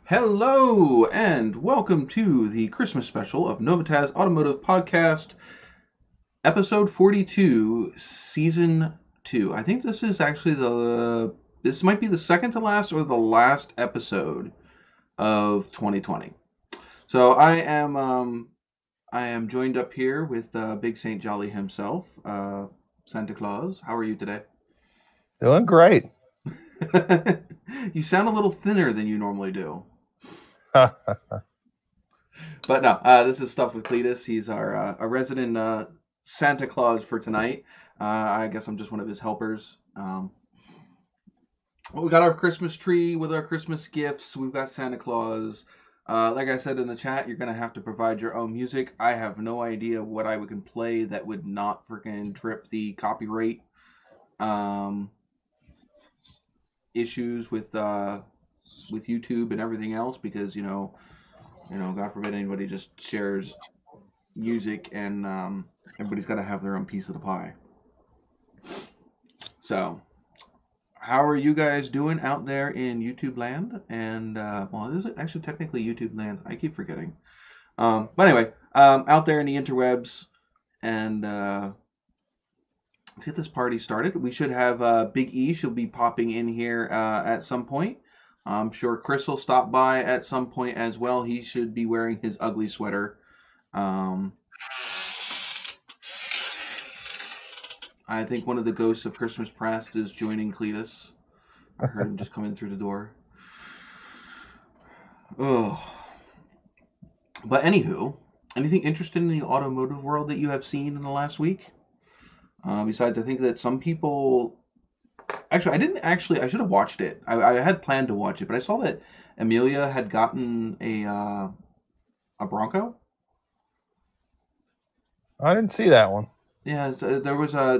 Hello, and welcome to the Christmas special of NOVAtazz Automotive Podcast, episode 42, season 2. I think this is actually this might be the second to last or the last episode of 2020. So I am joined up here with Big Saint Jolly himself, Santa Claus. How are you today? Doing great. You sound a little thinner than you normally do. But no, this is Stuff with Cletus. He's our a resident Santa Claus for tonight. I guess I'm just one of his helpers. We got our Christmas tree with our Christmas gifts. We've got Santa Claus. Like I said in the chat, you're going to have to provide your own music. I have no idea what I can play that would not freaking trip the copyright issues with YouTube and everything else because, God forbid anybody just shares music and everybody's got to have their own piece of the pie. So, how are you guys doing out there in YouTube land? And, well, is it actually technically YouTube land? I keep forgetting. But anyway, out there in the interwebs, and let's get this party started. We should have Big E. She'll be popping in here at some point. I'm sure Chris will stop by at some point as well. He should be wearing his ugly sweater. I think one of the ghosts of Christmas past is joining Cletus. I heard him just come in through the door. Oh. But anywho, anything interesting in the automotive world that you have seen in the last week? Besides, I think that some people... Actually, I should have watched it. I had planned to watch it, but I saw that Amelia had gotten a Bronco. I didn't see that one. Yeah, so there was a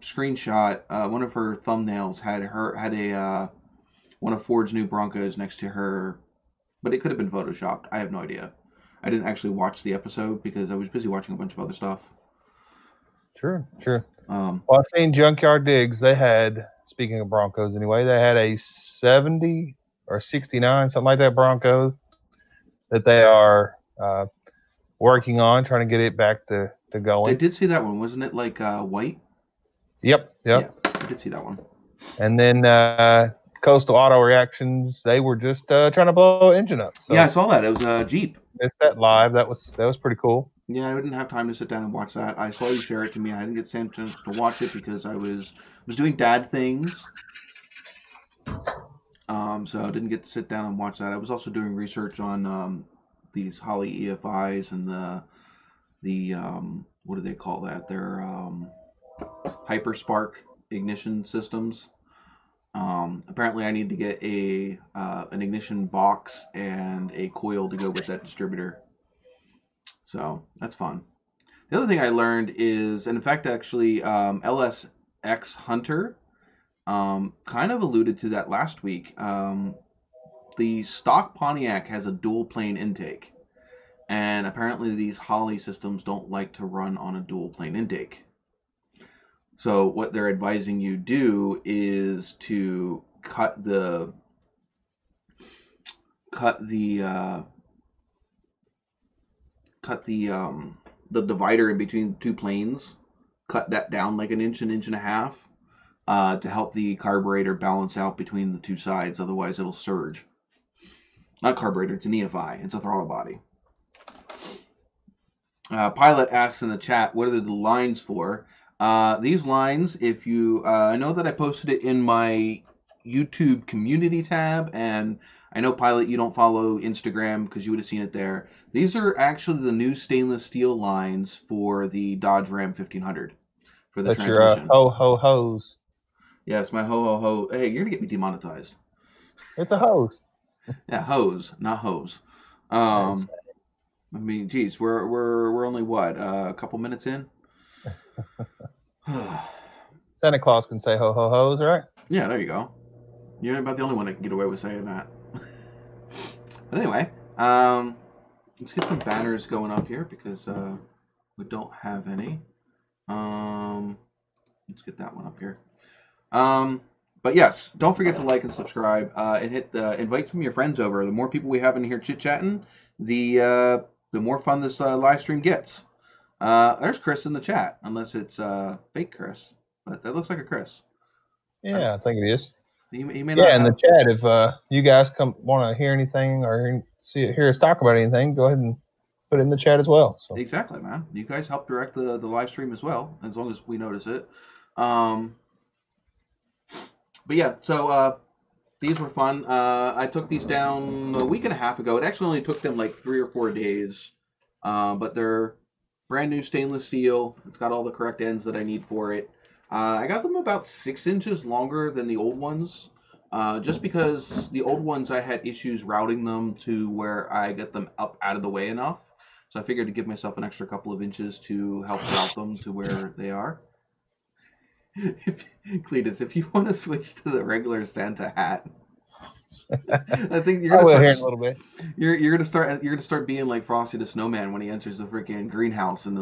screenshot. One of her thumbnails had a one of Ford's new Broncos next to her, but it could have been photoshopped. I have no idea. I didn't actually watch the episode because I was busy watching a bunch of other stuff. Sure. Well, I've seen Junkyard Digs. They had, speaking of Broncos anyway, they had a 70 or 69, something like that, Bronco that they are working on, trying to get it back to going. I did see that one. Wasn't it like white? Yep. Yeah, I did see that one. And then Coastal Auto Reactions, they were just trying to blow an engine up. So yeah, I saw that. It was a Jeep. It's that live. That was pretty cool. Yeah, I didn't have time to sit down and watch that. I saw you share it to me. I didn't get the same chance to watch it because I was doing dad things. So I didn't get to sit down and watch that. I was also doing research on these Holley EFIs and the what do they call that? They're Hyperspark ignition systems. Apparently, I need to get an ignition box and a coil to go with that distributor. So that's fun. The other thing I learned is, and in fact, actually, LSX Hunter kind of alluded to that last week. The stock Pontiac has a dual plane intake, and apparently these Holley systems don't like to run on a dual plane intake. So what they're advising you do is to cut the divider in between two planes, cut that down like an inch and a half to help the carburetor balance out between the two sides. Otherwise, it'll surge. Not carburetor, it's an EFI. It's a throttle body. Pilot asks in the chat, what are the lines for? These lines, if you... I know that I posted it in my YouTube community tab, and I know, Pilot, you don't follow Instagram because you would have seen it there. These are actually the new stainless steel lines for the Dodge Ram 1500 for the transmission. That's your ho-ho-hose. Yes, my ho-ho-ho. Hey, you're going to get me demonetized. It's a hose. Yeah, hose, not hose. I mean, geez, we're only, what, a couple minutes in? Santa Claus can say ho-ho-hos, right? Yeah, there you go. You're about the only one that can get away with saying that. But anyway, let's get some banners going up here because we don't have any. Let's get that one up here. But yes, don't forget to like and subscribe, and invite some of your friends over. The more people we have in here chit-chatting, the more fun this live stream gets. There's Chris in the chat, unless it's fake Chris, but that looks like a Chris. Yeah, I think it is. He may not in the chat, if you guys want to hear anything or hear us talk about anything, go ahead and put it in the chat as well. So. Exactly, man. You guys help direct the live stream as well, as long as we notice it. But yeah, so these were fun. I took these down a week and a half ago. It actually only took them like 3 or 4 days, but they're brand new stainless steel. It's got all the correct ends that I need for it. I got them about 6 inches longer than the old ones, just because the old ones I had issues routing them to where I get them up out of the way enough. So I figured to give myself an extra couple of inches to help route them to where they are. Cletus, if you want to switch to the regular Santa hat, I think you're gonna start. A little bit. You're gonna start being like Frosty the Snowman when he enters the freaking greenhouse in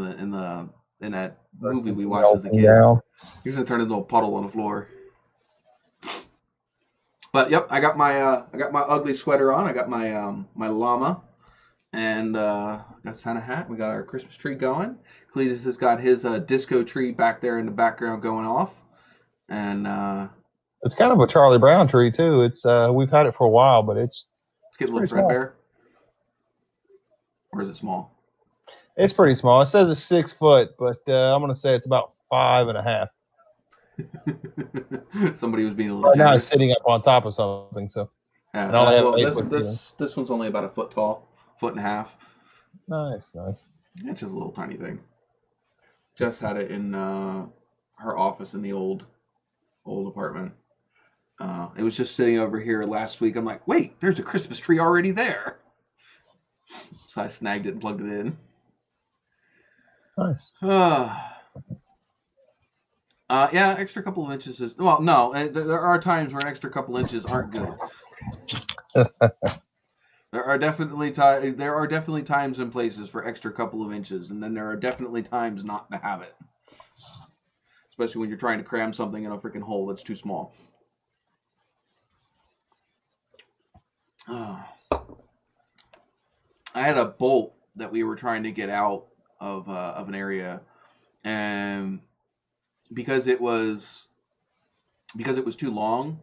that movie we watched as a kid. He's gonna turn into a puddle on the floor. But yep, I got my ugly sweater on. I got my my llama, and got Santa hat. We got our Christmas tree going. Cletus has got his disco tree back there in the background going off, and it's kind of a Charlie Brown tree too. It's we've had it for a while, but it's getting a little threadbare. Or is it small? It's pretty small. It says it's 6 foot, but I'm gonna say it's about 5.5. Somebody was being a little. Right now, it's sitting up on top of something. So yeah, well, this one's only about a foot tall, 1.5 feet. Nice. It's just a little tiny thing. Jess had it in her office in the old apartment. It was just sitting over here last week. I'm like, wait, there's a Christmas tree already there. So I snagged it and plugged it in. Nice. Yeah, extra couple of inches is well. No, there are times where an extra couple inches aren't good. There are definitely times and places for extra couple of inches, and then there are definitely times not to have it. Especially when you're trying to cram something in a freaking hole that's too small. I had a bolt that we were trying to get out of an area, and because it was too long,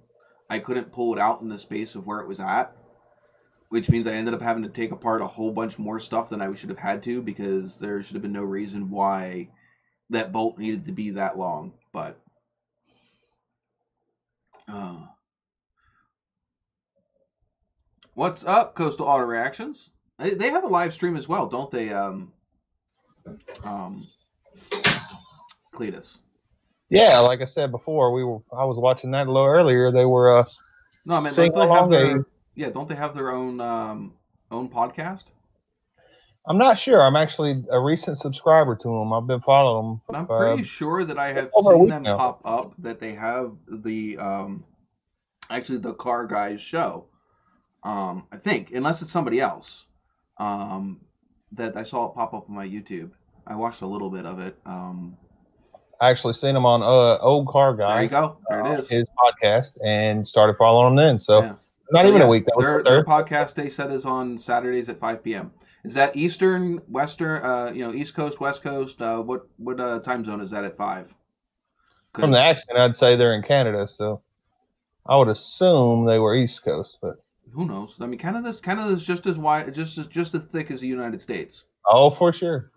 I couldn't pull it out in the space of where it was at, which means I ended up having to take apart a whole bunch more stuff than I should have had to, because there should have been no reason why that bolt needed to be that long. But what's up, Coastal Auto Reactions? They have a live stream as well, don't they? Cletus. Yeah, like I said before, I was watching that a little earlier. They were no, I mean, don't they have their own podcast? I'm not sure. I'm actually a recent subscriber to them. I've been following them. I'm pretty sure that I have seen them pop up that they have the actually the Car Guys show. I think, unless it's somebody else, that I saw it pop up on my YouTube. I watched a little bit of it. I actually seen him on Old Car Guy. There you go. There it is. His podcast, and started following him then. So yeah. not even a week. Their podcast, they said, is on Saturdays at 5 p.m. Is that Eastern, Western, East Coast, West Coast? What time zone is that at 5? From the accent, I'd say they're in Canada, so I would assume they were East Coast, but who knows? I mean, Canada's just as wide, just as thick as the United States. Oh, for sure.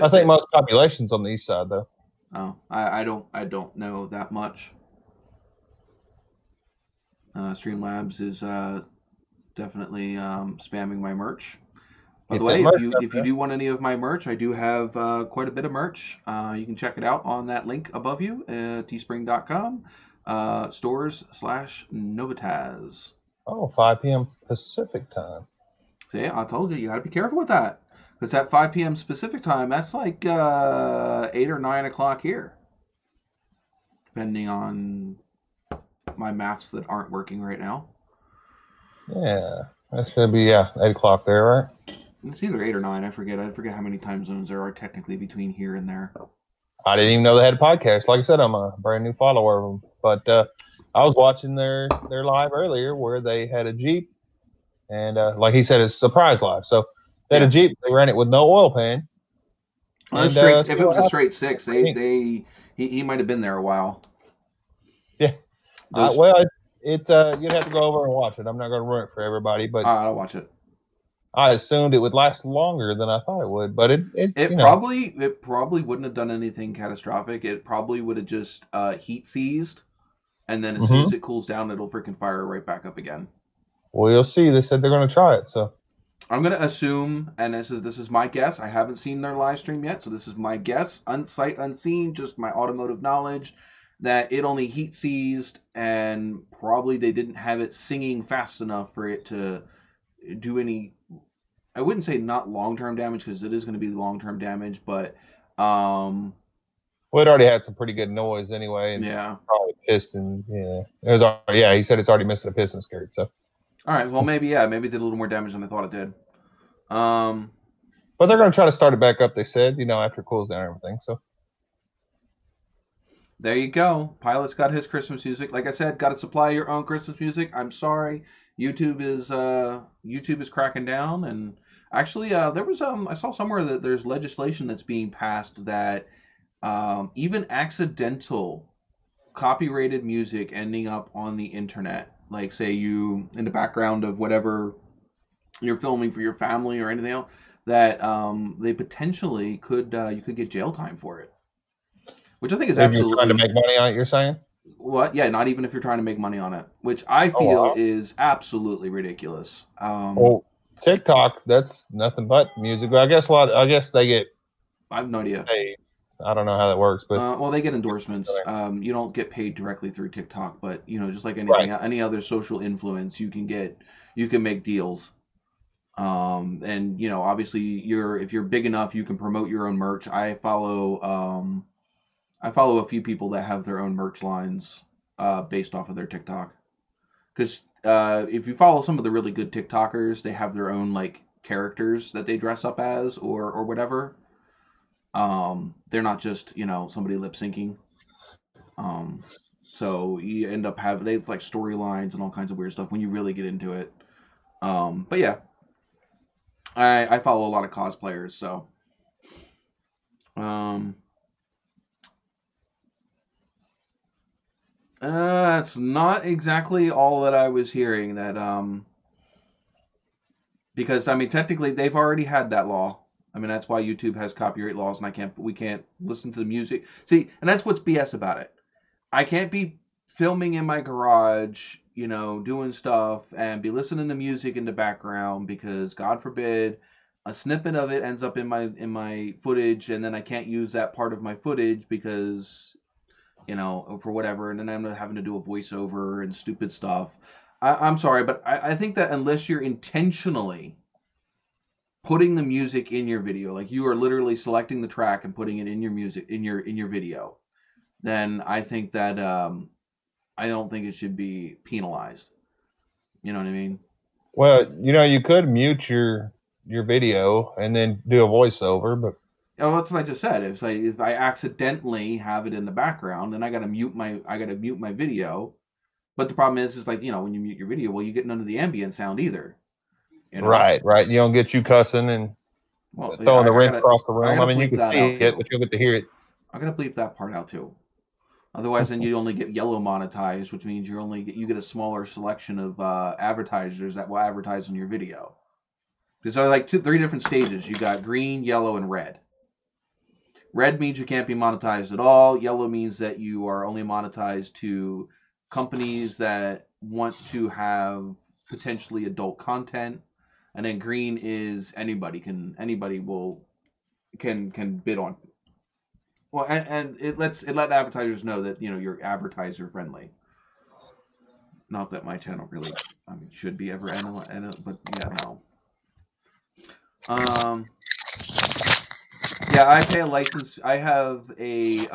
I think most population's on the east side, though. Oh, I don't know that much. Streamlabs is definitely spamming my merch. By the way, if you do want any of my merch, I do have quite a bit of merch. You can check it out on that link above you at teespring.com, stores/NOVAtazz. Oh, 5 p.m. Pacific time. See, I told you got to be careful with that. Because at 5 p.m. Pacific time, that's like 8 or 9 o'clock here. Depending on my maths that aren't working right now. Yeah, that should be 8 o'clock there, right? It's either 8 or 9. I forget how many time zones there are technically between here and there. I didn't even know they had a podcast. Like I said, I'm a brand new follower of them. But I was watching their live earlier where they had a Jeep, and like he said, it's surprise live. So they had a Jeep. They ran it with no oil pan. And straight. If it was a straight six, he might have been there a while. Yeah. Well, you'd have to go over and watch it. I'm not going to ruin it for everybody, but I'll watch it. I assumed it would last longer than I thought it would, but it probably wouldn't have done anything catastrophic. It probably would have just heat seized, and then as soon as it cools down, it'll freaking fire right back up again. Well, you'll see. They said they're going to try it, so I'm going to assume, and this is my guess. I haven't seen their live stream yet, so this is my guess, unsight unseen, just my automotive knowledge, that it only heat seized, and probably they didn't have it singing fast enough for it to do any. I wouldn't say not long-term damage because it is going to be long-term damage, but well, it already had some pretty good noise anyway. And probably piston. Yeah, it was. Yeah, he said it's already missing a piston skirt. So. All right. Well, maybe it did a little more damage than I thought it did. But they're going to try to start it back up. They said, after it cools down and everything. So. There you go. Pilot's got his Christmas music. Like I said, got to supply your own Christmas music. I'm sorry, YouTube is cracking down. And actually, there was I saw somewhere that there's legislation that's being passed that even accidental copyrighted music ending up on the internet, like say you in the background of whatever you're filming for your family or anything else, that they potentially could you could get jail time for it. Which I think is absolutely. If you're trying to make money on it, you're saying? What? Yeah, not even if you're trying to make money on it, which I feel is absolutely ridiculous. Well, TikTok, that's nothing but music. But I guess they get. I have no idea. Paid. I don't know how that works, but well, they get endorsements. You don't get paid directly through TikTok, but just like anything, any other social influence, you can make deals. And obviously, if you're big enough, you can promote your own merch. I follow a few people that have their own merch lines based off of their TikTok. Because if you follow some of the really good TikTokers, they have their own like characters that they dress up as or whatever. They're not just somebody lip syncing. So you end up having it's like storylines and all kinds of weird stuff when you really get into it. But yeah, I follow a lot of cosplayers, so. That's not exactly all that I was hearing. That because technically they've already had that law. That's why YouTube has copyright laws, and we can't listen to the music. See, and that's what's BS about it. I can't be filming in my garage, doing stuff, and be listening to music in the background because, God forbid, a snippet of it ends up in my footage, and then I can't use that part of my footage because. For whatever, and then I'm having to do a voiceover and stupid stuff. I'm sorry, but I think that unless you're intentionally putting the music in your video, like you are literally selecting the track and putting it in your music in your video, then I think that I don't think it should be penalized. You know what I mean? Well, you could mute your video and then do a voiceover, but. Oh, that's what I just said. If I accidentally have it in the background, then I gotta mute my video. But the problem is like when you mute your video, well, you get none of the ambient sound either. Right. You don't get you cussing and throwing the rinse across the room. You can see it, but you'll get to hear it. I'm gonna bleep that part out too. Otherwise, then you only get yellow monetized, which means you get a smaller selection of advertisers that will advertise on your video. Because there are like 3 different stages. You got green, yellow, and red. Red means you can't be monetized at all. Yellow means that you are only monetized to companies that want to have potentially adult content. And then green is anybody can bid on. Well, and it let advertisers know that you're advertiser friendly. Not that my channel really should be ever but yeah, no. Yeah, I pay a license. I have I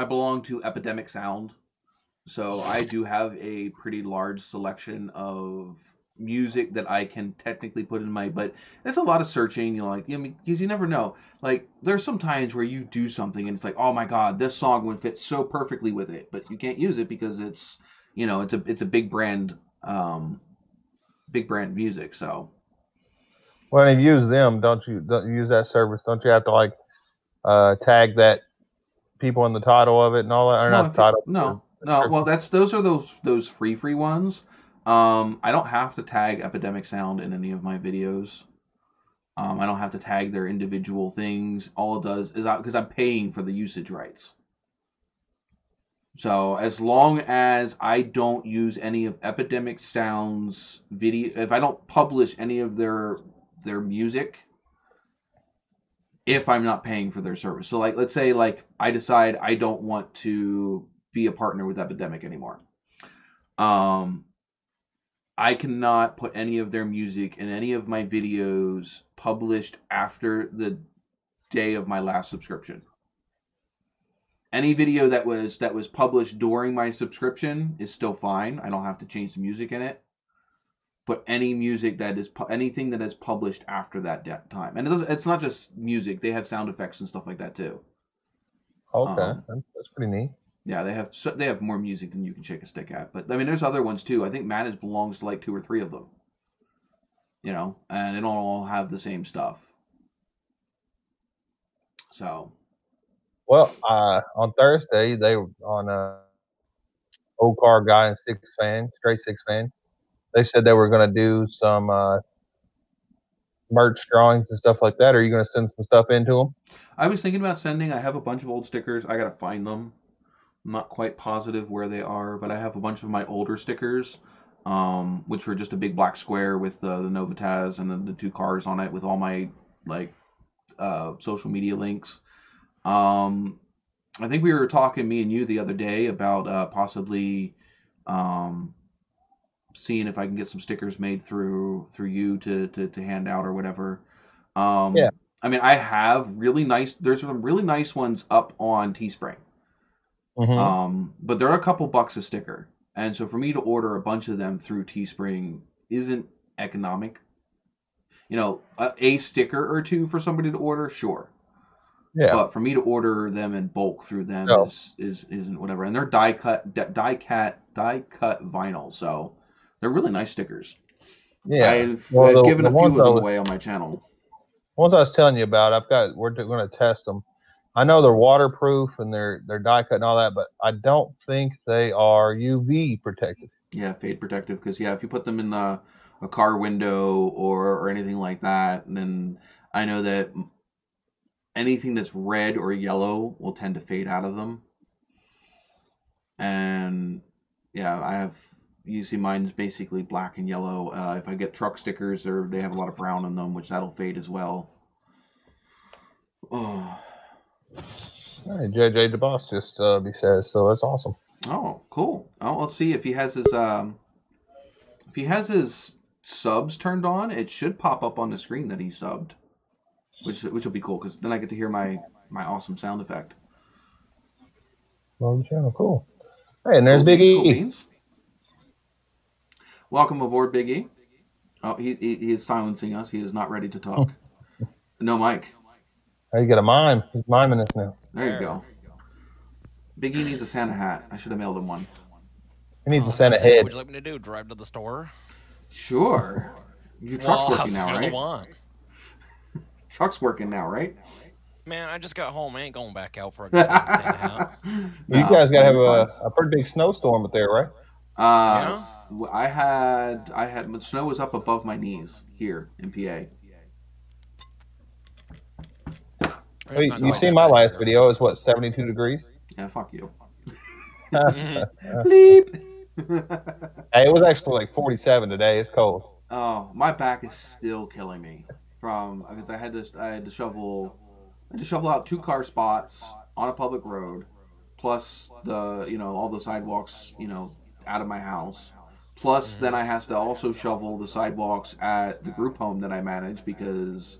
belong to Epidemic Sound, so I do have a pretty large selection of music that I can technically put in my, but it's a lot of searching, because you never know. Like, there's some times where you do something and it's like, oh my god, this song would fit so perfectly with it, but you can't use it because it's, it's a big brand music. So when you use them, don't you use that service? Don't you have to like tag that people in the title of it and all that, or not the title? No. Well, those are those free ones. I don't have to tag Epidemic Sound in any of my videos. I don't have to tag their individual things. All it does is because I'm paying for the usage rights. So as long as I don't use any of Epidemic Sound's video, if I don't publish any of their music, if I'm not paying for their service. So like, let's say like I decide I don't want to be a partner with Epidemic anymore. I cannot put any of their music in any of my videos published after the day of my last subscription. Any video that was published during my subscription is still fine. I don't have to change the music in it. But any music anything that is published after that time, and it's not just music; they have sound effects and stuff like that too. Okay, that's pretty neat. Yeah, they have more music than you can shake a stick at. But I mean, there's other ones too. I think Manage belongs to like 2 or 3 of them. And they don't all have the same stuff. So, well, on Thursday they were on old car guy and straight six fan. They said they were going to do some merch drawings and stuff like that. Are you going to send some stuff into them? I was thinking about sending. I have a bunch of old stickers. I got to find them. I'm not quite positive where they are, but I have a bunch of my older stickers, which were just a big black square with the NOVAtazz and then the 2 cars on it with all my social media links. I think we were talking, me and you, the other day about possibly seeing if I can get some stickers made through you to hand out or whatever. Yeah. I mean, I have there's some really nice ones up on Teespring. Mm-hmm. But they're a couple bucks a sticker. And so for me to order a bunch of them through Teespring isn't economic. A sticker or 2 for somebody to order, sure. Yeah. But for me to order them in bulk through them isn't whatever. And they're die cut vinyl, so they're really nice stickers. Yeah. I've given a few of them away on my channel. Ones I was telling you about, we're going to test them. I know they're waterproof and they're die cut and all that, but I don't think they are UV protected. Yeah, fade protective, because if you put them in a car window or anything like that, then I know that anything that's red or yellow will tend to fade out of them. And yeah, you see mine's basically black and yellow. If I get truck stickers, they have a lot of brown in them, which that'll fade as well. Oh. Hey, JJ DeBoss just says, so that's awesome. Oh, cool. Oh, let's see if he has his subs turned on. It should pop up on the screen that he subbed, which will be cool, because then I get to hear my awesome sound effect. Well, channel, cool. Hey, and there's Big E. Cool beans. Welcome aboard, Big E. Oh, he is silencing us. He is not ready to talk. No mic. Hey, you got a mime. He's miming us now. There you go. Big E needs a Santa hat. I should have mailed him one. He needs a Santa head. What would you like me to do? Drive to the store? Sure. Your truck's working now, right? Truck's working now, right? Man, I just got home. I ain't going back out for a Santa hat. You guys got to have a pretty big snowstorm up there, right? Yeah. I had snow was up above my knees here in PA. Wait, you seen my last video? It's what, 72 degrees? Yeah, fuck you. Bleep. Hey, it was actually like 47 today. It's cold. Oh, my back is still killing me because I had to shovel out 2 car spots on a public road, plus all the sidewalks out of my house. Plus, then I have to also shovel the sidewalks at the group home that I manage, because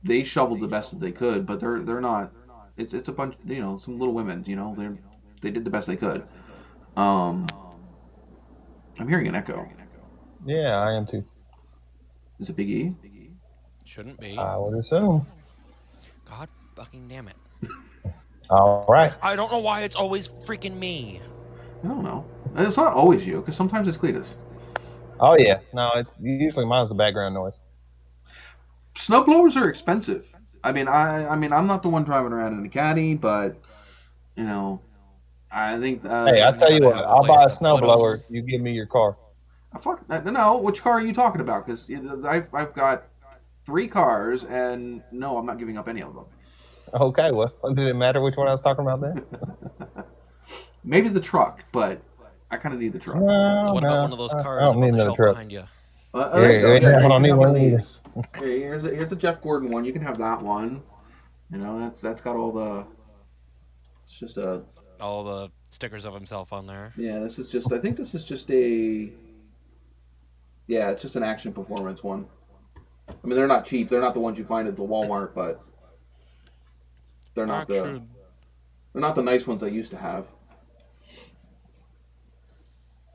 they shoveled the best that they could, but they're not. It's a bunch, some little women, they did the best they could. I'm hearing an echo. Yeah, I am too. Is it Big E? Shouldn't be. I would assume. God fucking damn it. All right. I don't know why it's always freaking me. I don't know. It's not always you, because sometimes it's Cletus. Oh yeah, no, it's usually mine's the background noise. Snowblowers are expensive. I mean, I'm not the one driving around in a caddy, but you know, I think. Hey, I tell you what, I'll buy a snowblower. You give me your car. No, which car are you talking about? Because I've got 3 cars, and no, I'm not giving up any of them. Okay, well, did it matter which one I was talking about then? Maybe the truck, but I kind of need the truck. No, what about one of those cars I don't need on the another shelf truck behind you? I don't need one either. Here's a Jeff Gordon one. You can have that one. You know, that's got all the. It's just all the stickers of himself on there. Yeah, this is just. I think this is just a. Yeah, it's just an action performance one. I mean, they're not cheap. They're not the ones you find at the Walmart, but they're not they're not the nice ones I used to have.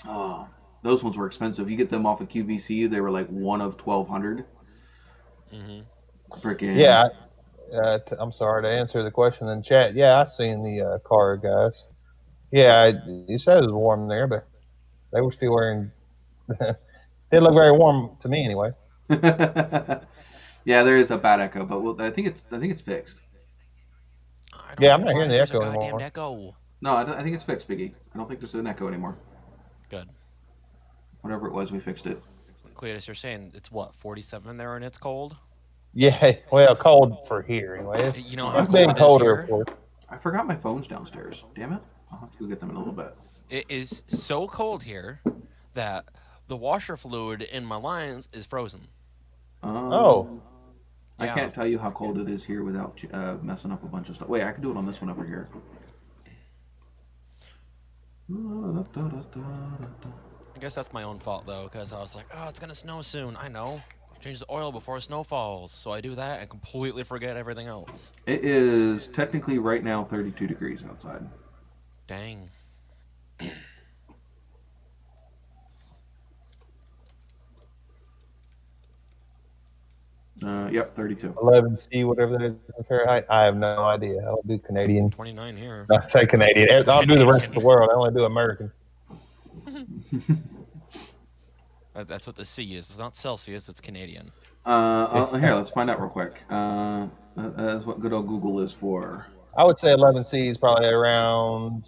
Oh, those ones were expensive. You get them off of QVC, they were like one of 1,200. Freaking. Yeah, I'm sorry to answer the question in chat. Yeah, I've seen the car guys. Yeah, you said it was warm there, but they were still wearing. It looked very warm to me anyway. Yeah, there is a bad echo, but I think it's fixed. Yeah, I'm not hearing the echo anymore. Echo. No, I think it's fixed, Biggie. I don't think there's an echo anymore. Good. Whatever it was, we fixed it. Cletus, you're saying it's what, 47 there and it's cold? Yeah, well, cold for here anyway. You know how it's been colder, of course. I forgot my phone's downstairs. Damn it! I'll have to go get them in a little bit. It is so cold here that the washer fluid in my lines is frozen. Oh. I can't tell you how cold it is here without messing up a bunch of stuff. Wait, I can do it on this one over here. I guess that's my own fault, though, because I was like, oh, it's going to snow soon. I know. Change the oil before snow falls. So I do that and completely forget everything else. It is technically right now 32 degrees outside. Dang. Yep, 32. 11C, whatever that is in Fahrenheit. I have no idea. I don't do Canadian. 29 here. I say Canadian. I'll do the rest of the world. I only do American. That's what the C is. It's not Celsius. It's Canadian. Here, let's find out real quick. That's what good old Google is for. I would say 11C is probably around.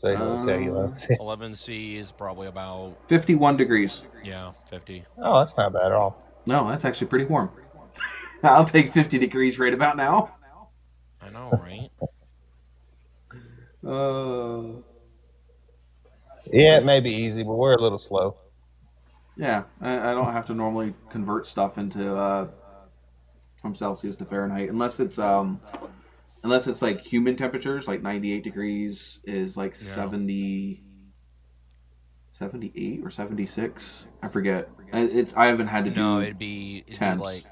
Say 11C is probably about 51 degrees. Yeah, 50. Oh, that's not bad at all. No, that's actually pretty warm. I'll take 50 degrees right about now. I know, right? Yeah, it may be easy, but we're a little slow. Yeah, I don't have to normally convert stuff into from Celsius to Fahrenheit unless it's like human temperatures, like 98 degrees is like 78 or 76. I forget. I haven't had to do. No, it'd be like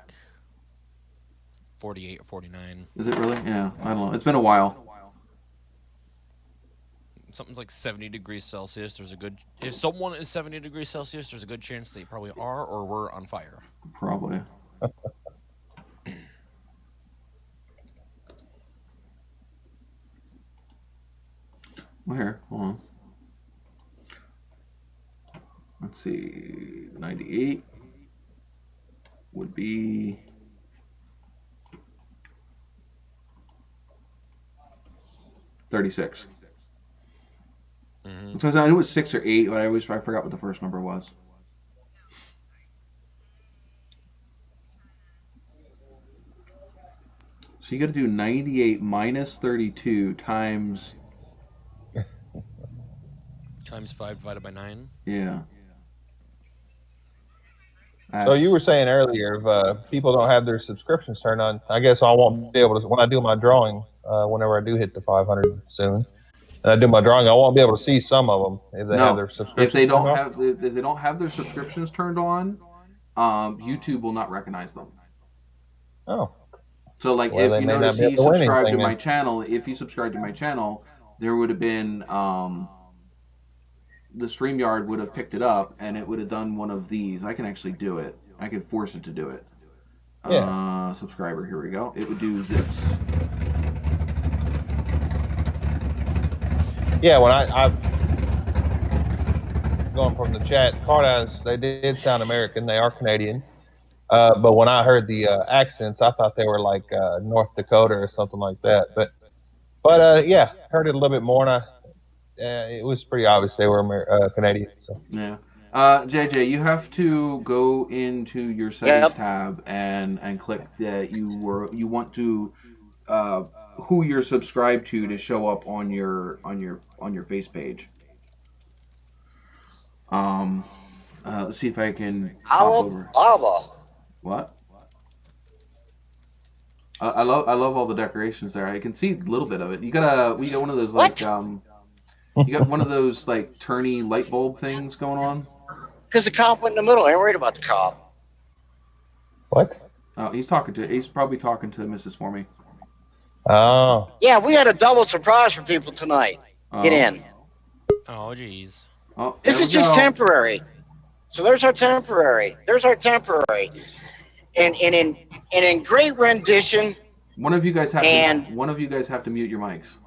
48 or 49. Is it really? Yeah, I don't know. It's been a while. Something's like 70 degrees Celsius. There's a good. If someone is 70 degrees Celsius, there's a good chance they probably are or were on fire. Probably. Well, here, hold on. Let's see, 98 would be 36. So I knew it was 6 or 8, but I forgot what the first number was. So you got to do 98 minus 32 times 5 divided by 9. Yeah. So you were saying earlier, if people don't have their subscriptions turned on, I guess I won't be able to, when I do my drawing, whenever I do hit the 500 soon, and I do my drawing, I won't be able to see some of them if they have their subscriptions. If they don't have their subscriptions turned on, YouTube will not recognize them. Oh. So like if you notice he subscribed to my channel, if he subscribed to my channel, there would have been the StreamYard would have picked it up and it would have done one of these. I can actually do it. I can force it to do it. Yeah. Subscriber, here we go. It would do this. Yeah, when I've gone from the chat, Cardias, they did sound American. They are Canadian. But when I heard the accents, I thought they were like North Dakota or something like that. But yeah, heard it a little bit more, and it was pretty obvious they were Canadian. So. Yeah. JJ, you have to go into your settings tab and click that you want to who you're subscribed to show up on your face page. Let's see if I can hop over. What? I love all the decorations there. I can see a little bit of it. We got one of those like you got one of those like turny light bulb things going on. Because the cop went in the middle. I ain't worried about the cop. What? Oh, he's probably talking to Mrs. Formie. Oh. Yeah, we had a double surprise for people tonight. Get in. Oh, jeez. Oh, this is just temporary. So there's our temporary. And in great rendition. One of you guys have to mute your mics.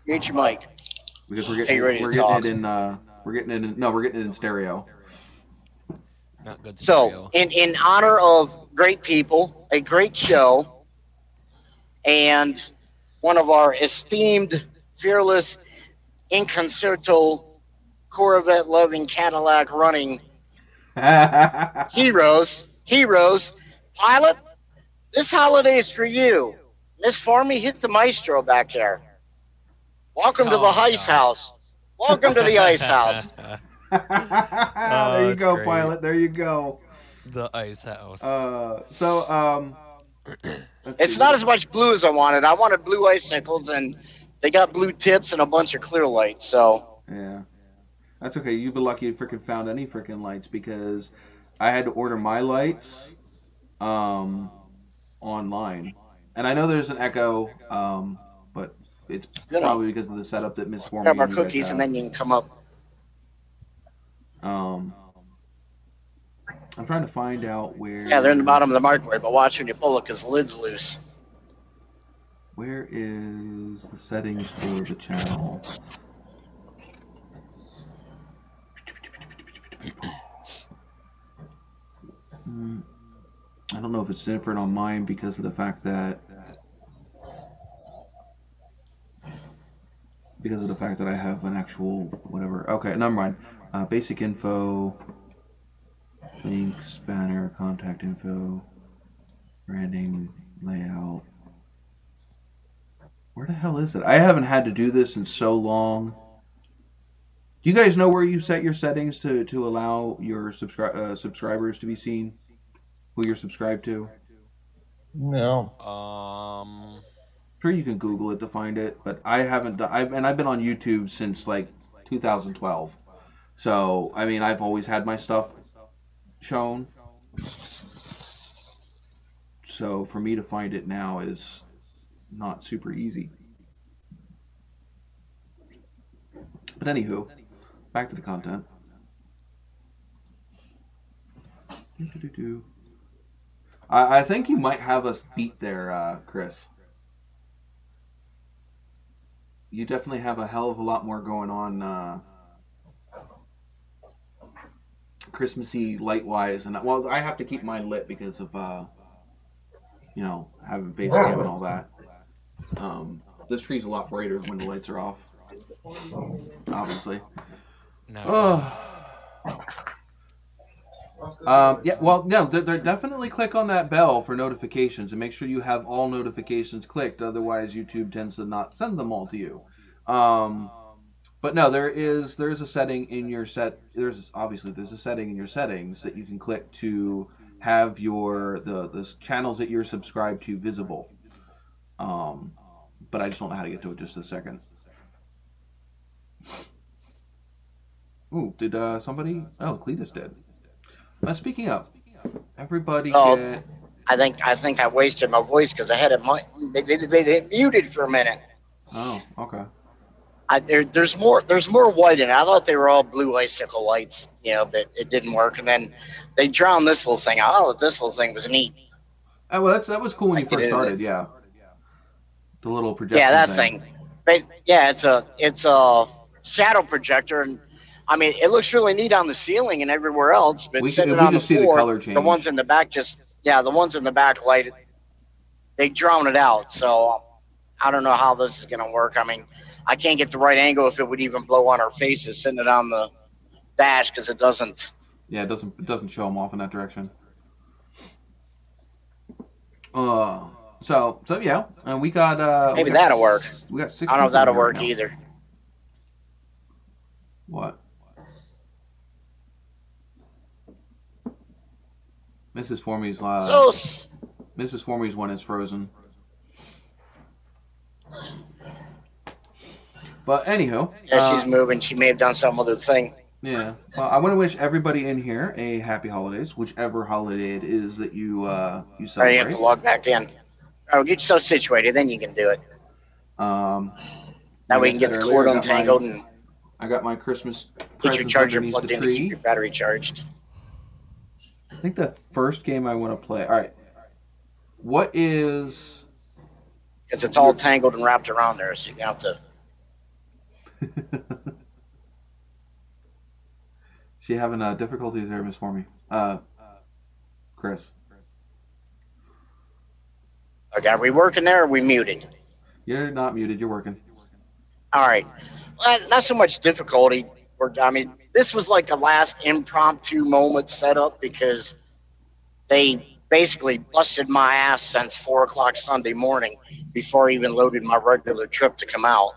Mute your mic. Because we're getting it in stereo. Not good stereo. So in honor of great people, a great show, and one of our esteemed, fearless, in concerto, Corvette loving, Cadillac running heroes. Pilot, this holiday is for you. Miss Formie, hit the maestro back there. Welcome to the ice house. Welcome to the ice house. There you go, great. Pilot. There you go. The ice house. It's not as much blue as I wanted. I wanted blue icicles, and they got blue tips and a bunch of clear lights. So yeah, that's okay. You've been lucky you freaking found any freaking lights, because I had to order my lights online, and I know there's an echo, but it's probably because of the setup that Miss Formie grab our cookies, and then you can come up. I'm trying to find out where. Yeah, they're in the bottom of the microwave, but watch when you pull it because the lid's loose. Where is the settings for the channel? I don't know if it's different on mine because of the fact that I have an actual whatever. Okay, never mind. Basic info, links, banner, contact info, branding, layout. Where the hell is it? I haven't had to do this in so long. Do you guys know where you set your settings to allow your subscribers to be seen? Who you're subscribed to? No. Sure, you can Google it to find it, but I haven't done. I've been on YouTube since like 2012. So I mean, I've always had my stuff shown. So for me to find it now is not super easy. But anywho, back to the content. I think you might have us beat there, Chris. You definitely have a hell of a lot more going on Christmassy light-wise. And well, I have to keep mine lit because of, having face cam and all that. This tree's a lot brighter when the lights are off. Obviously. No. They're definitely click on that bell for notifications and make sure you have all notifications clicked. Otherwise, YouTube tends to not send them all to you. But no, there's a setting in your there's a setting in your settings that you can click to have the channels that you're subscribed to visible. But I just don't know how to get to it just a second. Ooh, did somebody? Oh, Cletus did. Speaking of, everybody get... I think I wasted my voice because I had it they muted for a minute. Oh, okay. There's more white in it. I thought they were all blue icicle lights, but it didn't work. And then they drowned this little thing out. I thought this little thing was neat. Oh, well, that was cool when you first started. Yeah, the little projection. Yeah, that thing. But yeah, it's a shadow projector, and I mean it looks really neat on the ceiling and everywhere else. But sitting on the floor, see the color change. The ones in the back the ones in the back light, they drown it out. So I don't know how this is gonna work. I mean, I can't get the right angle if it would even blow on our faces sitting it on the dash because it doesn't. Yeah, it doesn't show them off in that direction. So yeah, we got maybe that'll work. We got 6. I don't know if that'll work either. What? Mrs. Formy's Mrs. Formy's one is frozen. But anywho, yeah, she's moving. She may have done some other thing. Yeah. Well, I want to wish everybody in here a happy holidays, whichever holiday it is that you celebrate. Or you have to log back in. Oh, get yourself situated, then you can do it. Now we can get the cord untangled and I got my Christmas get your charger plugged in to tree. keep your battery charged. I think the first game I want to play. All right. What is? Because it's all tangled and wrapped around there, so you have to. She having difficulties there, Miss Formy. Chris. Okay, are we working there or are we muted? You're not muted. You're working. All right. Well, not so much difficulty. I mean, this was like a last impromptu moment set up because they basically busted my ass since 4 o'clock Sunday morning before I even loaded my regular trip to come out.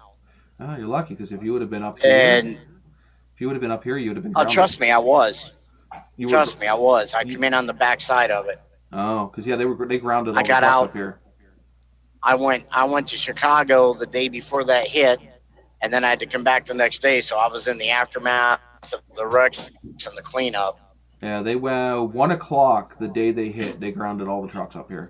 Oh, you're lucky because if you would have been up here, you would have been grounded. Oh, trust me, I was. I was. I came in on the back side of it. Oh, because yeah, they grounded all I the got trucks out. Up here. I went to Chicago the day before that hit, and then I had to come back the next day. So I was in the aftermath of the wrecks and the cleanup. Yeah, they went 1 o'clock the day they hit. They grounded all the trucks up here.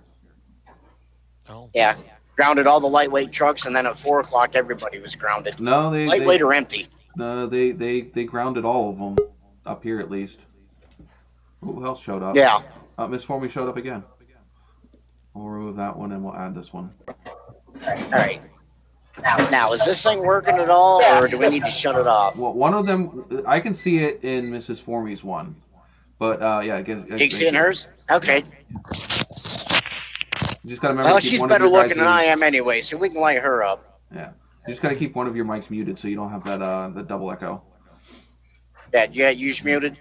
Oh. Yeah, grounded all the lightweight trucks, and then at 4 o'clock everybody was grounded. No, lightweight or empty. No, they grounded all of them up here at least. Who else showed up? Yeah. Miss Formy showed up again. We'll remove that one and we'll add this one. All right. Now, is this thing working at all, or do we need to shut it off? Well, one of them, I can see it in Mrs. Formy's one. But, yeah, I guess. You can see it in hers? Okay. You just got to remember well, to keep she's one better of your looking than I am anyway, so we can light her up. Yeah. You just got to keep one of your mics muted so you don't have that the double echo. Yeah, you's muted.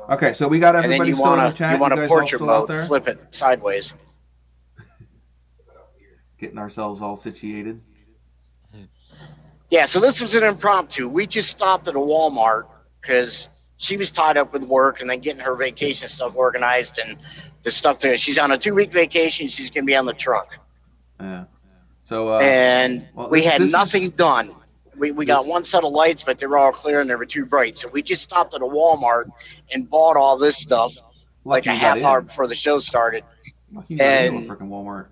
Okay, so we got everybody still in the chat. You want guys a portrait all still out mode, there? flip it sideways. Getting ourselves all situated. Yeah, so this was an impromptu. We just stopped at a Walmart because she was tied up with work and then getting her vacation stuff organized and the stuff there. She's on a 2-week vacation. She's going to be on the truck. Yeah. So. We had nothing done. We got one set of lights, but they were all clear and they were too bright. So we just stopped at a Walmart and bought all this stuff like a half hour before the show started. You got into a freaking Walmart.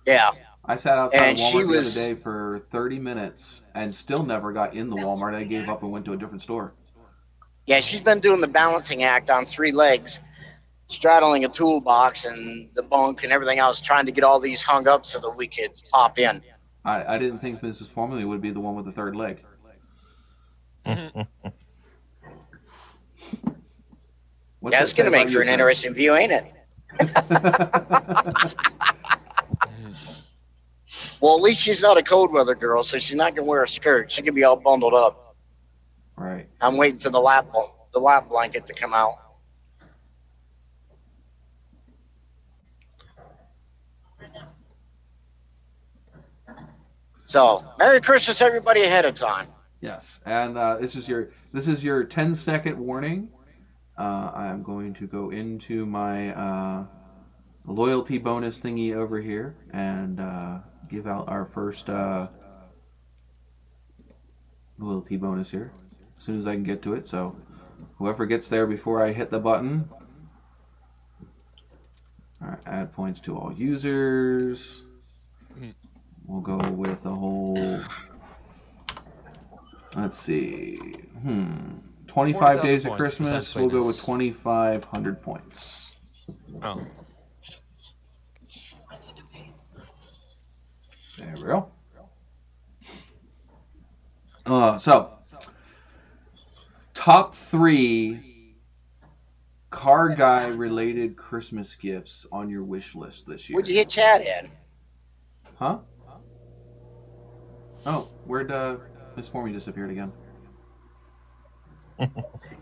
Yeah. I sat outside Walmart the other day for 30 minutes and still never got in the Walmart. I gave up and went to a different store. Yeah, she's been doing the balancing act on 3 legs, straddling a toolbox and the bunk and everything else, trying to get all these hung up so that we could pop in. I didn't think Mrs. Formally would be the one with the 3rd leg. It's going to make for an interesting view, ain't it? Well, at least she's not a cold weather girl, so she's not going to wear a skirt. She can be all bundled up. Right. I'm waiting for the lap blanket to come out. So, Merry Christmas, everybody, ahead of time. Yes, and this is your 10-second warning. I'm going to go into my loyalty bonus thingy over here and give out our first loyalty bonus here as soon as I can get to it. So whoever gets there before I hit the button. All right, add points to all users. We'll go with a whole Let's see. 25 days of points, Christmas. We'll go with 2,500 points. Oh. There we go. So, top 3 car guy related Christmas gifts on your wish list this year. What'd you hit Chad in? Huh? Oh, where'd Miss Formie disappeared again?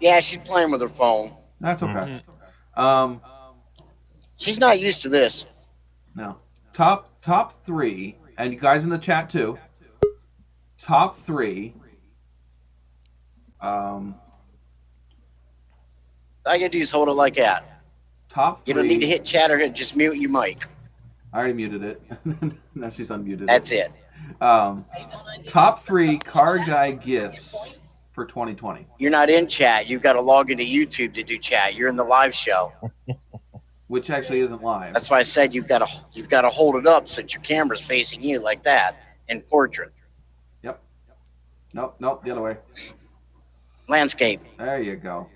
Yeah, she's playing with her phone. That's okay. She's not used to this. No. Top 3, and you guys in the chat too. Top 3. All you gotta do is hold it like that. Top 3. You don't need to hit chat or just mute your mic. I already muted it. Now she's unmuted. That's it. Top 3 car guy gifts for 2020. You're not in chat. You've got to log into YouTube to do chat. You're in the live show. Which actually isn't live. That's why I said you've got to hold it up so that your camera's facing you like that in portrait. Yep. Nope, the other way. Landscape. There you go.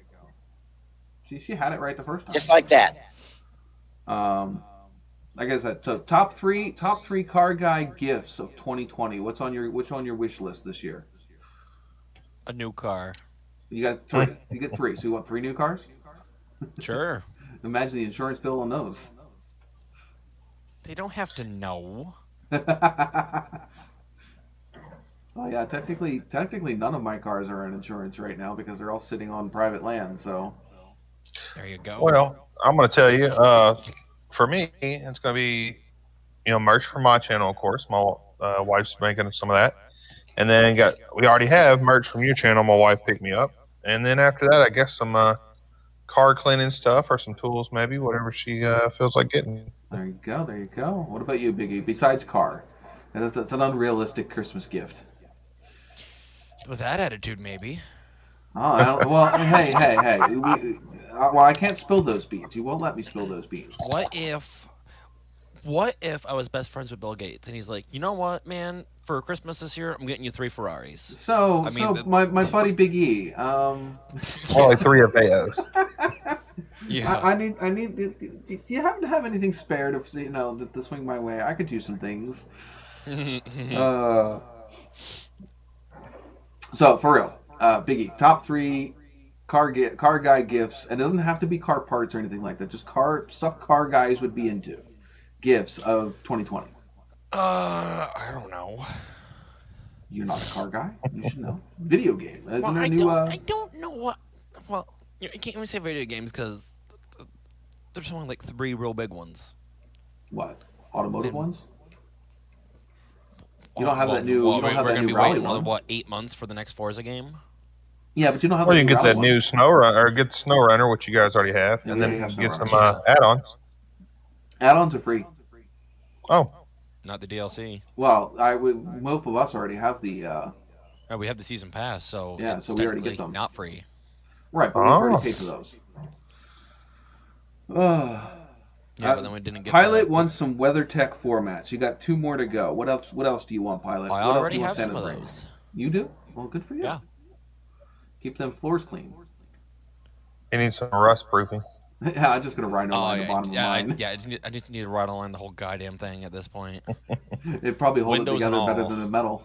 She had it right the first time. Just like that. Like I said, so top three car guy gifts of 2020. Which on your wish list this year? A new car. You got 3. You get 3. So you want 3 new cars? Sure. Imagine the insurance bill on those. They don't have to know. Oh yeah, technically none of my cars are in insurance right now because they're all sitting on private land. So there you go. Well, I'm going to tell you. For me, it's going to be, merch for my channel, of course. My wife's making some of that. And then we already have merch from your channel. My wife picked me up. And then after that, I guess some car cleaning stuff or some tools, maybe, whatever she feels like getting. There you go. What about you, Biggie? Besides car, it's an unrealistic Christmas gift. With that attitude, maybe. Oh, well, hey. I can't spill those beans. You won't let me spill those beans. What if I was best friends with Bill Gates and he's like, you know what, man? For Christmas this year, I'm getting you 3 Ferraris. So my buddy Big E. Only 3 of those. Yeah. I need. Do you happen to have anything spare to to swing my way? I could use some things. So for real, Biggie, top 3 car guy gifts, and it doesn't have to be car parts or anything like that. Just stuff car guys would be into. Gifts of 2020. I don't know. You're not a car guy. You should know. Video game. I don't know what. Well, I can't even say video games because there's only like 3 real big ones. What? Automotive ones? You don't have that new. You don't have that new rally one. What? 8 months for the next Forza game? Yeah, but you don't have. Well, you can get that new SnowRunner, or get the SnowRunner, which you guys already have, and then get some add-ons. Add-ons are free. Oh, not the DLC. Well, most of us already have the. We have the season pass, so yeah, so we already get them. Not free. Right, but we've already paid for those. Yeah, but then we didn't get. Pilot wants some WeatherTech formats. You got 2 more to go. What else do you want, Pilot? I what already else do you have want some of those. You do? Well, good for you. Yeah. Keep them floors clean. You need some rust proofing. Yeah, I'm just gonna rhino line the bottom of mine. I just need to rhino line the whole goddamn thing at this point. It probably hold Windows it together and better all. than the metal.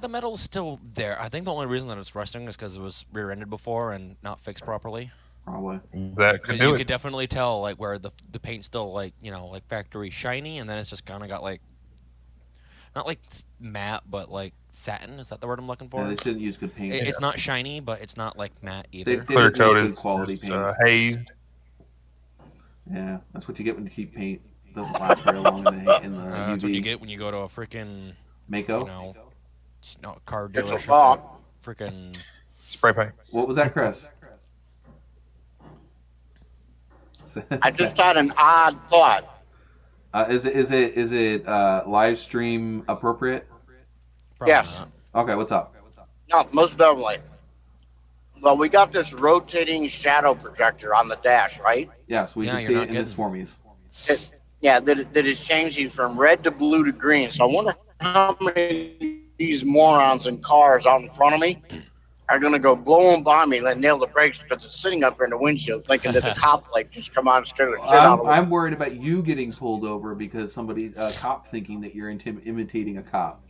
The metal's still there. I think the only reason that it's rusting is because it was rear-ended before and not fixed properly. Probably. That could do You it. could definitely tell like where the paint's still like factory shiny, and then it's just kind of got like not like matte, but like satin. Is that the word I'm looking for? Yeah, they shouldn't use good paint. It's not shiny, but it's not like matte either. They Clear don't use coated, good quality paint. hazed. Yeah, that's what you get when you keep paint. It doesn't last very long in the UV. That's what you get when you go to a freaking Mako. Car It's a dealership. thought. Freaking Spray paint. What was that, Chris? I just had an odd thought. Is it live stream appropriate? Yes. not. Okay, what's up? No, most definitely. Well, we got this rotating shadow projector on the dash, right? Yes, we Yeah, can you're see not it in its formies. That is changing from red to blue to green. So I wonder how many these morons in cars out in front of me are going to go blowing by me and then nail the brakes because it's sitting up there in the windshield thinking that the cop light just come on and scared the shit out of I'm worried about you getting pulled over because somebody's a cop thinking that you're imitating a cop.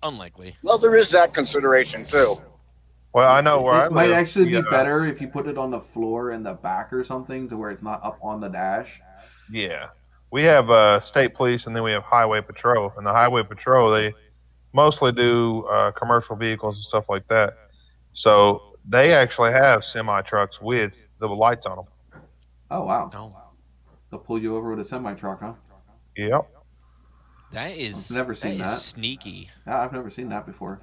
Unlikely. Well, there is that consideration too. Well, I know where I live. It might actually be better if you put it on the floor in the back or something to where it's not up on the dash. Yeah. We have state police and then we have highway patrol. And the highway patrol, they mostly do commercial vehicles and stuff like that. So they actually have semi-trucks with the lights on them. Oh, wow. Oh. They'll pull you over with a semi-truck, huh? Yep. That is. I've never seen that. Sneaky. Yeah, I've never seen that before.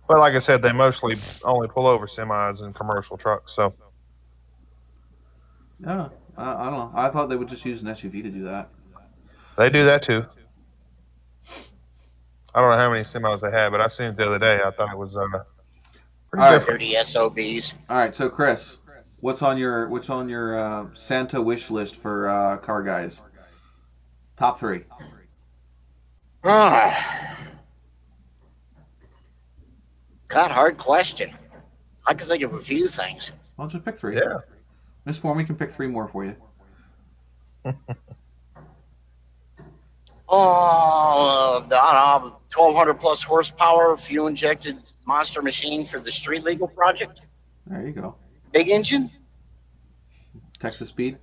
But like I said, they mostly only pull over semis and commercial trucks. So. Yeah, I don't know. I thought they would just use an SUV to do that. They do that too. I don't know how many semis they have, but I seen it the other day. I thought it was pretty different. 30 SOBs. All right, so Chris, what's on your Santa wish list for car guys? Top 3. God, hard question. I can think of a few things. Well, just pick 3. Yeah. Miss Foreman can pick 3 more for you. Oh, I don't know, 1,200 plus horsepower, fuel injected monster machine for the street legal project. There you go. Big engine. Texas Speed.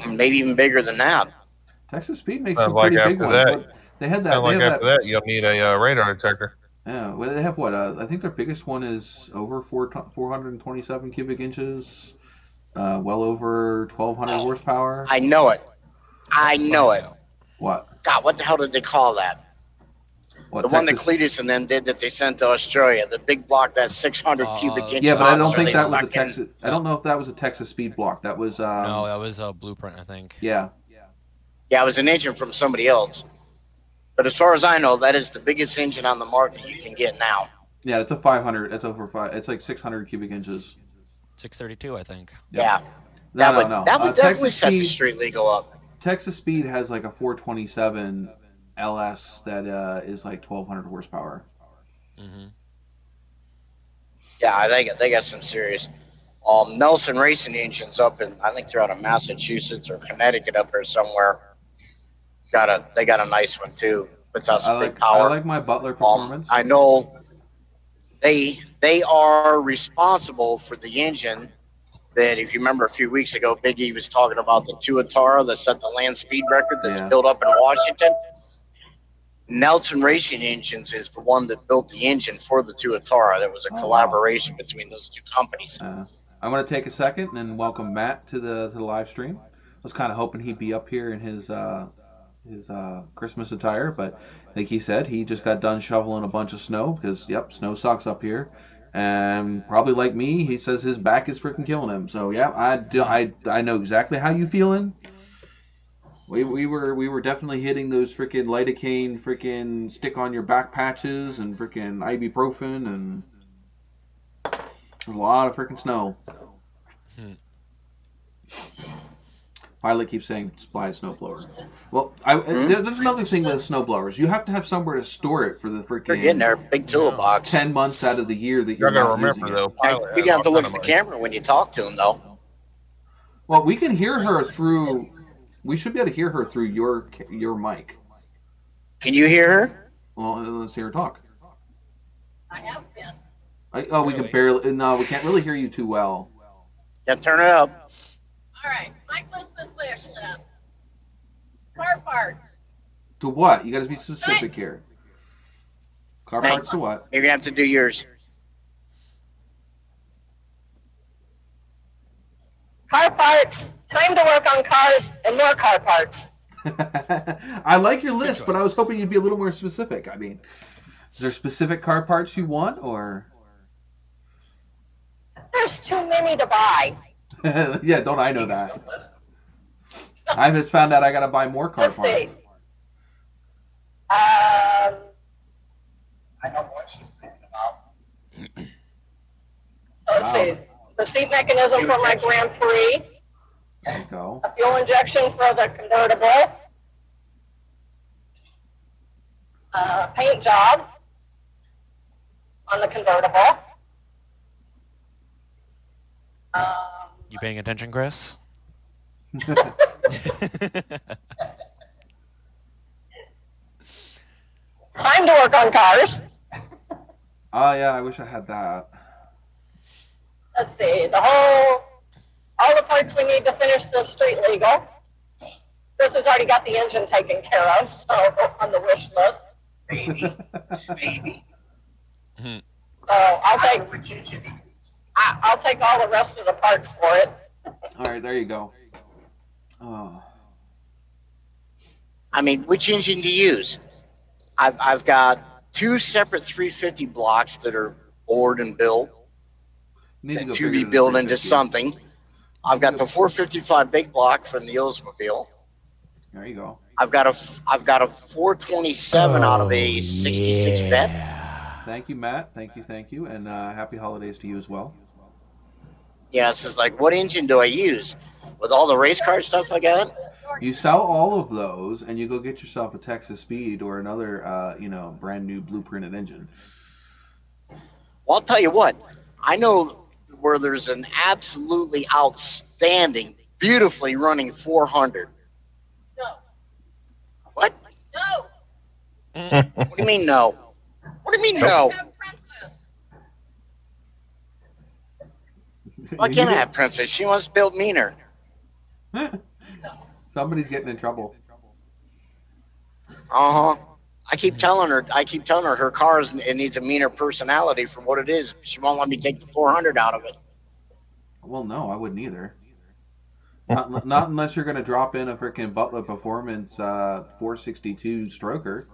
Maybe even bigger than that. Texas Speed makes Sounds some like pretty big after ones. that- What- They had that. Sounds like they had after that, you'll need a radar detector. Yeah, well, they have what? I think their biggest one is over 427 cubic inches, well over 1,200 horsepower. I know it. I know it. What? God, what the hell did they call that? What? The one that Texas? Cletus and them did that they sent to Australia. The big block, that 600 cubic inch. Yeah, but I don't monster think they that was a stuck in. Texas. I don't know if that was a Texas Speed block. That was. No, that was a Blueprint, I think. Yeah. Yeah, it was an engine from somebody else. But as far as I know, that is the biggest engine on the market you can get now. Yeah, it's a 500. It's over 5. It's like 600 cubic inches. 632, I think. Yeah. No. That would definitely Texas set the Speed. street legal up. Texas Speed has like a 427 LS that is like 1,200 horsepower. Mm-hmm. Yeah, they got some serious. Nelson Racing engines up in, I think they're out of Massachusetts or Connecticut up there somewhere. They got a nice one too. Puts out some big power. I like my Butler performance. I know they are responsible for the engine that, if you remember a few weeks ago, Big E was talking about the Tuatara that set the land speed record that's built up in Washington. Nelson Racing Engines is the one that built the engine for the Tuatara. There was a collaboration between those two companies. I'm going to take a second and welcome Matt to the live stream. I was kind of hoping he'd be up here in his Christmas attire, but like he said, he just got done shoveling a bunch of snow because, snow sucks up here. And probably like me, he says his back is freaking killing him. So yeah, I know exactly how you feeling. We were definitely hitting those freaking lidocaine, freaking stick on your back patches, and freaking ibuprofen, and there's a lot of freaking snow. Pilot keeps saying supply a snowblower. Well, there's another thing with snowblowers. You have to have somewhere to store it for the freaking. They're getting their big toolbox. 10 months out of the year that you're not using it. Though, Pilot You're gonna have to look at the camera when you talk to him, though. Well, we can hear her through. We should be able to hear her through your mic. Can you hear her? Well, let's hear her talk. I have been. We can barely. No, we can't really hear you too well. Yeah, turn it up. All right, my Christmas wish list. Car parts. To what? You got to be specific here. Car parts to what? You're gonna have to do yours. Car parts. Time to work on cars and more car parts. I like your list, but I was hoping you'd be a little more specific. I mean, is there specific car parts you want, or? There's too many to buy. Yeah, don't I know that? I just found out I got to buy more car Let's parts. see. I know what she's thinking about. Let's see. The seat mechanism for my Grand Prix. There you go. A fuel injection for the convertible. paint job on the convertible. You paying attention, Chris? Time to work on cars. Oh yeah, I wish I had that. Let's see, all the parts we need to finish the street legal. Chris has already got the engine taken care of, so on the wish list. Maybe. Maybe. So I'll take all the rest of the parts for it. All right, there you go. Oh. I mean, which engine to use? I've got 2 separate 350 blocks that are bored and built. Need to go To figure be it out built at into 350. something. I've got the 455 big block from the Oldsmobile. There you go. I've got a 427 out of a 66 vet. Thank you, Matt. Thank you, and happy holidays to you as well. Yeah, it's just like, what engine do I use? With all the race car stuff I got? You sell all of those, and you go get yourself a Texas Speed or another, brand new blueprinted engine. Well, I'll tell you what. I know where there's an absolutely outstanding, beautifully running 400. No. What? No. What do you mean no? What do you mean no? Princess. Why can't I have Princess? She wants built meaner. Somebody's getting in trouble. Uh-huh. I keep telling her her car it needs a meaner personality for what it is. She won't let me take the 400 out of it. Well, no, I wouldn't either. Not unless you're going to drop in a freaking Butler Performance 462 stroker.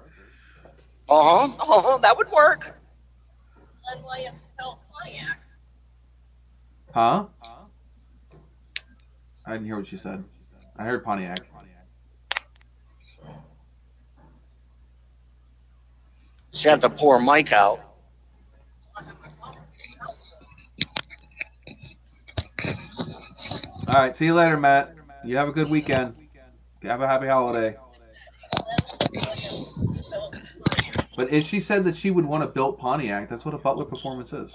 Uh-huh. That would work. Glenn Williams built Pontiac. Huh? I didn't hear what you said. I heard Pontiac. So you have to pour Mike out. All right, see you later, Matt. You have a good weekend. Have a happy holiday. But if she said that she would want a built Pontiac, that's what a Butler Performance is.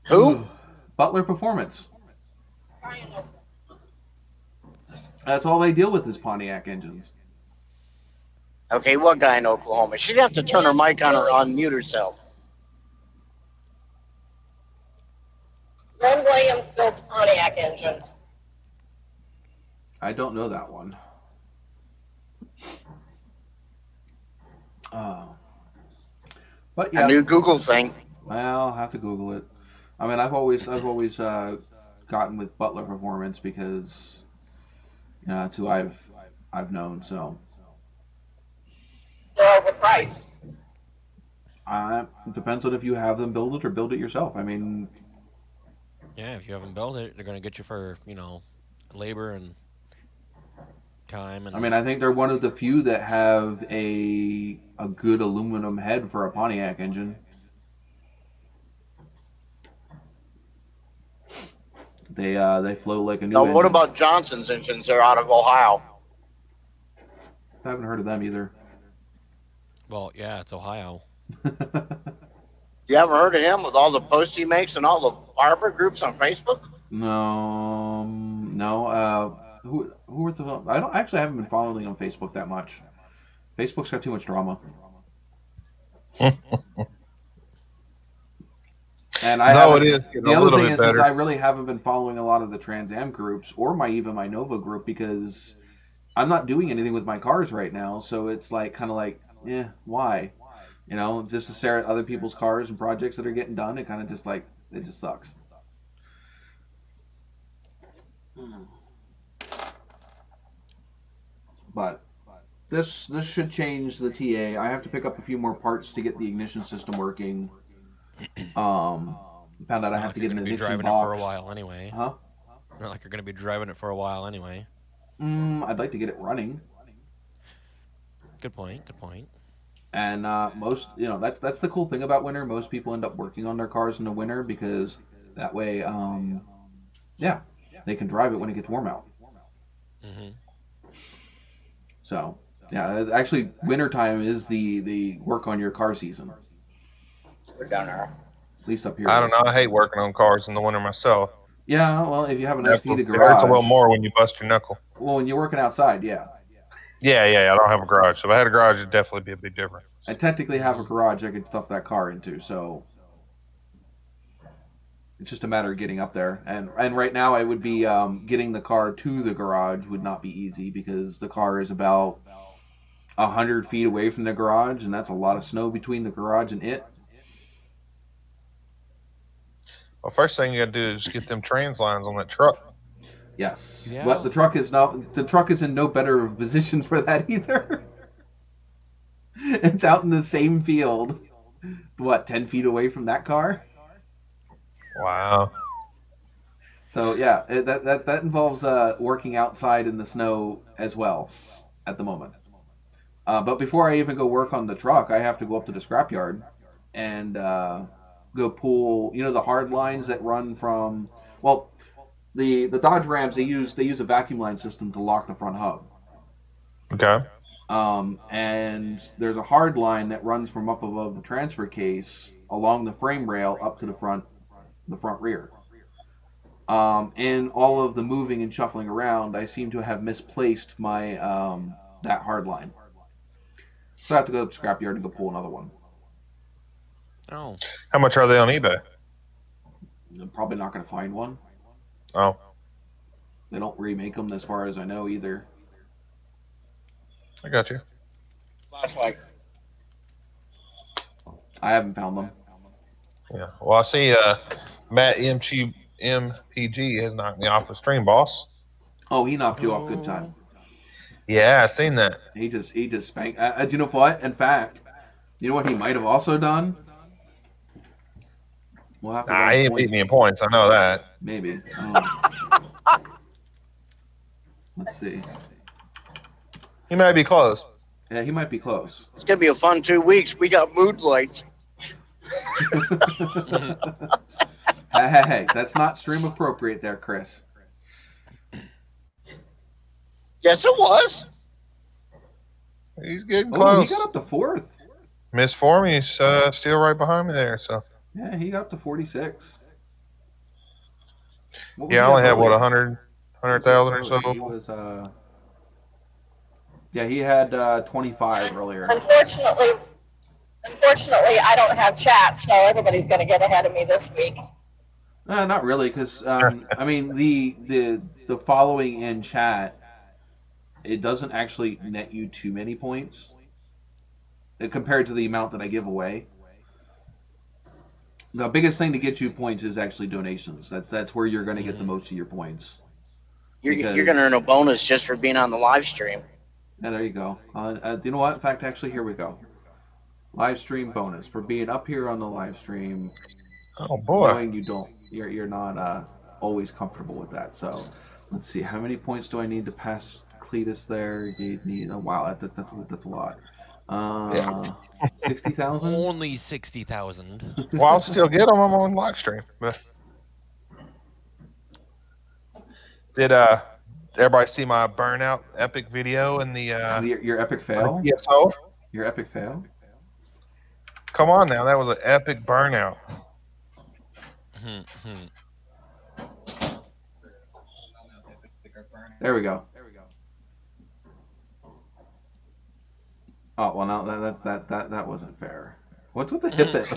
Who? Butler Performance. That's all they deal with is Pontiac engines. Okay, what guy in Oklahoma? She'd have to turn her mic on or unmute herself. Glenn Williams built Pontiac engines. I don't know that one. But yeah, A new Google thing. Well, I'll have to Google it. I mean, I've always gotten with Butler Performance because that's who I've known. So They're overpriced. it depends on if you have them build it or build it yourself. I mean, Yeah, if you haven't built it, they're gonna get you for labor and time. And I mean, I think they're one of the few that have a good aluminum head for a Pontiac engine. They flow like a new Now, engine. what about Johnson's engines? They're out of Ohio. I haven't heard of them either. well, yeah, it's Ohio. You haven't heard of him with all the posts he makes and all the barber groups on Facebook? No. Who are the? I haven't been following on Facebook that much. Facebook's got too much drama. And it is getting the a other little thing bit is better. I really haven't been following a lot of the Trans Am groups or even my Nova group because I'm not doing anything with my cars right now. So it's why? Just to stare at other people's cars and projects that are getting done. It kind of just it just sucks. But this should change the TA. I have to pick up a few more parts to get the ignition system working. Found out I have to get an ignition driving box. it for a while anyway. Huh? Not like you're gonna be driving it for a while anyway. I'd like to get it running. Good point. Good point. And most, that's the cool thing about winter. Most people end up working on their cars in the winter because that way, they can drive it when it gets warm out. Mm-hmm. So Yeah, actually, wintertime is the work on your car season. We're down there. At least up here. I don't know. I hate working on cars in the winter myself. Yeah, well, if you have a nice heated garage. It hurts a little more when you bust your knuckle. Well, when you're working outside, yeah. Yeah, I don't have a garage. So if I had a garage, it'd definitely be a big difference. I technically have a garage I could stuff that car into, so it's just a matter of getting up there. And right now, I would be getting the car to the garage would not be easy because the car is about 100 feet away from the garage, and that's a lot of snow between the garage and it. Well, first thing you got to do is get them trans lines on that truck. Yes, Yeah. but the truck is in no better position for that either. It's out in the same field. What, 10 feet away from that car? Wow. So yeah, that involves working outside in the snow as well at the moment. But before I even go work on the truck, I have to go up to the scrapyard and go pull, the hard lines that run from, well, the Dodge Rams, they use a vacuum line system to lock the front hub. Okay. And there's a hard line that runs from up above the transfer case along the frame rail up to the front rear. In all of the moving and shuffling around, I seem to have misplaced my that hard line. So I have to go to the scrapyard and go pull another one. Oh. How much are they on eBay? I'm probably not going to find one. Oh. They don't remake them as far as I know either. I got you. Flashlight. I haven't found them. Yeah. Well, I see Matt MPG has knocked me off the stream, boss. Oh, he knocked you off good time. Yeah, I seen that. He just spanked. Do you know what? In fact, you know what he might have also done? We'll have to. He ain't beat me in points. I know that. Maybe. Let's see. He might be close. Yeah, he might be close. It's gonna be a fun 2 weeks. We got mood lights. Hey, that's not stream appropriate there, Chris. Yes, it was. He's getting Oh, close. he got up to 4th. Miss Form, he's still right behind me there. So. Yeah, he got up to 46. Yeah, I only had, 100,000 or so? He was, yeah, he had 25 earlier. Unfortunately, I don't have chat, so everybody's going to get ahead of me this week. Not really, because, I mean, the following in chat, it doesn't actually net you too many points compared to the amount that I give away. The biggest thing to get you points is actually donations. That's where you're going to get the most of your points. You're going to earn a bonus just for being on the live stream. Yeah, there you go. You know what? In fact, actually, here we go. Live stream bonus for being up here on the live stream. Oh boy! Knowing you're not always comfortable with that. So let's see. How many points do I need to pass Cletus there? You need. Oh, wow, that's a lot. 60,000. Only 60,000. Well, I'll still get them. I'm on live stream. But did everybody see my burnout epic video in the your epic fail? PSO? Your epic fail? Come on now, that was an epic burnout. There we go. Oh well, now that wasn't fair. What's with the hip it?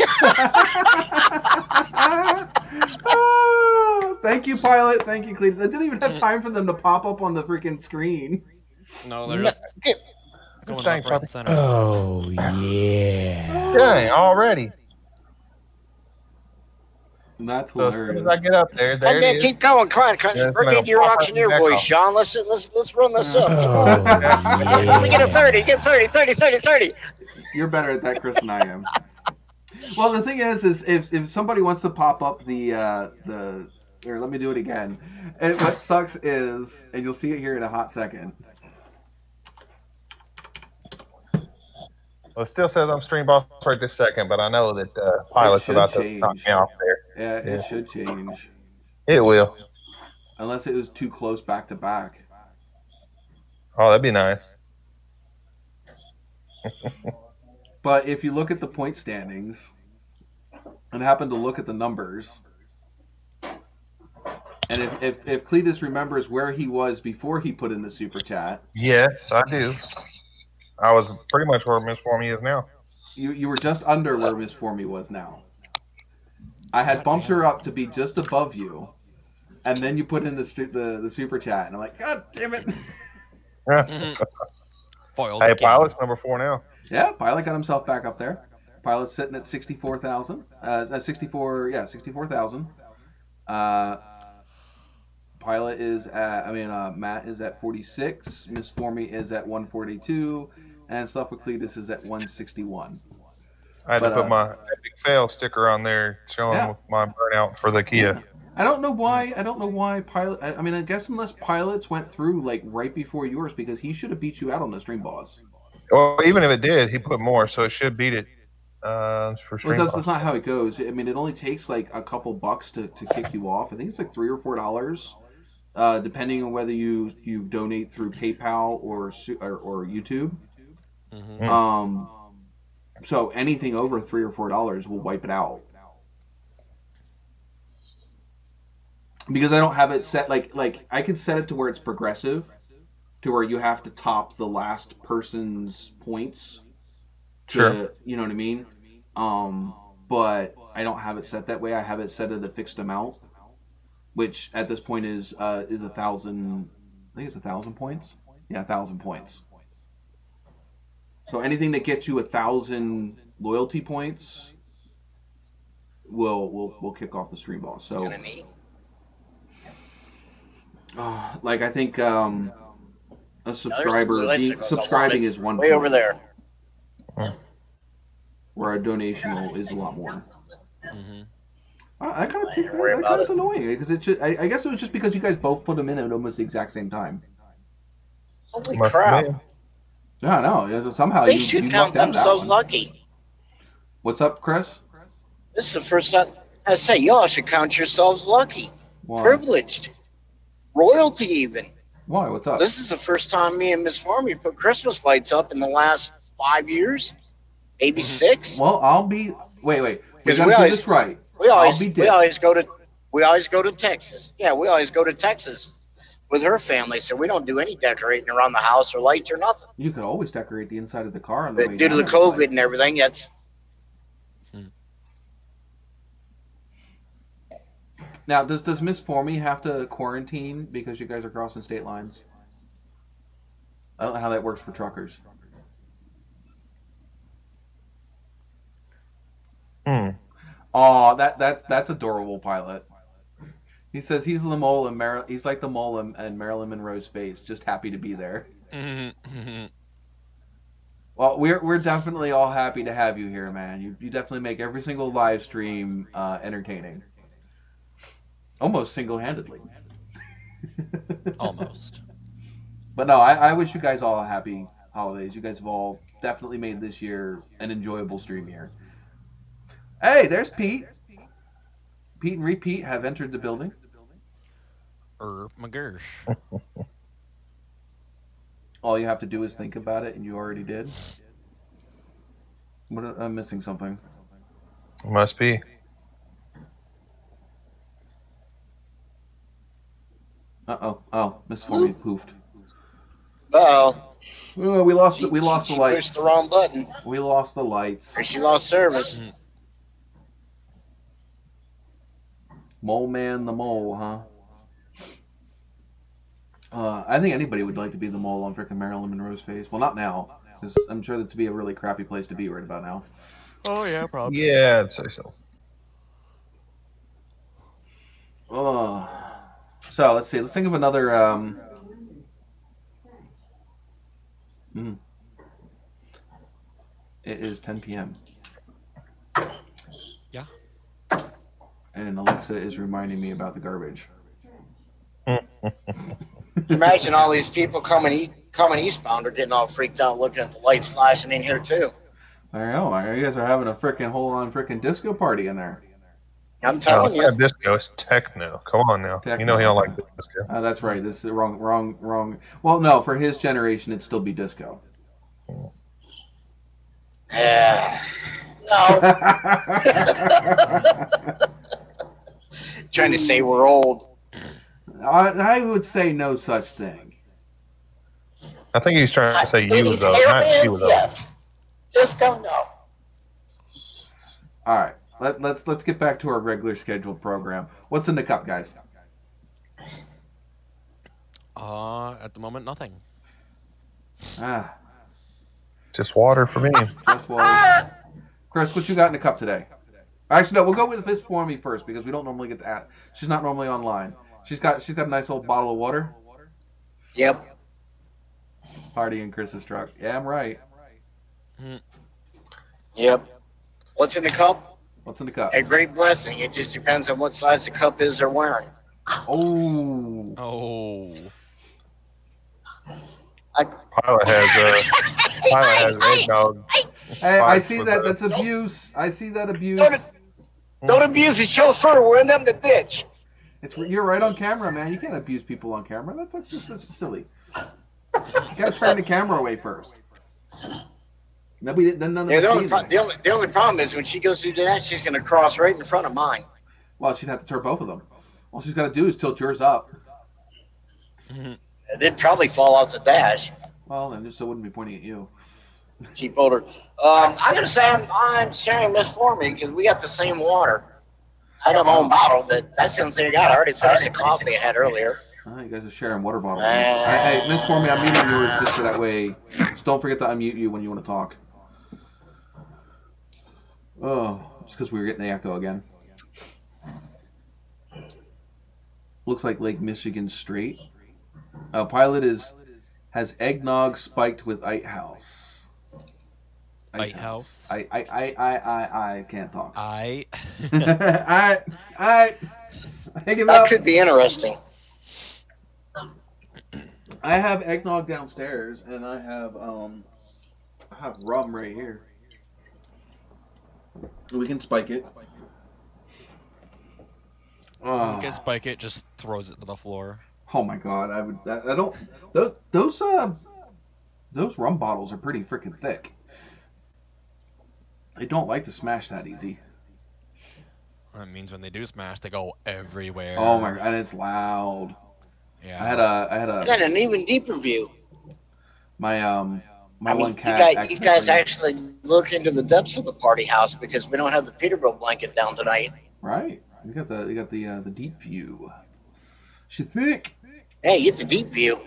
Oh, thank you, Pilot. Thank you, Cletus. I didn't even have time for them to pop up on the freaking screen. No, they're just going Dang, up right in center. Oh, yeah. Dang, already. That's So as hilarious. soon as I get up there, there it is. Keep going. Come on. Yeah, Bring it's in your gonna pop auctioneer right voice, back Sean. Let's run this up. Come Oh, on. Let me get a 30. Get 30. You're better at that, Chris, than I am. Well, the thing is if somebody wants to pop up the here, let me do it again. And what sucks is, and you'll see it here in a hot second. Well, it still says I'm stream boss right this second, but I know that Pilot's should about to change. knock me off there. Yeah, it should change. It will. Unless it was too close back to back. Oh, that'd be nice. But if you look at the point standings and happen to look at the numbers, and if Cletus remembers where he was before he put in the super chat. Yes, I do. I was pretty much where Miss Formie is now. You were just under where Miss Formie was now. I had bumped her up to be just above you, and then you put in the super chat, and I'm like, God damn it! Foiled Hey, again. Pilot's number 4 now. Yeah, Pilot got himself back up there. Pilot's sitting at 64,000. 64,000. Pilot is at, Matt is at 46. Miss Formie is at 142, and Stuff with Cletus is at 161. I had to put my epic fail sticker on there showing my burnout for the Kia. Yeah. I don't know why Pilot. I guess unless Pilot's went through like right before yours, because he should have beat you out on the stream boss. Well, even if it did, he put more, so it should beat it. For stream Well, that's not how it goes. I mean, it only takes like a couple bucks to kick you off. I think it's like $3 or $4, depending on whether you donate through PayPal or YouTube. Mm-hmm. So anything over $3 or $4 will wipe it out. Because I don't have it set like I can set it to where it's progressive, to where you have to top the last person's points. Sure. You know what I mean? But I don't have it set that way. I have it set at a fixed amount, which at this point is 1,000. I think it's 1,000 points. Yeah, 1,000 points. So anything that gets you 1,000 loyalty points will kick off the stream boss. So, like I think a subscriber subscribing is one way point, over there, where a donation is a lot more. Mm-hmm. I kind of think that kind of annoying because it should. I guess it was just because you guys both put them in at almost the exact same time. Holy crap! Yeah, no. Somehow they should count themselves lucky. What's up, Chris? This is the first time I say y'all should count yourselves lucky. Why? Privileged, royalty even. Why? What's up? This is the first time me and Miss Formie put Christmas lights up in the last 5 years, maybe 6. Well, I'll be. Wait. We gotta get this right. We always go to Texas. Yeah, we always go to Texas with her family, so we don't do any decorating around the house or lights or nothing. You could always decorate the inside of the car on the way due to the COVID and everything. That's Now, does Miss Formie have to quarantine because you guys are crossing state lines? I don't know how that works for truckers. Oh, that's adorable, Pilot. He says he's the mole and he's like the mole in Marilyn Monroe's face, just happy to be there. Mm-hmm. Well, we're definitely all happy to have you here, man. You definitely make every single live stream entertaining. Almost single-handedly. Almost. But no, I wish you guys all happy holidays. You guys have all definitely made this year an enjoyable stream year. Hey, there's Pete. Pete and Repeat have entered the building. McGursh. All you have to do is think about it, and you already did. I'm missing something. Must be. Oh, Miss Formie poofed. Uh-oh. Oh, we lost the She lights. pushed the wrong button. We lost the lights. Or she lost service. Mole Man the mole, huh? I think anybody would like to be the mole on frickin' Marilyn Monroe's face. Well, not now, because I'm sure that to be a really crappy place to be right about now. Oh yeah, probably. Yeah, I'd say so. So let's see. Let's think of another. It is 10 p.m. Yeah. And Alexa is reminding me about the garbage. Imagine all these people coming eastbound are getting all freaked out looking at the lights flashing in here too. I know. You guys are having a frickin' disco party in there. I'm telling you. Disco, it's techno. Come on now. Techno. You know he don't like disco. That's right. This is wrong. Well, no, for his generation, it'd still be disco. Yeah. No. Trying to say we're old. I would say no such thing. I think he's trying to say you was 80s old, hair not she bands, was old. yes. Disco, no. All right, let's get back to our regular scheduled program. What's in the cup, guys? At the moment, nothing. Just water for me. Just water. Chris, what you got in the cup today? Actually, no, we'll go with Miss Formie first because we don't normally get to ask. She's not normally online. She's got a nice old bottle of water. Yep. Party in Chris's truck. Yeah, I'm right. Yep. What's in the cup? What's in the cup? A great blessing. It just depends on what size the cup is they're wearing. Oh. Pilot has eggnog. Hey, I see that. That's abuse. I see that abuse. Don't abuse the chauffeur. We're in them the ditch. You're right on camera, man. You can't abuse people on camera. That's just silly. You gotta turn the camera away first. Then none of the only problem is when she goes through that, she's gonna cross right in front of mine. Well, she'd have to turn both of them. All she's got to do is tilt yours up. It'd probably fall off the dash. Well, then just so it wouldn't be pointing at you. Cheap older. I gotta say I'm sharing this for me because we got the same water. I got my own bottle, but that's the only thing I got. I already finished the coffee I had earlier. You guys are sharing water bottles. Hey, Miss Formie, I'm muting yours just so that way. Just don't forget to unmute you when you want to talk. Oh, it's because we were getting the echo again. Looks like Lake Michigan straight. Pilot has eggnog spiked with Ice House. Ice House. I can't talk. I give That up. could be interesting. I have eggnog downstairs, and I have rum right here. We can spike it. You can spike it, just throws it to the floor. Oh my god, I would. I don't. Those rum bottles are pretty freaking thick. They don't like to smash that easy. That means when they do smash, they go everywhere. Oh my god, and it's loud. Yeah. I had I got an even deeper view. My one cat. You guys actually look into the depths of the party house because we don't have the Peterbilt blanket down tonight. Right. You got the deep view. She's thick. Hey, get the deep view.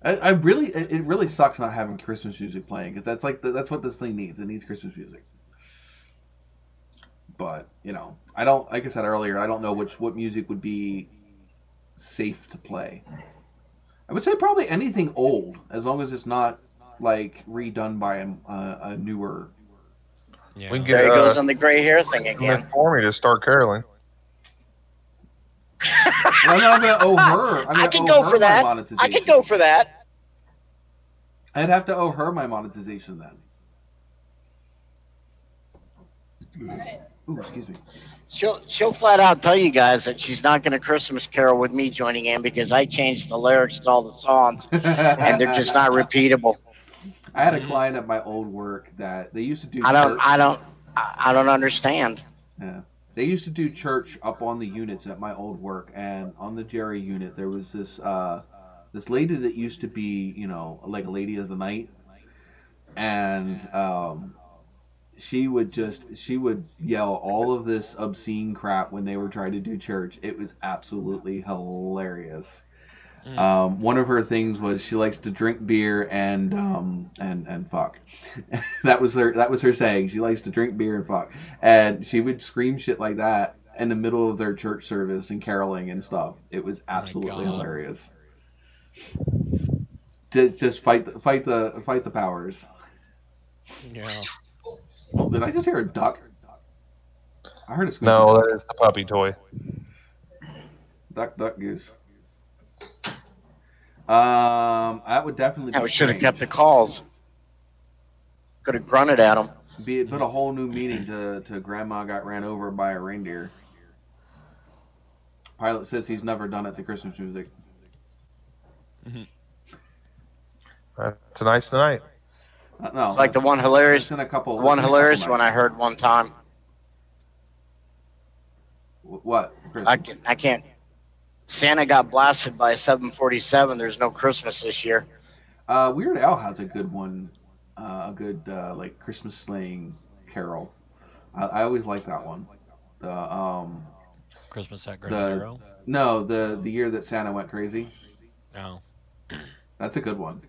It really sucks not having Christmas music playing because that's what this thing needs. It needs Christmas music. But I don't. Like I said earlier, I don't know what music would be safe to play. I would say probably anything old, as long as it's not like redone by a newer. Yeah. We can get, There he goes on the gray hair thing again. For me to start caroling. Well, I'm going to owe her. I could go for that. I could go for that. I'd have to owe her my monetization then. Ooh, excuse me. She'll flat out tell you guys that she's not going to Christmas carol with me joining in because I changed the lyrics to all the songs and they're just not repeatable. I had a client at my old work that they used to do. I don't understand. Yeah, they used to do church up on the units at my old work, and on the Jerry unit there was this lady that used to be like a lady of the night, and she would yell all of this obscene crap when they were trying to do church. It was absolutely hilarious. One of her things was she likes to drink beer and fuck. that was her saying. She likes to drink beer and fuck, and she would scream shit like that in the middle of their church service and caroling and stuff. It was absolutely hilarious. Just fight the powers. Yeah. Oh, did I just hear a duck? I heard a squeak. No, that is the puppy toy. Duck, goose. That would definitely be I should have strange. kept the calls. Could have grunted at them. Put a whole new meaning to Grandma got ran over by a reindeer. Pilot says he's never done it to Christmas music. That's a nice night. No, It's like the one hilarious, in a couple. one hilarious one I nights. heard one time. What? Chris? I can't. Santa got blasted by a 747. There's no Christmas this year. Weird Al has a good one, a good like Christmas sleighing carol. I always like that one. The Christmas at Ground Zero. No, the year that Santa went crazy. No. That's a good one.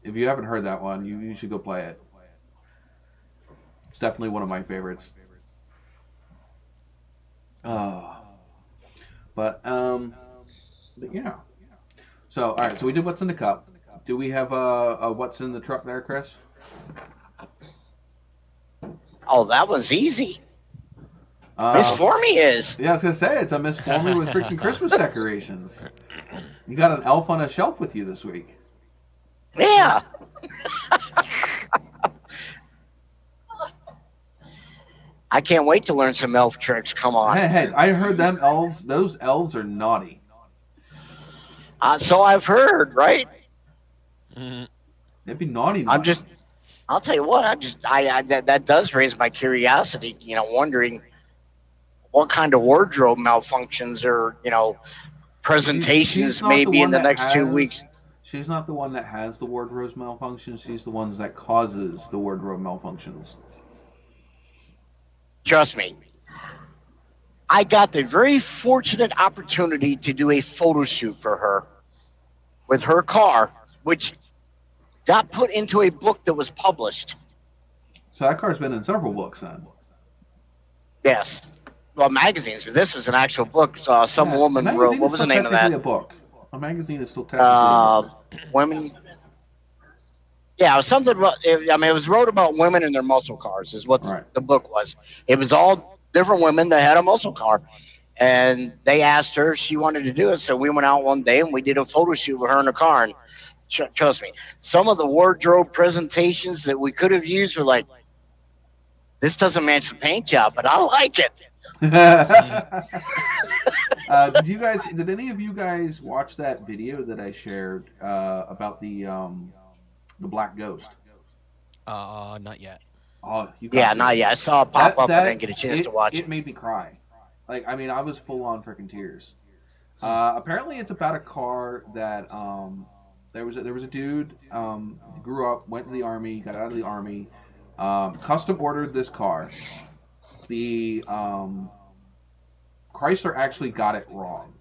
If you haven't heard that one, you should go play it. It's definitely one of my favorites. But yeah. So all right, so we did what's in the cup. Do we have a what's in the truck there, Chris? Oh, that was easy. Miss Formy is. Yeah, I was gonna say it's a Miss Formy with freaking Christmas decorations. You got an elf on a shelf with you this week. Yeah. I can't wait to learn some elf tricks. Come on. Hey, I heard them elves. Those elves are naughty. So I've heard, right? They'd be naughty. I'll tell you what. That does raise my curiosity. Wondering what kind of wardrobe malfunctions or presentations maybe in the next 2 weeks. She's not the one that has the wardrobe malfunctions. She's the one that causes the wardrobe malfunctions. Trust me. I got the very fortunate opportunity to do a photo shoot for her with her car, which got put into a book that was published. So that car's been in several books then. Yes. Well, magazines, but this was an actual book. Some woman wrote, what was the name of that? A book. A magazine is still technically a book. Women. Yeah, it was something about, it was wrote about women and their muscle cars is what the book was. It was all different women that had a muscle car. And they asked her if she wanted to do it. So we went out one day and we did a photo shoot with her in the car. And trust me, some of the wardrobe presentations that we could have used were like, this doesn't match the paint job, but I like it. Did any of you guys watch that video that I shared about the Black Ghost? Not yet. Oh, not yet. I saw it pop up. I didn't get a chance to watch it. It made me cry. I was full on freaking tears. Apparently, it's about a car that there was a dude grew up, went to the army, got out of the army, custom ordered this car. The Chrysler actually got it wrong.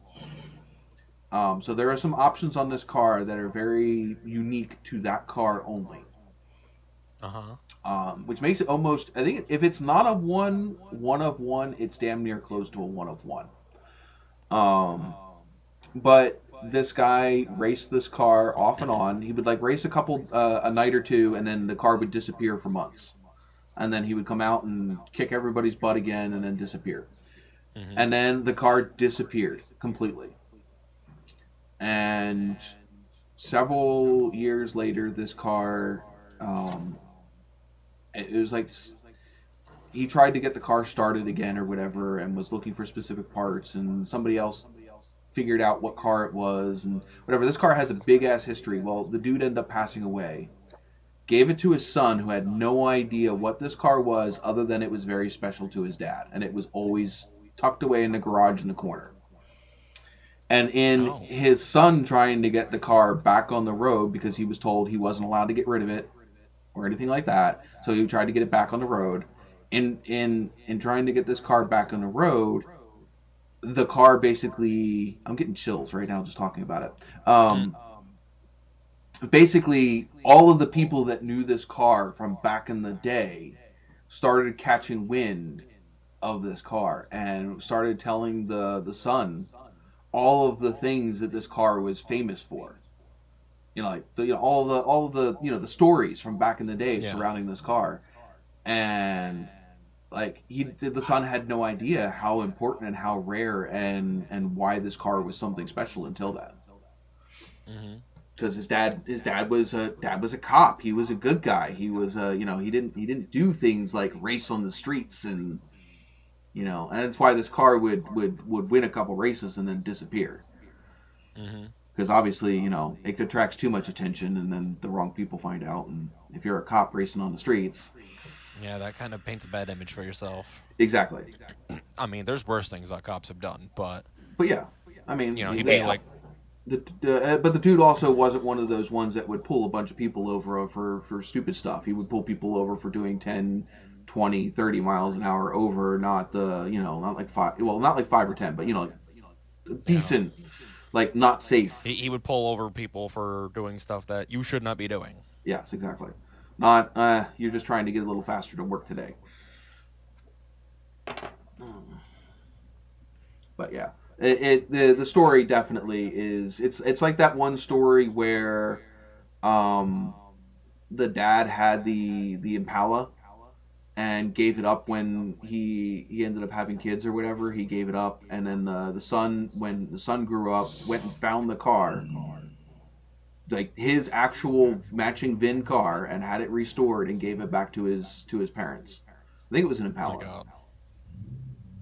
So there are some options on this car that are very unique to that car only. Which makes it almost, I think if it's not a one of one, it's damn near close to a one of one. But this guy raced this car off and on. He would race a night or two, and then the car would disappear for months. And then he would come out and kick everybody's butt again and then disappear. And then the car disappeared completely. And several years later, this car, it was like he tried to get the car started again or whatever and was looking for specific parts, and somebody else figured out what car it was and whatever. This car has a big-ass history. Well, the dude ended up passing away. Gave it to his son, who had no idea what this car was other than it was very special to his dad, and it was always tucked away in the garage in the corner. And in his son trying to get the car back on the road, because he was told he wasn't allowed to get rid of it or anything like that, so he tried to get it back on the road. In trying to get this car back on the road, the car basically, I'm getting chills right now just talking about it. Basically, all of the people that knew this car from back in the day started catching wind of this car and started telling the son all of the things that this car was famous for. All of the the stories from back in the day surrounding this car. And the son had no idea how important and how rare and why this car was something special until then. Because his dad was a cop. He was a good guy. He was he didn't do things like race on the streets and and that's why this car would win a couple races and then disappear. because obviously, it attracts too much attention, and then the wrong people find out. And if you're a cop racing on the streets, yeah, that kind of paints a bad image for yourself. Exactly. I mean, there's worse things that cops have done, but yeah, I mean, he'd be like. But the dude also wasn't one of those ones that would pull a bunch of people over for stupid stuff. He would pull people over for doing 10, 20, 30 miles an hour over, not not like 5 or 10, but decent, like not safe. He would pull over people for doing stuff that you should not be doing. Yes, exactly. Not you're just trying to get a little faster to work today. But yeah. The story definitely is it's like that one story where the dad had the Impala and gave it up when he ended up having kids or whatever. He gave it up, and then the son, when the son grew up, went and found the car, like his actual matching VIN car, and had it restored and gave it back to his parents. I think it was an Impala. Oh my God.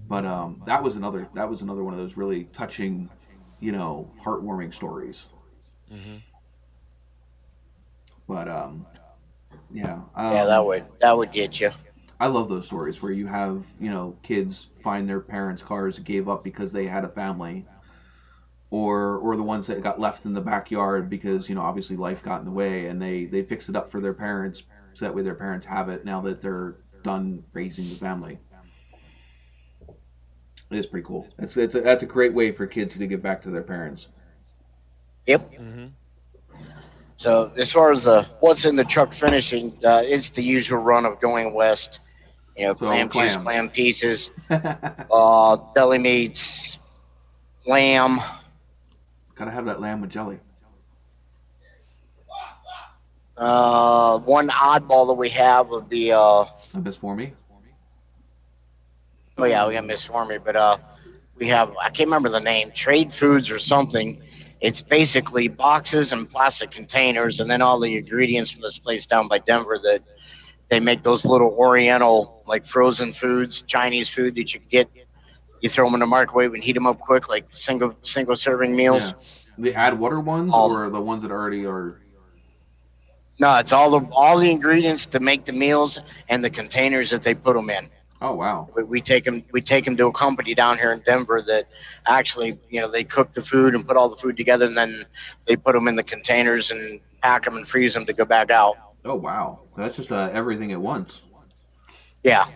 But that was another one of those really touching, heartwarming stories. Mm-hmm. But yeah. That would get you. I love those stories where you have kids find their parents' cars gave up because they had a family, or the ones that got left in the backyard because obviously life got in the way, and they fix it up for their parents so that way their parents have it now that they're done raising the family. It is pretty cool. That's a great way for kids to give back to their parents. Yep. Mm-hmm. So as far as what's in the truck finishing, it's the usual run of going west. Clam juice, clam pieces, deli meats, lamb. Gotta have that lamb with jelly. One oddball that we have would be Miss For Me. Oh yeah, we got Miss For Me, but we have, I can't remember the name, Trade Foods or something. It's basically boxes and plastic containers, and then all the ingredients from this place down by Denver that they make those little Oriental, like frozen foods, Chinese food that you can get. You throw them in the microwave and heat them up quick, like single serving meals. Yeah. The add water ones, or the ones that already are. No, it's all the ingredients to make the meals and the containers that they put them in. Oh wow! We take them to a company down here in Denver that actually, they cook the food and put all the food together, and then they put them in the containers and pack them and freeze them to go back out. Oh wow! That's just everything at once. Yeah.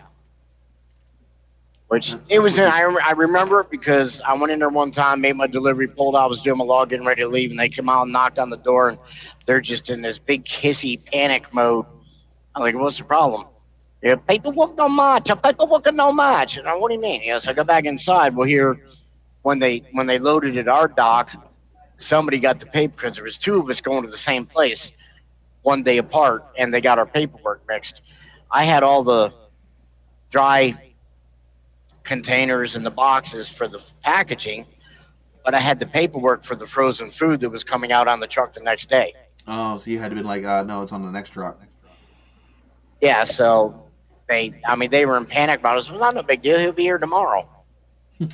Which it was. I remember it because I went in there one time, made my delivery, pulled out, was doing my log, getting ready to leave, and they come out and knocked on the door, and they're just in this big hissy panic mode. I'm like, what's the problem? Yeah, paperwork no match. Paperwork no match. And what do you mean? So I go back inside. Well, here, when they loaded at our dock, somebody got the paper because there was two of us going to the same place, one day apart, and they got our paperwork mixed. I had all the dry containers and the boxes for the packaging, but I had the paperwork for the frozen food that was coming out on the truck the next day. Oh, so you had to be like, no, it's on the next truck. Yeah, so they were in panic about it. It was not no big deal. He'll be here tomorrow. We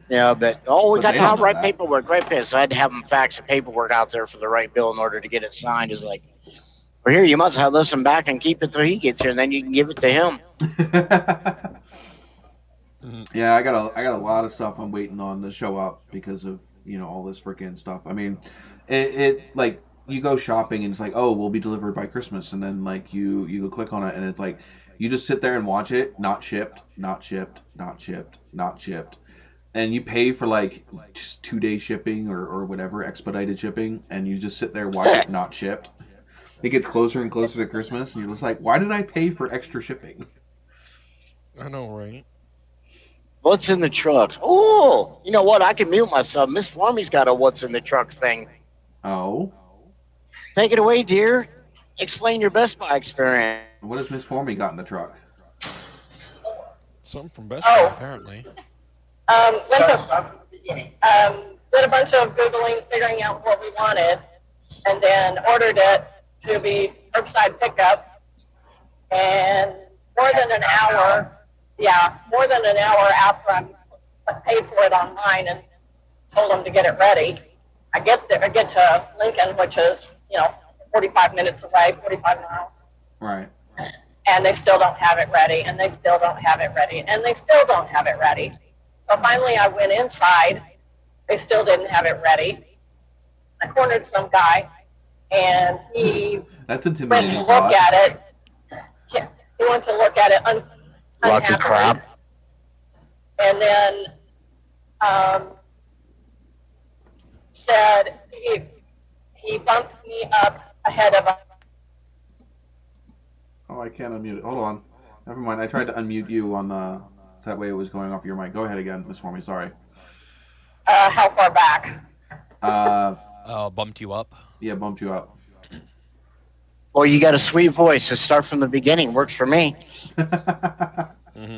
got to have right paperwork, right pay. So I had to have them fax the paperwork out there for the right bill in order to get it signed. It's like, well, here, you must have listen back and keep it till he gets here, and then you can give it to him. Yeah, I got a lot of stuff I'm waiting on to show up because of all this freaking stuff. I mean, it like you go shopping and it's like, oh, we'll be delivered by Christmas, and then like you go click on it and it's like you just sit there and watch it, not shipped, not shipped, not shipped, not shipped, and you pay for like just 2-day shipping or whatever, expedited shipping, and you just sit there watch it not shipped. It gets closer and closer to Christmas, and you're just like, why did I pay for extra shipping? I know, right? What's in the truck? Oh, you know what? I can mute myself. Miss Formy's got a what's in the truck thing. Oh. Take it away, dear. Explain your Best Buy experience. What has Miss Formy got in the truck? Something from Best Buy, apparently. Did a bunch of Googling, figuring out what we wanted, and then ordered it to be curbside pickup. And more than an hour after I paid for it online and told them to get it ready, I get there, I get to Lincoln, which is, 45 minutes away, 45 miles. Right. And they still don't have it ready, and they still don't have it ready, and they still don't have it ready. So finally I went inside. They still didn't have it ready. I cornered some guy, and he That's went intimidating. to look at it. Yeah, he went to look at it Lucky unhappily. crap. And then said he bumped me up ahead of a. Oh, I can't unmute it. Hold on. Never mind. I tried to unmute you on so that way it was going off your mic. Go ahead again, Miss Formie. Sorry. How far back? Bumped you up. Yeah, bumped you up. Well, you got a sweet voice, so start from the beginning. Works for me. Mm-hmm.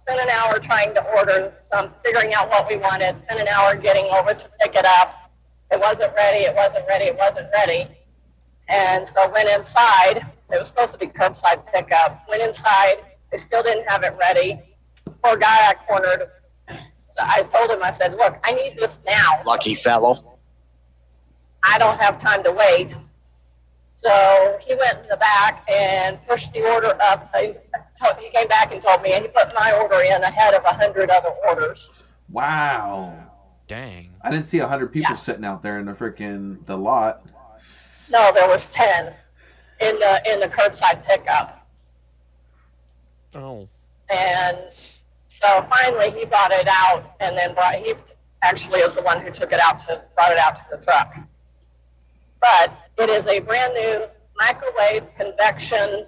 Spent an hour trying to order some, figuring out what we wanted. Spent an hour getting over to pick it up. It wasn't ready. It wasn't ready. It wasn't ready. And so went inside. It was supposed to be curbside pickup. Went inside. They still didn't have it ready. Poor guy I cornered. So I told him, I said, look, I need this now. Lucky fellow. I don't have time to wait. So he went in the back and pushed the order up. He came back and told me, and he put my order in ahead of 100 other orders. Wow. Dang. I didn't see 100 people sitting out there in the lot. No, there was 10 in the curbside pickup. Oh. And so finally he brought it out, and then he actually is the one who brought it out to the truck. But it is a brand new microwave, convection,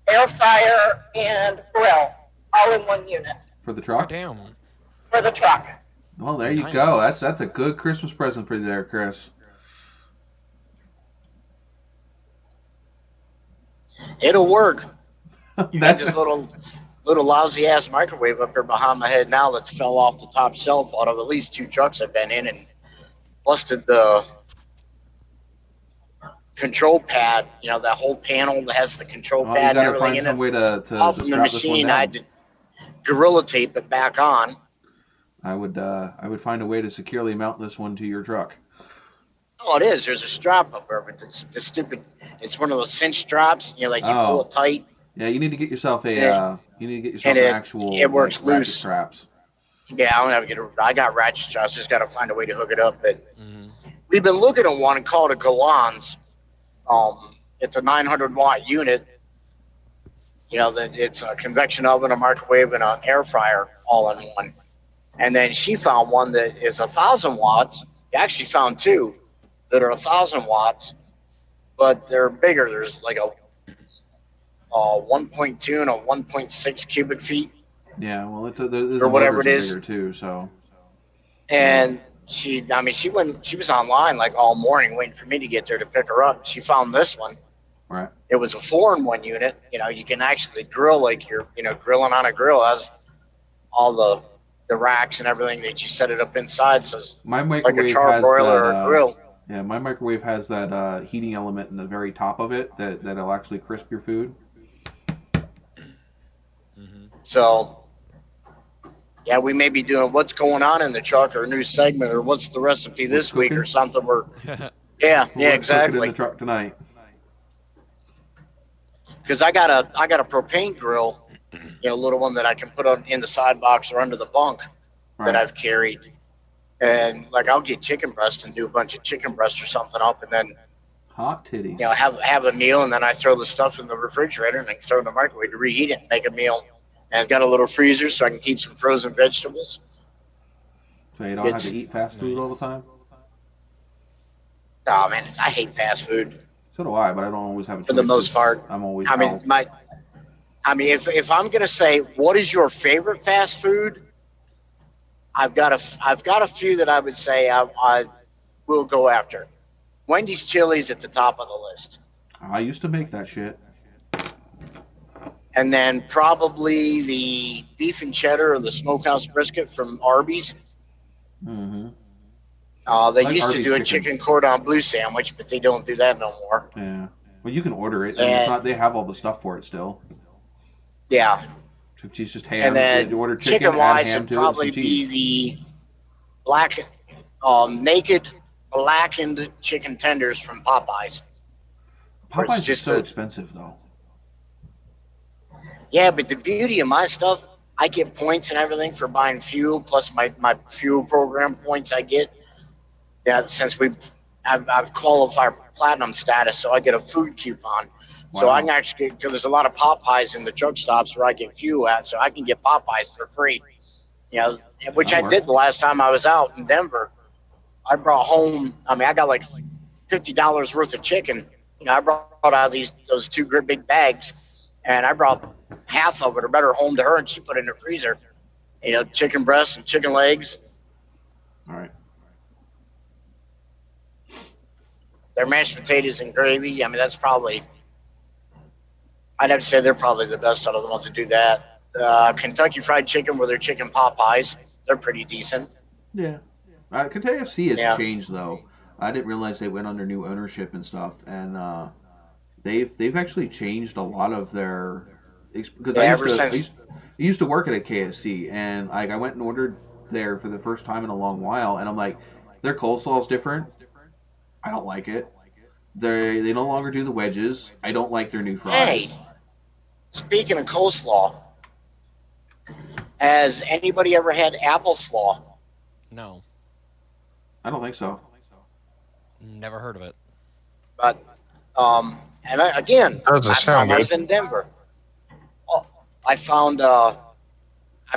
air fryer, and grill, all in one unit. For the truck? Oh, damn. For the truck. Well, there you Nice. go. That's a good Christmas present for you there, Chris. It'll work. You got That's this little lousy ass microwave up here behind my head now that's fell off the top shelf out of at least 2 trucks I've been in and busted the control pad. That whole panel that has the control well, pad you and got to everything find in some it. way to Off to from the strap this one machine, I had down. to gorilla tape it back on. I would find a way to securely mount this one to your truck. Oh, it is. There's a strap up there, but it's the stupid. It's one of those cinch straps. You pull it tight. Yeah, you need to get yourself And an actual it works ratchet loose. straps. Yeah, I don't have to get. I got ratchet straps. Just got to find a way to hook it up. But Mm-hmm. we've been looking at one called a Galans. It's a 900-watt unit. That it's a convection oven, a microwave, and an air fryer all in one. And then she found one that is 1,000 watts. She actually found 2 that are 1,000 watts, but they're bigger. There's like a 1.2 and a 1.6 cubic feet. Yeah, well, there's Or whatever it is. bigger too. So And she was online like all morning waiting for me to get there to pick her up. She found this one. right. It was a 4-in-1 unit. You can actually grill like you're, grilling on a grill. It has all the racks and everything that you set it up inside. So it's My like microwave a charbroiler has or that, a grill. Yeah, my microwave has that heating element in the very top of it that'll actually crisp your food. Mm-hmm. So, yeah, we may be doing what's going on in the truck or a new segment or what's the recipe this week or something. Yeah, Let's cook it in exactly. the truck tonight. Because I got a propane grill, a little one that I can put on in the side box or under the bunk Right. that I've carried. And like I'll get chicken breast and do a bunch of chicken breast or something up, and then Hot titties. have a meal, and then I throw the stuff in the refrigerator and then throw it in the microwave to reheat it and make a meal. And I've got a little freezer so I can keep some frozen vegetables. So you don't have to eat fast food all the time? Oh man, I hate fast food. So do I, but I don't always have a choice. For the most 'cause part. I'm always I mean, if I'm gonna say what is your favorite fast food, I've got a few that I would say I will go after. Wendy's Chili's at the top of the list, I used to make that shit. and then probably the beef and cheddar or the smokehouse brisket from Arby's. Mm-hmm. They Like used to Arby's do a chicken. chicken cordon bleu sandwich, but they don't do that no more. Yeah. Well, you can order it. I mean, it's not. They have all the stuff for it still. Yeah, It's just ham. and then You order chicken, add chicken-wise ham would to it, and probably some be cheese. the naked blackened chicken tenders from Popeyes. Popeyes is so expensive, though. Yeah, but the beauty of my stuff, I get points and everything for buying fuel, plus my fuel program points I get. Yeah, since I've qualified platinum status, so I get a food coupon. Wow. So I can actually get, because there's a lot of Popeyes in the truck stops where I get fuel at, so I can get Popeyes for free. You know, which I did the last time I was out in Denver. I brought home, I mean, I got like $50 worth of chicken. You know, I brought out those 2 great big bags, and I brought half of it or better home to her, and she put it in the freezer. You know, chicken breasts and chicken legs. All right. Their mashed potatoes and gravy. I mean, that's probably, I'd have to say they're probably the best out of the ones to do that. Kentucky Fried Chicken with their chicken Popeyes. They're pretty decent. Yeah. Kentucky FC has changed, though. I didn't realize they went under new ownership and stuff, and they've actually changed a lot of their, because I used to work at a KFC, and like I went and ordered there for the first time in a long while, and I'm like, their coleslaw is different. I don't like it. They no longer do the wedges. I don't like their new fries. Hey, speaking of coleslaw, has anybody ever had apple slaw? No. I don't think so. Never heard of it. But, and again, last time I was in Denver, I found, I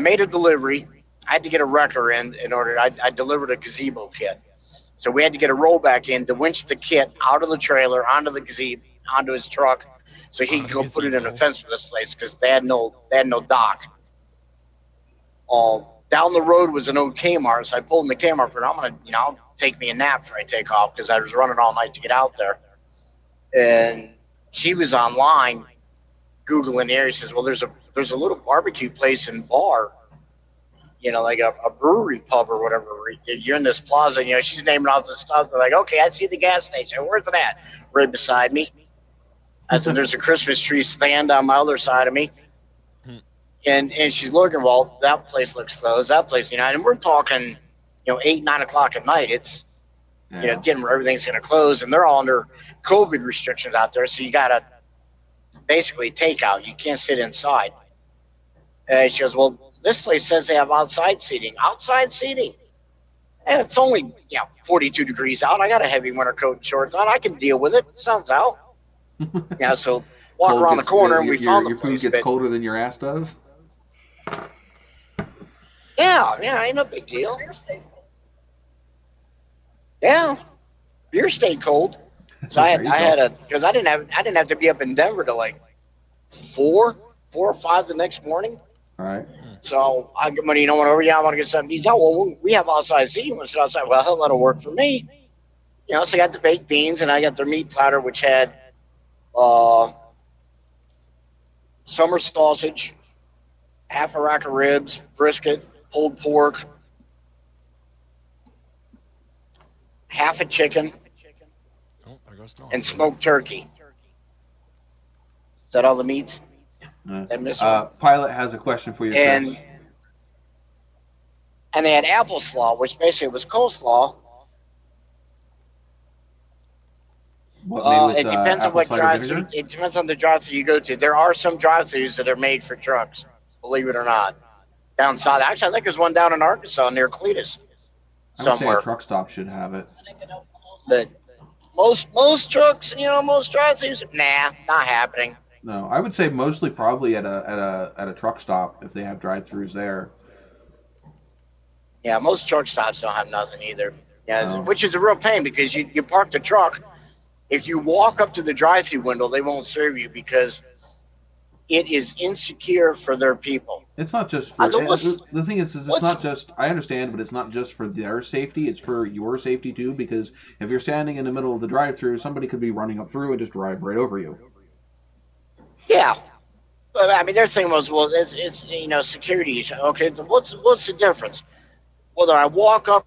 made a delivery. I had to get a wrecker in order. I delivered a gazebo kit. So we had to get a rollback in to winch the kit out of the trailer, onto the gazebo, onto his truck, so he could go put it in a fence for this place because they had no dock. Down the road was an old Kmart, so I pulled in the Kmart for it. I'm gonna, I'll take me a nap before I take off because I was running all night to get out there. And she was online Googling the area. She says, well, there's a little barbecue place and bar, like a brewery pub or whatever. You're in this plaza, she's naming all this stuff. They're like, okay, I see the gas station. Where's it at? Right beside me. I said, there's a Christmas tree stand on my other side of me. And she's looking, well, that place looks closed, that place, and we're talking, 8, 9 o'clock at night. It's, getting where everything's going to close, and they're all under COVID restrictions out there. So you got to basically take out. You can't sit inside. And she goes, well, this place says they have outside seating. Outside seating? And it's only, 42 degrees out. I got a heavy winter coat and shorts on. I can deal with it. Sun's out. So walk around the corner, and we found the place. Your food gets colder than your ass does? Yeah, ain't no big deal. Beer stays cold. Yeah, beer stayed cold. So I had because I didn't have to be up in Denver till like 4 or 5 the next morning. All right. So I get money, whatever. Yeah, I want to get something. He's well, we have outside seating. We sit outside. Well, hell, that'll work for me. So I got the baked beans, and I got their meat platter, which had summer sausage, half a rack of ribs, brisket, pulled pork, half a chicken, and smoked turkey. Is that all the meats? Pilot has a question for you, Chris. And they had apple slaw, which basically was coleslaw. It depends on what drive-thru. It depends on the drive-thru you go to. There are some drive-thrus that are made for trucks, believe it or not. Down south, actually, I think there's one down in Arkansas near Cletus. I would say a truck stop should have it. But most trucks, most drive-thrus, nah, not happening. No, I would say mostly probably at a truck stop if they have drive-thrus there. Yeah, most truck stops don't have nothing either. Yeah, which is a real pain because you park the truck. If you walk up to the drive-thru window, they won't serve you because it is insecure for their people. It's not just for the thing is it's not just, I understand, but it's not just for their safety, it's for your safety too, because if you're standing in the middle of the drive-thru, somebody could be running up through and just drive right over you. Yeah. But I mean, their thing was, well, it's security issue. Okay, so what's the difference? Whether I walk up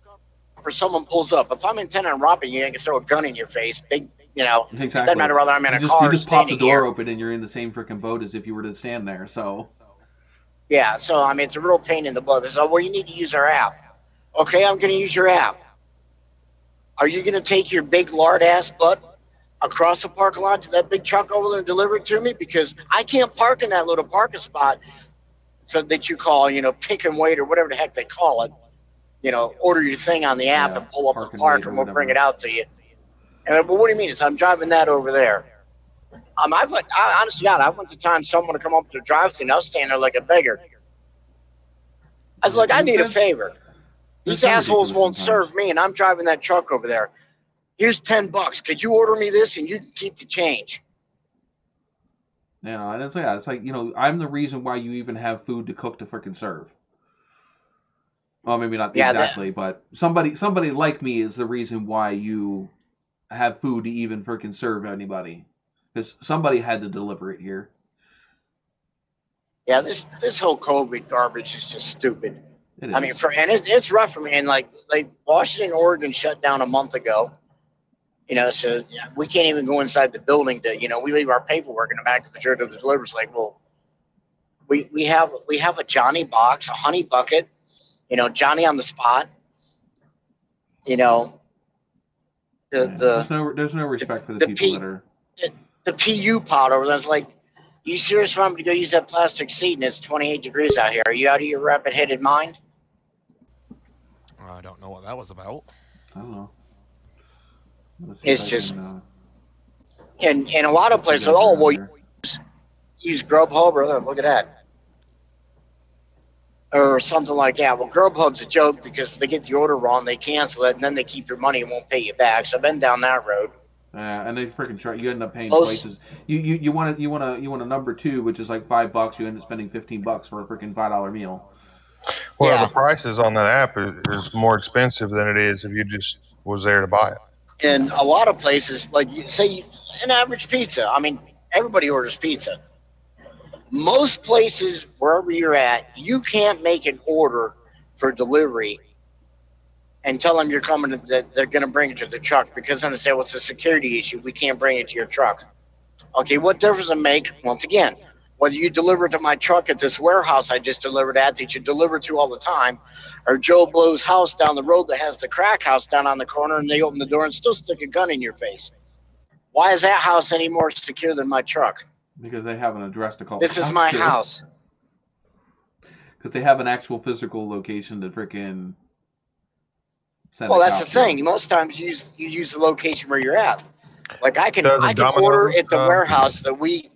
or someone pulls up. If I'm intending on robbing you, I can throw a gun in your face. Big, Exactly. It doesn't matter whether I'm in a car. You just pop the door open and you're in the same freaking boat as if you were to stand there. So. Yeah. So I mean, it's a real pain in the butt. So, well, you need to use our app. Okay, I'm going to use your app. Are you going to take your big lard ass butt across the parking lot to that big truck over there and deliver it to me? Because I can't park in that little parking spot that you call, pick and wait or whatever the heck they call it. Order your thing on the app and pull up and park and we'll bring it out to you. And but what do you mean? I'm driving that over there. Honestly, God, I went to time someone to come up to the drive-thru and I was standing there like a beggar. I was like, I need a favor. These assholes won't serve me, and I'm driving that truck over there. Here's $10. Could you order me this, and you can keep the change? And it's like I'm the reason why you even have food to cook to freaking serve. Well, maybe not exactly, but somebody like me is the reason why you have food to even freaking serve anybody, because somebody had to deliver it here. Yeah, this whole COVID garbage is just stupid. It I mean, it's rough for me. And like Washington, Oregon shut down a month ago. So we can't even go inside the building to, we leave our paperwork in the back of the chair to the deliverers. Like, well, we have a Johnny box, a honey bucket, Johnny on the spot. There's no respect for the people that are the PU pot over there. It's like, you serious want me to go use that plastic seat and it's 28 degrees out here? Are you out of your rapid-headed mind? I don't know what that was about. I don't know. It's just, and a lot of places, you use Grubhub or look at that. Or something like that. Well, Grubhub's a joke because they get the order wrong, they cancel it, and then they keep your money and won't pay you back. So I've been down that road. And they freaking try. You end up paying twice as you want a number two, which is like $5. You end up spending $15 for a freaking $5 meal. Well, the prices on that app is more expensive than it is if you just was there to buy it. And a lot of places, like say an average pizza. I mean, everybody orders pizza. Most places, wherever you're at, you can't make an order for delivery and tell them you're coming, that they're going to bring it to the truck, because then they say, well, it's a security issue. We can't bring it to your truck. Okay, what difference does it make? Once again, whether you deliver it to my truck at this warehouse I just delivered at that you deliver to all the time, or Joe Blow's house down the road that has the crack house down on the corner, and they open the door and still stick a gun in your face. Why is that house any more secure than my truck? Because they have an address to call. This is my house. Because they have an actual physical location to freaking. Well, that's the thing. Most times you use the location where you're at. Like I can order at the warehouse that we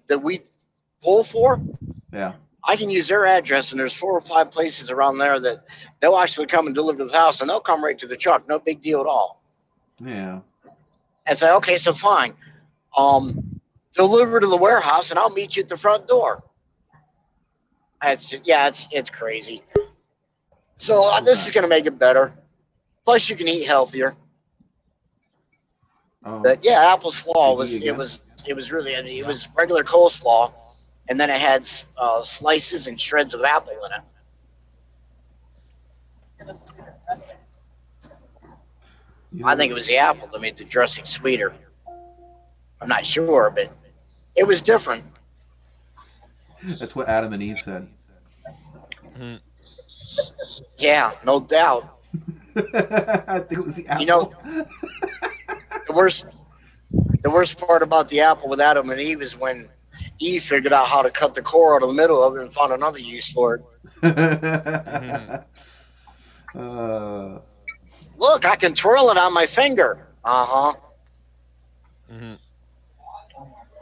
pull for. Yeah. I can use their address, and there's 4 or 5 places around there that they'll actually come and deliver to the house, and they'll come right to the truck. No big deal at all. Yeah. And say, okay, so fine. Deliver to the warehouse, and I'll meet you at the front door. It's crazy. So this is going to make it better. Plus, you can eat healthier. But yeah, apple slaw was regular coleslaw, and then it had slices and shreds of apple in it. It was sweeter dressing. I think it was the apple that made the dressing sweeter. I'm not sure, but it was different. That's what Adam and Eve said. Yeah, no doubt. I think it was the apple. The worst part about the apple with Adam and Eve is when Eve figured out how to cut the core out of the middle of it and found another use for it. Look, I can twirl it on my finger. Mm-hmm.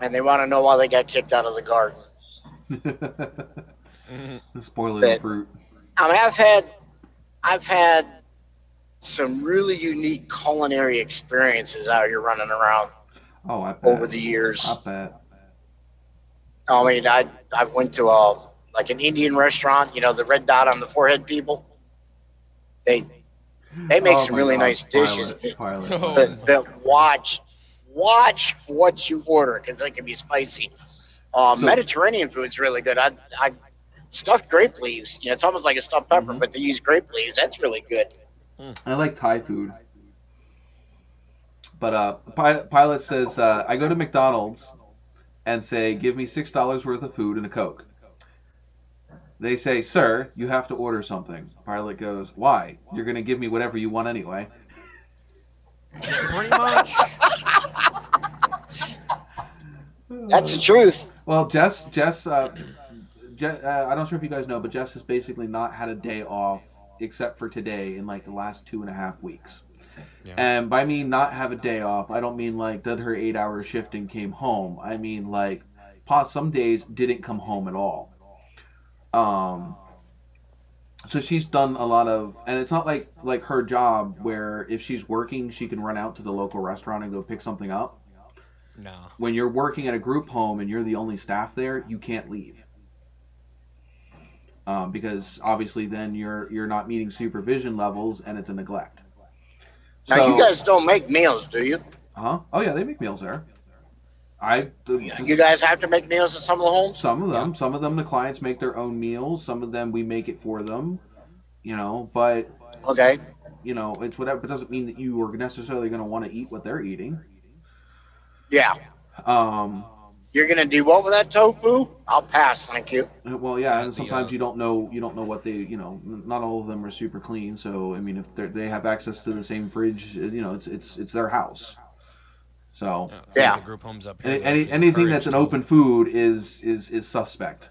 And they want to know why they got kicked out of the garden. Spoiling the fruit. I mean, I've had some really unique culinary experiences out here running around. Oh, I bet. Over the years. I bet. I mean, I went to like an Indian restaurant. The red dot on the forehead people. They make some really nice dishes. But watch what you order, because they can be spicy. Mediterranean food's really good. I stuffed grape leaves. It's almost like a stuffed pepper, but they use grape leaves. That's really good. I like Thai food. But Pilot says, I go to McDonald's and say, give me $6 worth of food and a Coke. They say, sir, you have to order something. Pilot goes, why? You're going to give me whatever you want anyway. Yeah, pretty much. That's the truth. Well, Jess, I don't sure if you guys know, but Jess has basically not had a day off except for today in like the last 2.5 weeks. Yeah. And by me not have a day off, I don't mean like did her 8 hour shift and came home. I mean like some days didn't come home at all. So she's done a lot of, and it's not like her job where if she's working, she can run out to the local restaurant and go pick something up. No. When you're working at a group home and you're the only staff there, you can't leave. Because obviously then you're not meeting supervision levels and it's a neglect. Now, you guys don't make meals, do you? Huh? Oh yeah, they make meals there. You guys have to make meals at some of the homes? Some of them the clients make their own meals. Some of them we make it for them. But okay. It's whatever. It doesn't mean that you are necessarily going to want to eat what they're eating. Yeah. You're gonna do what with that tofu? I'll pass, thank you. Well, yeah, and sometimes you don't know what they, not all of them are super clean. So I mean, if they have access to the same fridge, it's their house. So yeah, the group homes up here, anything that's an open food is suspect,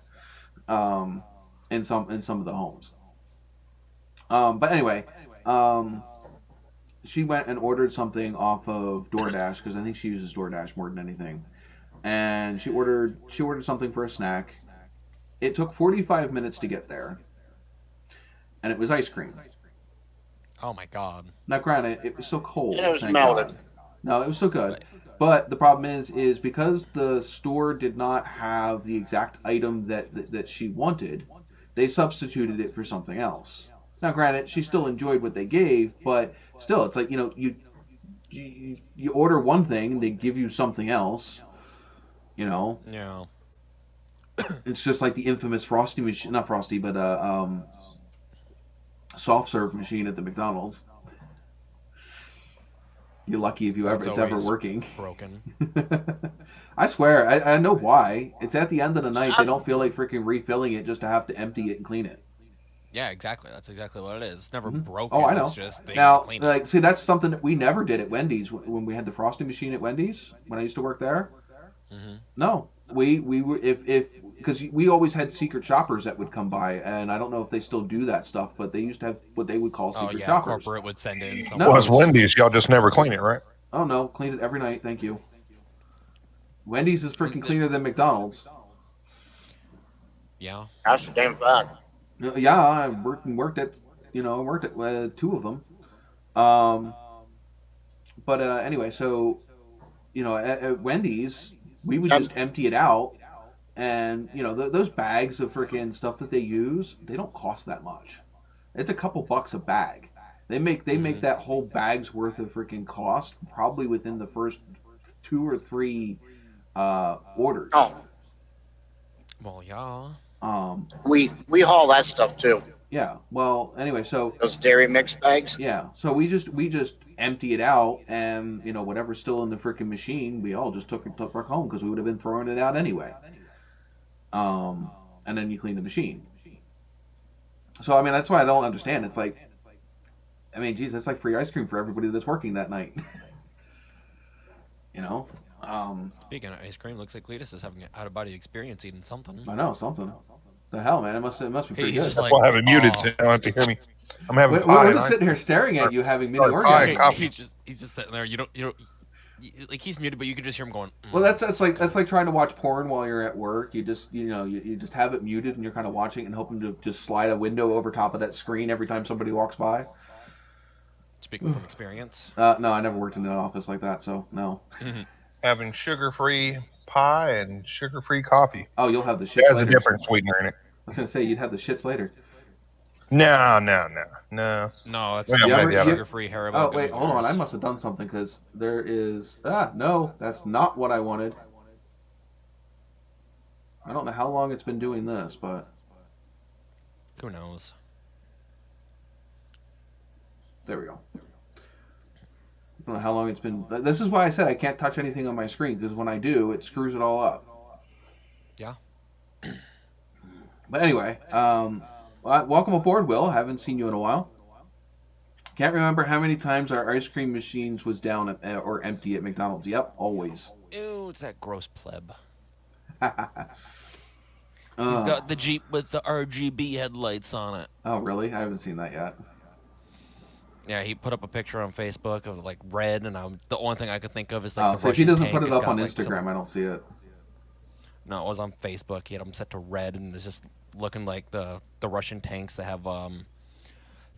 in some of the homes. But anyway, she went and ordered something off of DoorDash because I think she uses DoorDash more than anything. And she ordered something for a snack. It took 45 minutes to get there, and it was ice cream. Oh my god! Now, granted, it was so cold. And it was melted. God. No, it was so good. But the problem is because the store did not have the exact item that she wanted, they substituted it for something else. Now, granted, she still enjoyed what they gave, but still, it's like you order one thing, they give you something else. Yeah. It's just like the infamous Frosty machine, not Frosty, but soft serve machine at the McDonald's. You're lucky if it's ever working. Broken. I swear, I know why. It's at the end of the night. They don't feel like freaking refilling it just to have to empty it and clean it. Yeah, exactly. That's exactly what it is. It's never broken. Oh, I know. It's just now, see, that's something that we never did at Wendy's when we had the Frosty machine at Wendy's when I used to work there. Mm-hmm. No, we were because we always had secret shoppers that would come by, and I don't know if they still do that stuff, but they used to have what they would call secret shoppers. Corporate would send in. No, well, it's Wendy's. Y'all just never clean it, right? Oh no, clean it every night. Thank you. Wendy's is freaking cleaner than McDonald's. Yeah, that's a damn fact. Yeah, I worked at two of them. But anyway, so at Wendy's we would just empty it out, and those bags of freaking stuff that they use, they don't cost that much. It's a couple bucks a bag. They make that whole bag's worth of freaking cost probably within the first 2 or 3 orders. Oh. Well, yeah. We haul that stuff too. Yeah. Well, anyway, so those dairy mix bags. Yeah. So we just empty it out, and whatever's still in the freaking machine, we all just took back home because we would have been throwing it out anyway. And then you clean the machine. So I mean, that's why I don't understand. It's like, I mean, geez, that's like free ice cream for everybody that's working that night. Speaking of ice cream, looks like Cletus is having an out-of-body experience eating something. I know, something. The hell, man! It must be pretty good. That's why I have it muted, so you don't have to hear me. I'm having pie. We're just sitting here staring at you having mini orgasms. He's just sitting there. You don't like he's muted, but you can just hear him going. Well, that's like trying to watch porn while you're at work. You just you just have it muted and you're kind of watching and hoping to just slide a window over top of that screen every time somebody walks by. Speaking from experience. No, I never worked in an office like that, so no. Having sugar-free pie and sugar-free coffee. Oh, you'll have the shits later. There's a different sweetener in it. I was gonna say you'd have the shits later. No. No, that's sugar-free Haribo. Oh wait, hold on. I must have done something because there is. No, that's not what I wanted. I don't know how long it's been doing this, but who knows? There we go. I don't know how long it's been. This is why I said I can't touch anything on my screen because when I do, it screws it all up. Yeah. But anyway, welcome aboard, Will. Haven't seen you in a while. Can't remember how many times our ice cream machines was down or empty at McDonald's. Yep, always. Ew, it's that gross pleb. He's got the Jeep with the RGB headlights on it. Oh, really? I haven't seen that yet. Yeah, he put up a picture on Facebook of like red, and the only thing I could think of is like. Oh, the so Russian if he doesn't tank. put it It's up on got, Instagram, I don't see it. No, it was on Facebook. He had them set to red, and it's just looking like the Russian tanks that have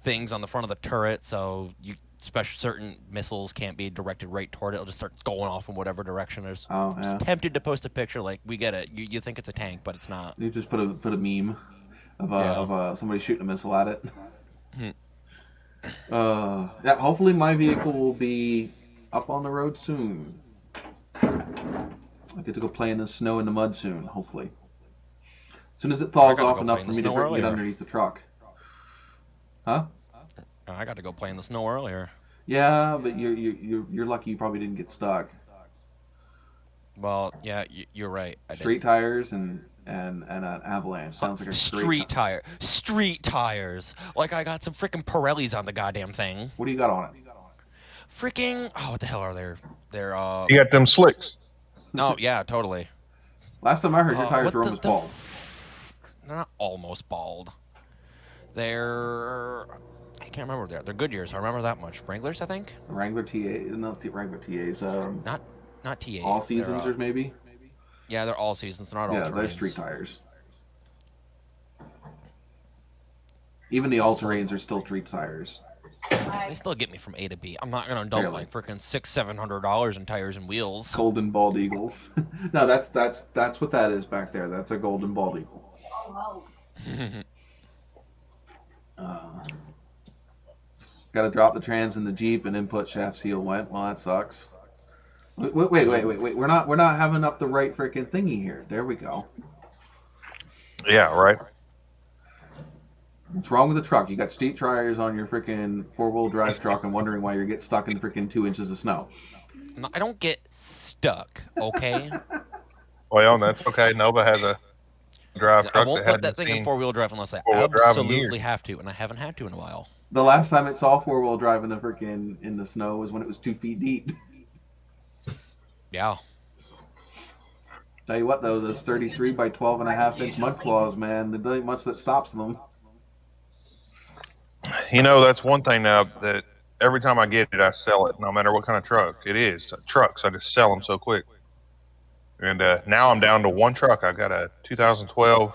things on the front of the turret, so certain missiles can't be directed right toward it. It'll just start going off in whatever direction. There's. Oh, yeah. Tempted to post a picture, like we get it. You think it's a tank, but it's not. You just put a meme of somebody shooting a missile at it. Yeah, hopefully my vehicle will be up on the road soon. I get to go play in the snow and the mud soon, hopefully. As soon as it thaws off enough for me to get underneath the truck. Huh? I got to go play in the snow earlier. Yeah, but you're lucky you probably didn't get stuck. Well, yeah, you're right. Street tires and an avalanche sounds like a street tires. Like I got some freaking Pirellis on the goddamn thing. What do you got on it? Freaking what the hell are they? They're You got them slicks. No, yeah, totally. Last time I heard, your tires were almost bald. They're not almost bald. They're I can't remember. They're Goodyears. I remember that much. Wranglers, I think. Wrangler TA, not Wrangler TAs. Not TAs. All seasons or maybe. Yeah, they're all seasons. They're not all. Yeah, they're street tires. Even the all-terrains are still street tires. They still get me from A to B. I'm not gonna dump like freaking $600-700 in tires and wheels. Golden bald eagles. No, that's what that is back there. That's a golden bald eagle. Got to drop the trans in the Jeep and input shaft seal went. Well, that sucks. Wait. We're not having up the right freaking thingy here. There we go. Yeah, right. What's wrong with the truck? You got steep tires on your freaking four-wheel drive truck and wondering why you get stuck in freaking 2 inches of snow. No, I don't get stuck, okay? Well, that's okay. Nova has a drive truck. I won't put that thing in four-wheel drive unless I absolutely have to, and I haven't had to in a while. The last time it saw four-wheel drive in the snow was when it was 2 feet deep. Yeah. Tell you what, though, those 33 by 12.5-inch mud claws, man, there ain't much that stops them. You know, that's one thing now that every time I get it, I sell it, no matter what kind of truck it is. Trucks, I just sell them so quick. And now I'm down to one truck. I got a 2012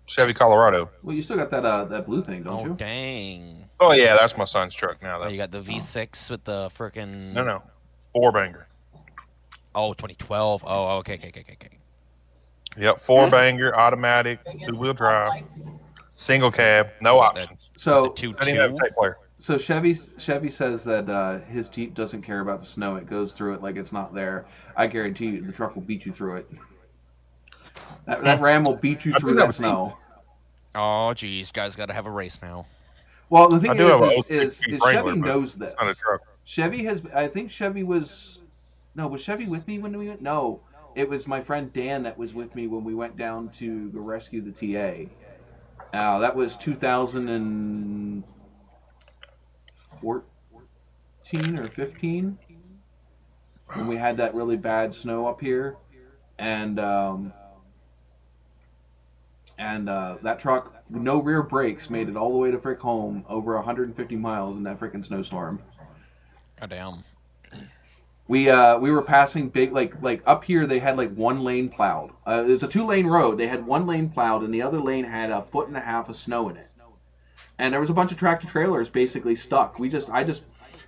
Chevy Colorado. Well, you still got that blue thing, don't you? Oh, dang. Oh, yeah, that's my son's truck now. Oh, you got the V6 with the freaking... No. 4-banger. Oh, 2012. Oh, okay. Yep, 4-banger, automatic, 2-wheel drive, single cab, no options. So, I didn't have a tape player. So Chevy says that his Jeep doesn't care about the snow. It goes through it like it's not there. I guarantee you the truck will beat you through it. That Ram will beat you through that snow. Oh, geez. Guys got to have a race now. Well, the thing is Chevy knows this. Chevy has... I think Chevy was... No, was Chevy with me when we went? No. It was my friend Dan that was with me when we went down to go rescue the TA. That was 2014 or 15 when we had that really bad snow up here, and that truck, no rear brakes, made it all the way to frick home over 150 miles in that freaking snowstorm. Oh, damn. We were passing big, like up here they had like 1 lane plowed. It was a 2-lane road. They had 1 lane plowed and the other lane had 1.5 foot of snow in it. And there was a bunch of tractor trailers basically stuck. I just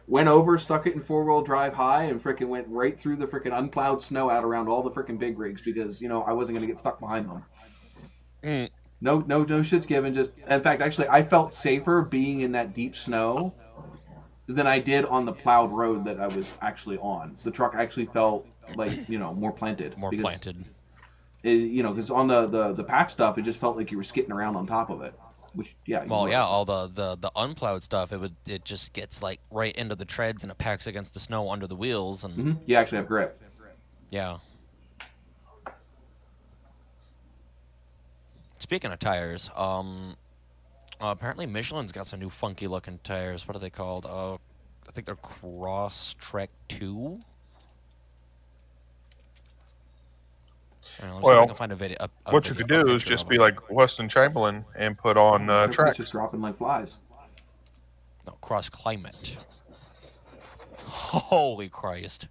went over, stuck it in 4-wheel drive high, and frickin' went right through the frickin' unplowed snow out around all the frickin' big rigs because, I wasn't gonna get stuck behind them. No shit's given. Just, in fact, actually, I felt safer being in that deep snow than I did on the plowed road that I was actually on. The truck actually felt like, more planted. Because on the pack stuff, it just felt like you were skidding around on top of it. Which, yeah. Well, yeah, all the unplowed stuff, it just gets like right into the treads and it packs against the snow under the wheels and. You actually have grip. Yeah. Speaking of tires, Apparently, Michelin's got some new funky looking tires. What are they called? I think they're Cross Trek 2. Well, find a video, what you could do is just be like Weston Chamberlain and put on tracks. Just dropping like flies. No, Cross Climate. Holy Christ!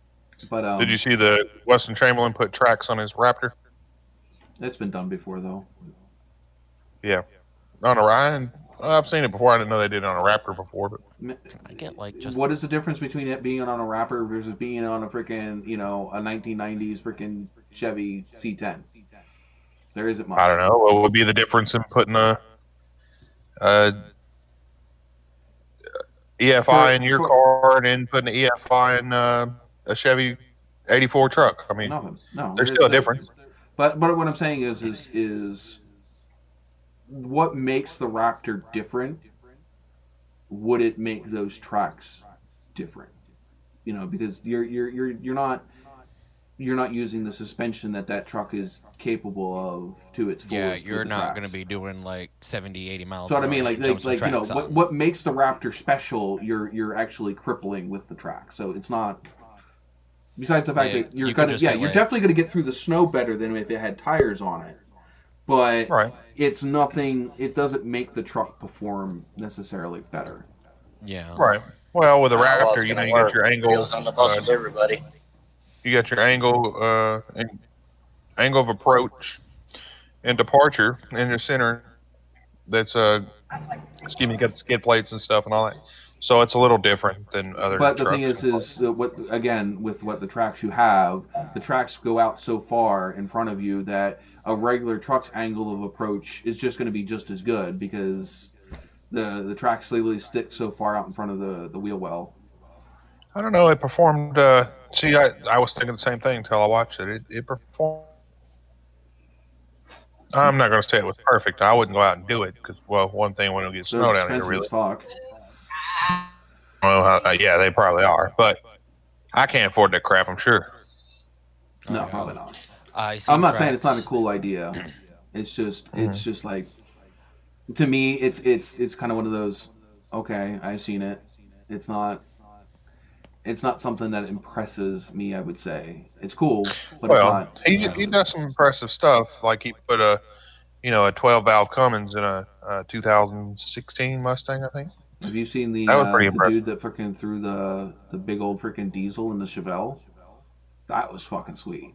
But did you see the Weston Chamberlain put tracks on his Raptor? It's been done before, though. Yeah, on a Ryan. I've seen it before. I didn't know they did it on a Raptor before. But Can I get like just what is the difference between it being on a Raptor versus being on a freaking a 1990s freaking Chevy C10? There isn't much. I don't know. What would be the difference in putting a EFI in your car and then putting an EFI in a Chevy 84 truck? I mean, nothing. No, there's still a difference. But what I'm saying is what makes the Raptor different? Would it make those tracks different? Because you're not using the suspension that truck is capable of to its fullest. Yeah, you're not going to be doing like 70, 80 miles. So what I mean, what makes the Raptor special? You're actually crippling with the track. So it's not. Besides the fact that you're definitely gonna get through the snow better than if it had tires on it. But it's nothing. It doesn't make the truck perform necessarily better. Yeah. Right. Well, with a Raptor, you got your angle. On the bus with everybody. You got your angle of approach and departure in your center. That's you got the skid plates and stuff and all that. So it's a little different than other. But the thing is with the tracks you have, the tracks go out so far in front of you that a regular truck's angle of approach is just going to be just as good because the tracks literally stick so far out in front of the wheel well. I don't know. It performed. See, I was thinking the same thing until I watched it. It performed. I'm not going to say it was perfect. I wouldn't go out and do it because, well, one thing when it gets snow down here, really. As fuck. Well, yeah, they probably are, but I can't afford that crap. I'm sure. No, probably not. I'm not saying it's not a cool idea. It's just like, to me, it's kind of one of those. Okay, I've seen it. It's not something that impresses me. I would say it's cool, but it's not. He does some impressive stuff. Like he put a 12 valve Cummins in a 2016 Mustang, I think. Have you seen the dude that freaking threw the big old freaking diesel in the Chevelle? That was fucking sweet.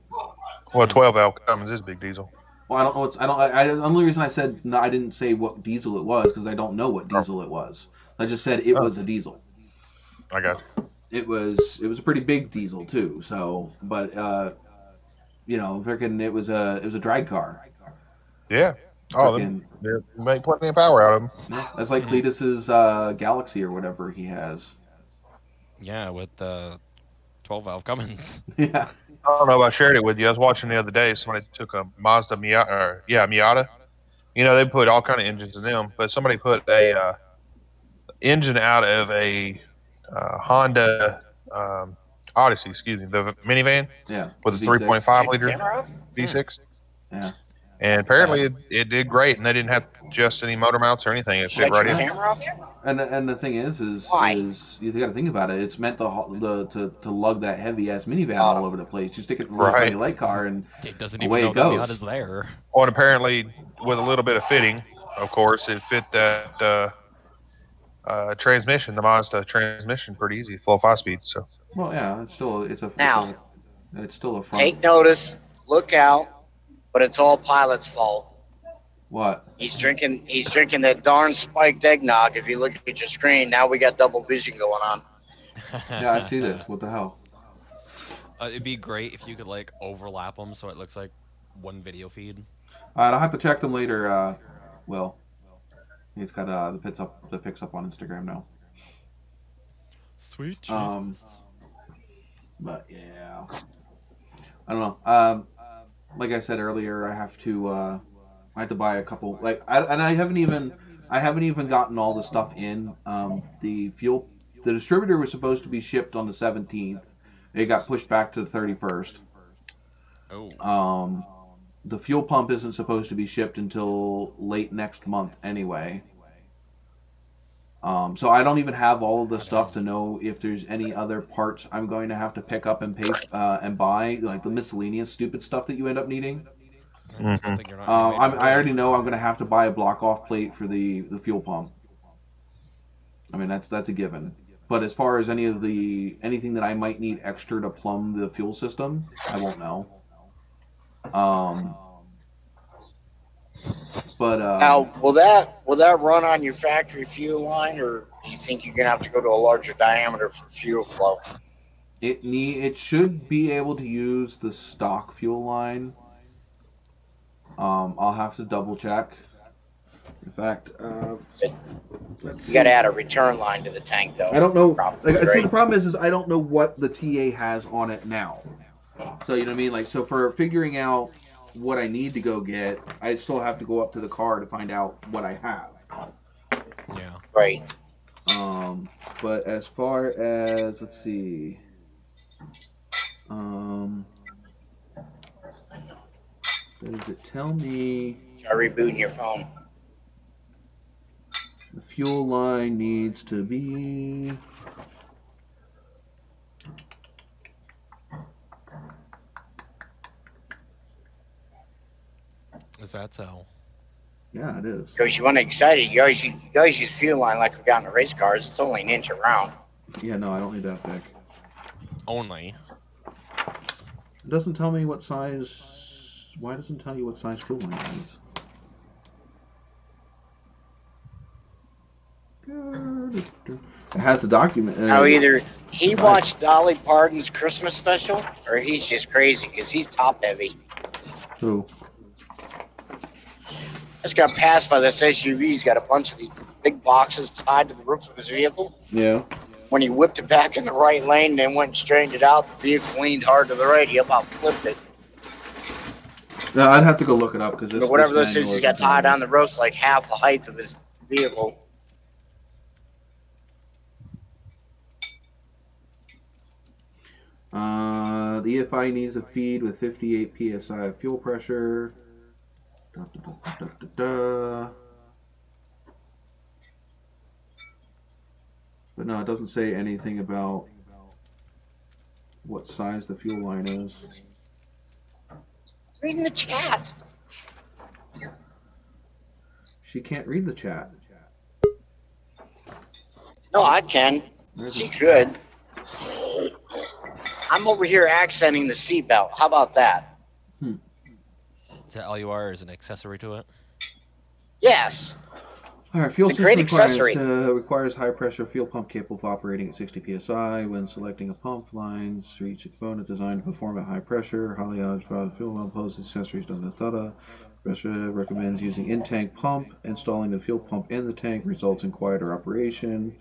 Well, 12 valve Cummins is big diesel. Well, I don't know. The only reason I said no, I didn't say what diesel it was because I don't know what diesel it was. I just said it was a diesel. I got it. It was a pretty big diesel too. So, but freaking it was a drag car. Yeah. Oh, they make plenty of power out of them. Yeah, that's like Cletus's Galaxy or whatever he has. Yeah, with the 12 valve Cummins. Yeah. I don't know if I shared it with you. I was watching the other day. Somebody took a Mazda Miata. They put all kind of engines in them, but somebody put a engine out of a Honda Odyssey, the minivan. Yeah. With a 3.5 liter V6. Yeah. And apparently it did great, and they didn't have just any motor mounts or anything. It fit right in. And the thing is you got to think about it. It's meant to lug that heavy ass minivan all over the place. You stick it in a light car, and it doesn't away even it know goes. that Miata's there. Well, and apparently with a little bit of fitting, of course, it fit that transmission, the Mazda transmission, pretty easy, full 5-speed. So. Well, yeah, it's still a front. Take notice, look out. But it's all Pilot's fault. What? He's drinking that darn spiked eggnog. If you look at your screen, now we got double vision going on. Yeah, I see this. What the hell? It'd be great if you could like overlap them so it looks like one video feed. All right, I'll have to check them later. Will. He's got the pics up on Instagram now. Sweet Jesus. But yeah, I don't know. Like I said earlier, I have to buy a couple. I haven't even gotten all the stuff in. The distributor was supposed to be shipped on the 17th. It got pushed back to the 31st. Oh. The fuel pump isn't supposed to be shipped until late next month anyway. So I don't even have all of the stuff to know if there's any other parts I'm going to have to pick up and pay and buy, like the miscellaneous stupid stuff that you end up needing. It's a good thing you're not in the major I already hurry. know I'm going to have to buy a block off plate for the fuel pump. I mean that's a given. But as far as anything that I might need extra to plumb the fuel system, I won't know. But Now, will that run on your factory fuel line, or do you think you're gonna have to go to a larger diameter for fuel flow? it should be able to use the stock fuel line. I'll have to double check. In fact, let's You got to see. add a return line to the tank, though. I don't know. Probably, Like, see, right? the problem is I don't know what the TA has on it now. So you know what I mean? Like, so for figuring out what I need to go get, I still have to go up to the car to find out what I have. Yeah. Right. But as far as let's see, does it tell me Try rebooting your phone. the fuel line needs to be? Is that so? Yeah, it is. Because you want to excite you always use fuel line like we got in the race cars. It's only an inch around. Yeah, no, I don't need that thick. Only. It doesn't tell me what size. Why doesn't it tell you what size fuel line it needs? It has a document. Now, either he watched Dolly Parton's Christmas special, or he's just crazy because he's top heavy. Who? Just got passed by this SUV. He's got a bunch of these big boxes tied to the roof of his vehicle. Yeah. When he whipped it back in the right lane and then went and straightened it out, the vehicle leaned hard to the right. He about flipped it. No, I'd have to go look it up because But whatever this is, he's got tied on the ropes like half the height of his vehicle. The EFI needs a feed with 58 psi of fuel pressure. Da, da, da, da, da, da. But no, it doesn't say anything about what size the fuel line is. Reading the chat. She can't read the chat. No, I can. She could. I'm over here accenting the seatbelt. How about that? Is that all you are? Is an accessory to it? Yes. All right, fuel It's a great system accessory. requires high pressure fuel pump capable of operating at 60 psi. When selecting a pump, lines for each component designed to perform at high pressure. HOLIDAY fuel pump poses accessories. Pressure recommends using in-tank pump. Installing the fuel pump in the tank results in quieter operation,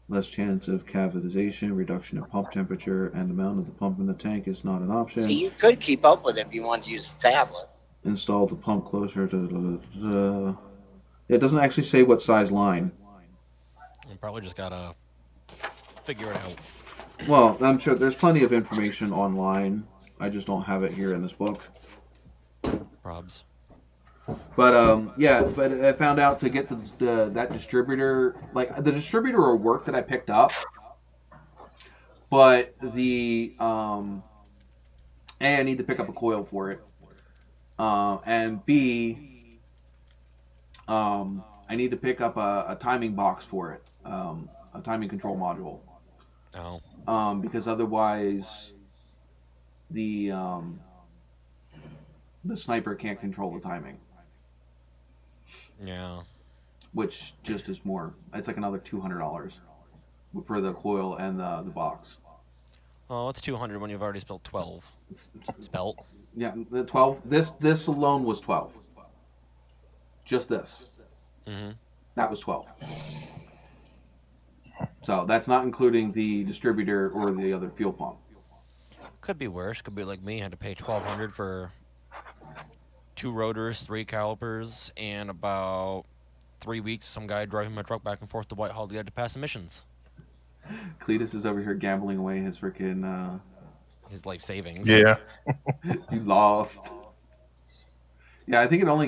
less chance of cavitization, reduction in pump temperature, and amount of the pump in the tank is not an option. See, you could keep up with it if you wanted to use the tablet. Install the pump closer to it doesn't actually say what size line. You probably just gotta figure it out. Well, I'm sure there's plenty of information online. I just don't have it here in this book. Probs. But yeah, but I found out to get that distributor, like the distributor will work that I picked up, but the A, I need to pick up a coil for it, and B, I need to pick up a timing box for it, a timing control module. Oh. Because otherwise, the sniper can't control the timing. Yeah. Which just is more. It's like another $200 for the coil and the box. Oh, it's 200 when you've already spelled 12. Spelt. Yeah, the 12. This alone was 12. Just this. Mm-hmm. That was 12. So that's not including the distributor or the other fuel pump. Could be worse. Could be like me. Had to pay $1,200 for 2 rotors, 3 calipers, and about 3 weeks. Some guy driving my truck back and forth to Whitehall to get to pass emissions. Cletus is over here gambling away his freaking his life savings. Yeah. You lost. Yeah, I think it only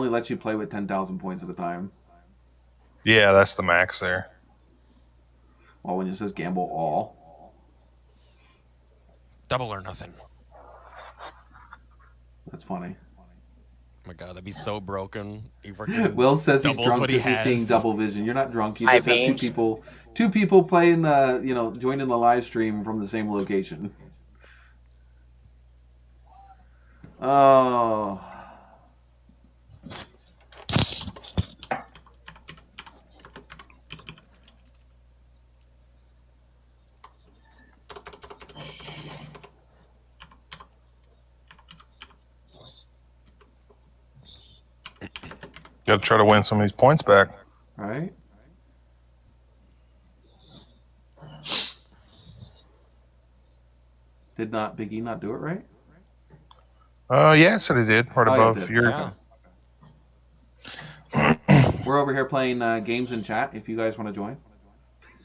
lets you play with 10,000 points at a time. Yeah, that's the max there. Well, when it says gamble all. Double or nothing. That's funny. Oh my god, that'd be so broken. Will says he's doubles drunk what he because he's seeing has. double vision. You're not drunk. You Hi, just have Beams. two people playing, joining the live stream from the same location. Oh. Got to try to win some of these points back. Right? Did not Big E not do it right? Yeah, so they did. Right Oh, above yeah, it did. your. Yeah. We're over here playing games in chat if you guys want to join.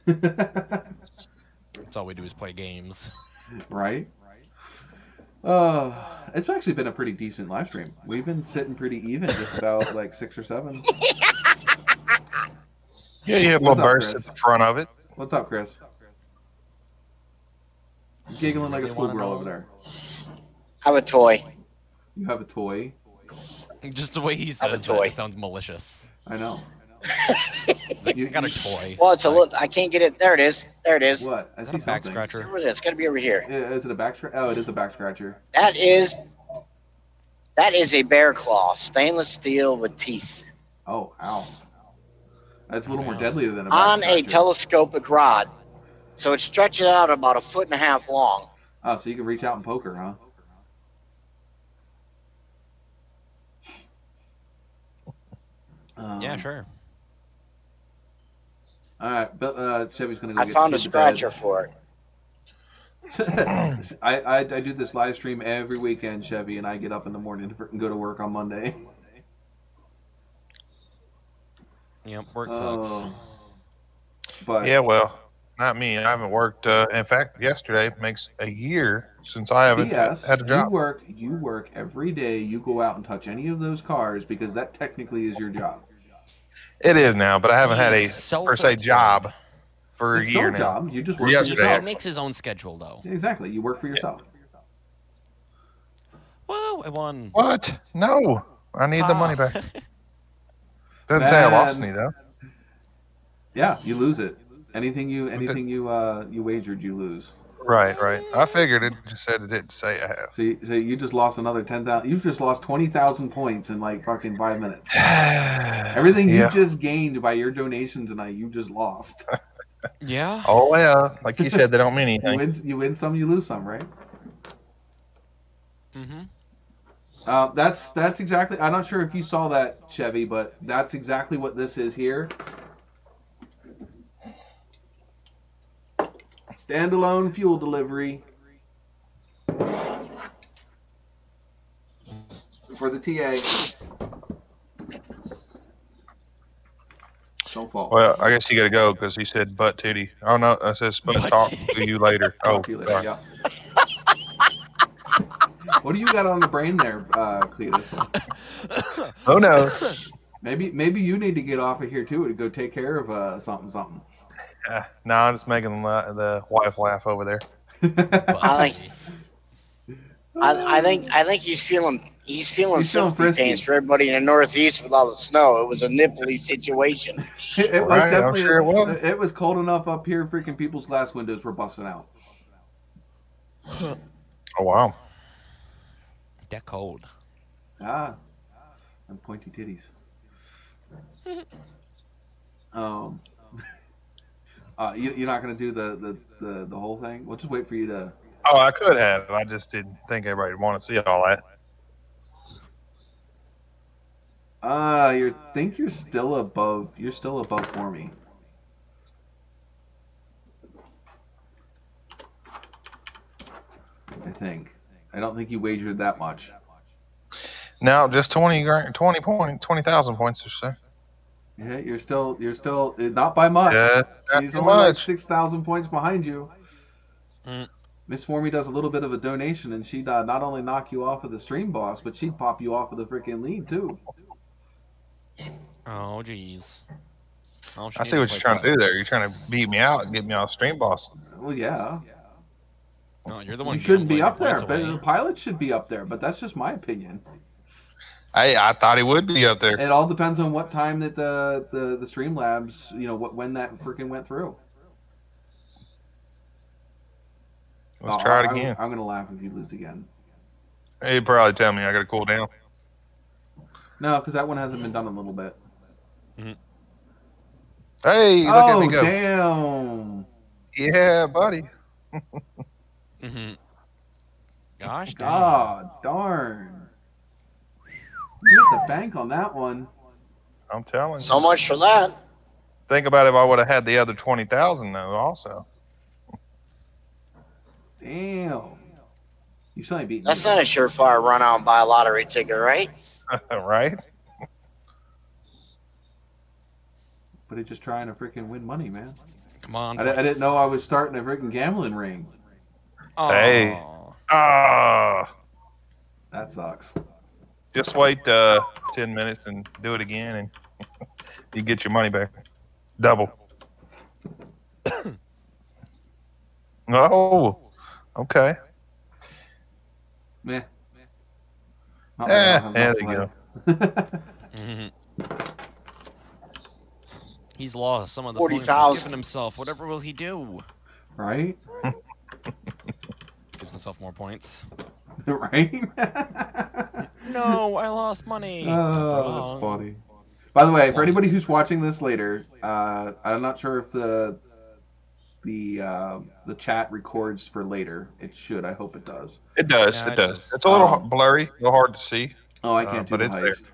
That's all we do is play games. Right? It's actually been a pretty decent live stream. We've been sitting pretty even, just about like 6 or 7. Yeah, you have a What's little up, burst Chris? at the front of it. What's up, Chris? Giggling like a Really wanna schoolgirl know? over there. I have a toy. You have a toy? Just the way he I have a says that toy. it sounds malicious. I know. Like, You- I got a toy. Well, it's a little. I can't get it. There it is. There it is. What? I Is see that a back something. scratcher? Where is it? It's got to be over here. Is it a back scratcher? Oh, it is a back scratcher. That is a bear claw, stainless steel with teeth, Oh, ow. That's a little more Yeah. deadly than a back on scratcher. a telescopic rod. So it stretches out about 1.5 feet long. Oh, so you can reach out and poke her, huh? Yeah, sure. All right, but Chevy's gonna go I get found a the kid to scratcher for it. bed. I do this live stream every weekend, Chevy, and I get up in the morning and go to work on Monday. Yep, work Oh. sucks. But Yeah, well, not me. I haven't worked. In fact, yesterday makes a year since I haven't yes, had a job. you work every day. You go out and touch any of those cars because that technically is your job. It is now, but I haven't had a He's per se self-employed. job for It's a still year a now. job. You just work for Yesterday, He yourself. makes his own schedule, though. Exactly. You work for yourself. Whoa, I won. What? No, I need the Ah. money back. Doesn't say I lost Man. any though. Yeah, you lose it. Anything you wagered, you lose. Right. I figured it. Just said it didn't say I have. So you just lost another 10,000. You've just lost 20,000 points in like fucking 5 minutes. Everything Yeah. you just gained by your donation tonight, you just lost. Yeah. Oh well, like you said, they don't mean anything. You win some, you lose some, right? Mm-hmm. That's exactly. I'm not sure if you saw that, Chevy, but that's exactly what this is here. Standalone fuel delivery for the TA. Don't fall. Well, I guess you got to go because he said butt titty. Oh no, that says but Butt talk titty. to you later. Oh, Talk to you later, sorry. yeah. What do you got on the brain there, Cletus? Who knows? Maybe you need to get off of here too to go take care of something. No, I'm just making the wife laugh over there. I think he's feeling He's feeling sympathy frisky. pains for everybody in the Northeast with all the snow. It was a nipply situation. It was Right, I'm definitely. sure it was. It was cold enough up here. Freaking people's glass windows were busting out. Oh wow. That cold. Ah, and pointy titties. You're not gonna do the whole thing. We'll just wait for you to. Oh, I could have. I just didn't think everybody would want to see all that. You're still above. You're still above for me. I think. I don't think you wagered that much. Now, just 20,000 points or so. Yeah, you're still not by much. Yeah, not She's too only like much. 6,000 points behind you. Mm. Miss Formy does a little bit of a donation, and she'd not only knock you off of the stream boss, but she'd pop you off of the freaking lead too. Oh, jeez. I see what you're trying to do there. You're trying to beat me out and get me off Stream Boss. Well, yeah. No, you're the one. You shouldn't be up there, but the pilot should be up there. But that's just my opinion. I thought he would be up there. It all depends on what time that the Streamlabs, when that freaking went through. Let's try it again. I'm gonna laugh if you lose again. He'd probably tell me I got to cool down. No, because that one hasn't been done in a little bit. Mm-hmm. Hey, look at me go. Damn. Yeah, buddy. Mm-hmm. Gosh, God darn. You hit the bank on that one. I'm telling you. So much for that. Think about if I would have had the other 20,000 though, also. Damn. You still ain't beating That's me. not a surefire run out and buy a lottery ticket, right? Right? But it's just trying to freaking win money, man. Come on. I didn't know I was starting a freaking gambling ring. Oh. Hey. Ah. That sucks. Just wait 10 minutes and do it again, and you get your money back. Double. Oh, okay. Meh. There you go. Mm-hmm. He's lost some of the 40,000. points he's given himself. Whatever will he do? Right? Gives himself more points. Right? No, I lost money. Oh, that's funny. By the way, for anybody who's watching this later, I'm not sure if the chat records for later. It should. I hope it does. It does. Yeah, it does. It's a little blurry, a little hard to see. Oh, I can't do the heist.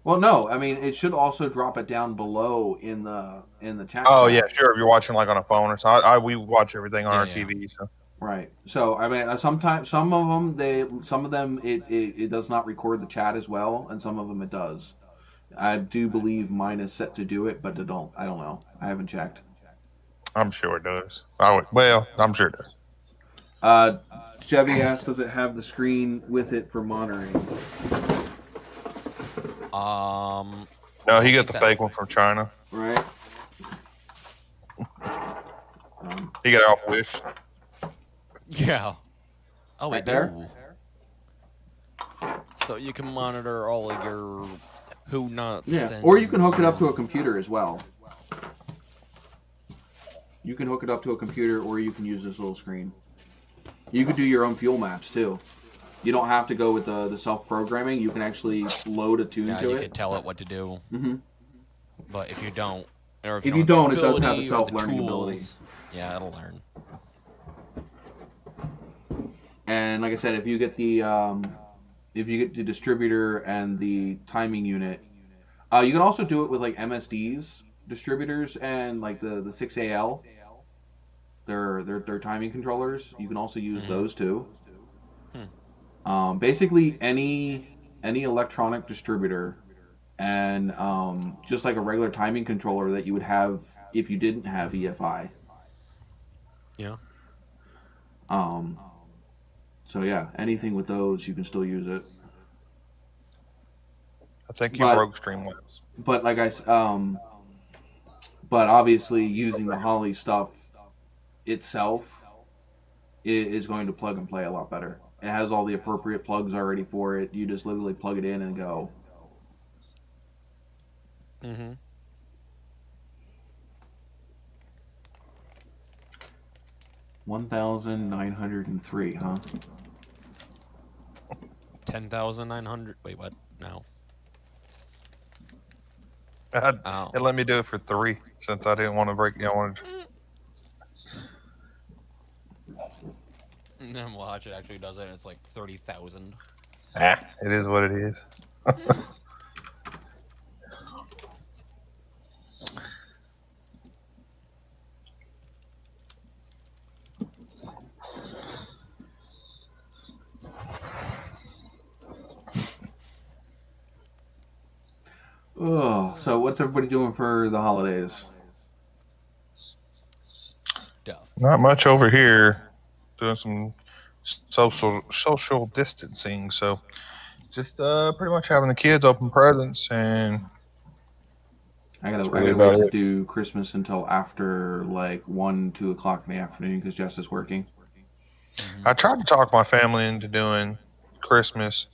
Well, no. I mean, it should also drop it down below in the chat. Oh, chat. yeah, sure. If you're watching like on a phone or so, we watch everything on our TV. So. Right. So I mean, sometimes some of them it does not record the chat as well, and some of them it does. I do believe mine is set to do it, but I don't know. I haven't checked. I'm sure it does. I'm sure it does. Chevy asked, does it have the screen with it for monitoring? No, he got the fake one from China. Right. He got it off Wish. Yeah. Oh, right there. So you can monitor all of your who nuts. Yeah. Or you can hook it up to a computer as well. You can hook it up to a computer, or you can use this little screen. You could do your own fuel maps too. You don't have to go with the self-programming. You can actually load a tune to it. You can tell it what to do. Mm-hmm. But if you don't, or if you don't, it doesn't have the self-learning ability. Yeah, it'll learn. And like I said, if you get the distributor and the timing unit, you can also do it with like MSDs distributors and like the 6AL. They're timing controllers. You can also use those too. Basically any electronic distributor and just like a regular timing controller that you would have if you didn't have EFI. Yeah. So yeah, anything with those you can still use it. I think you broke Streamlabs. But like but obviously using the Holy stuff itself is going to plug and play a lot better. It has all the appropriate plugs already for it. You just literally plug it in and go. Mm-hmm. 1,903, huh? 10,900. Wait, what? No. It let me do it for 3 since I didn't want to break. I wanted. Then watch, it actually does it. It's like 30,000. It is what it is. Oh, so what's everybody doing for the holidays? Stuff. Not much over here. Doing some social distancing, so. Just pretty much having the kids open presents and I gotta wait to do Christmas until after like 1, 2 o'clock in the afternoon because Jess is working. I tried to talk my family into doing Christmas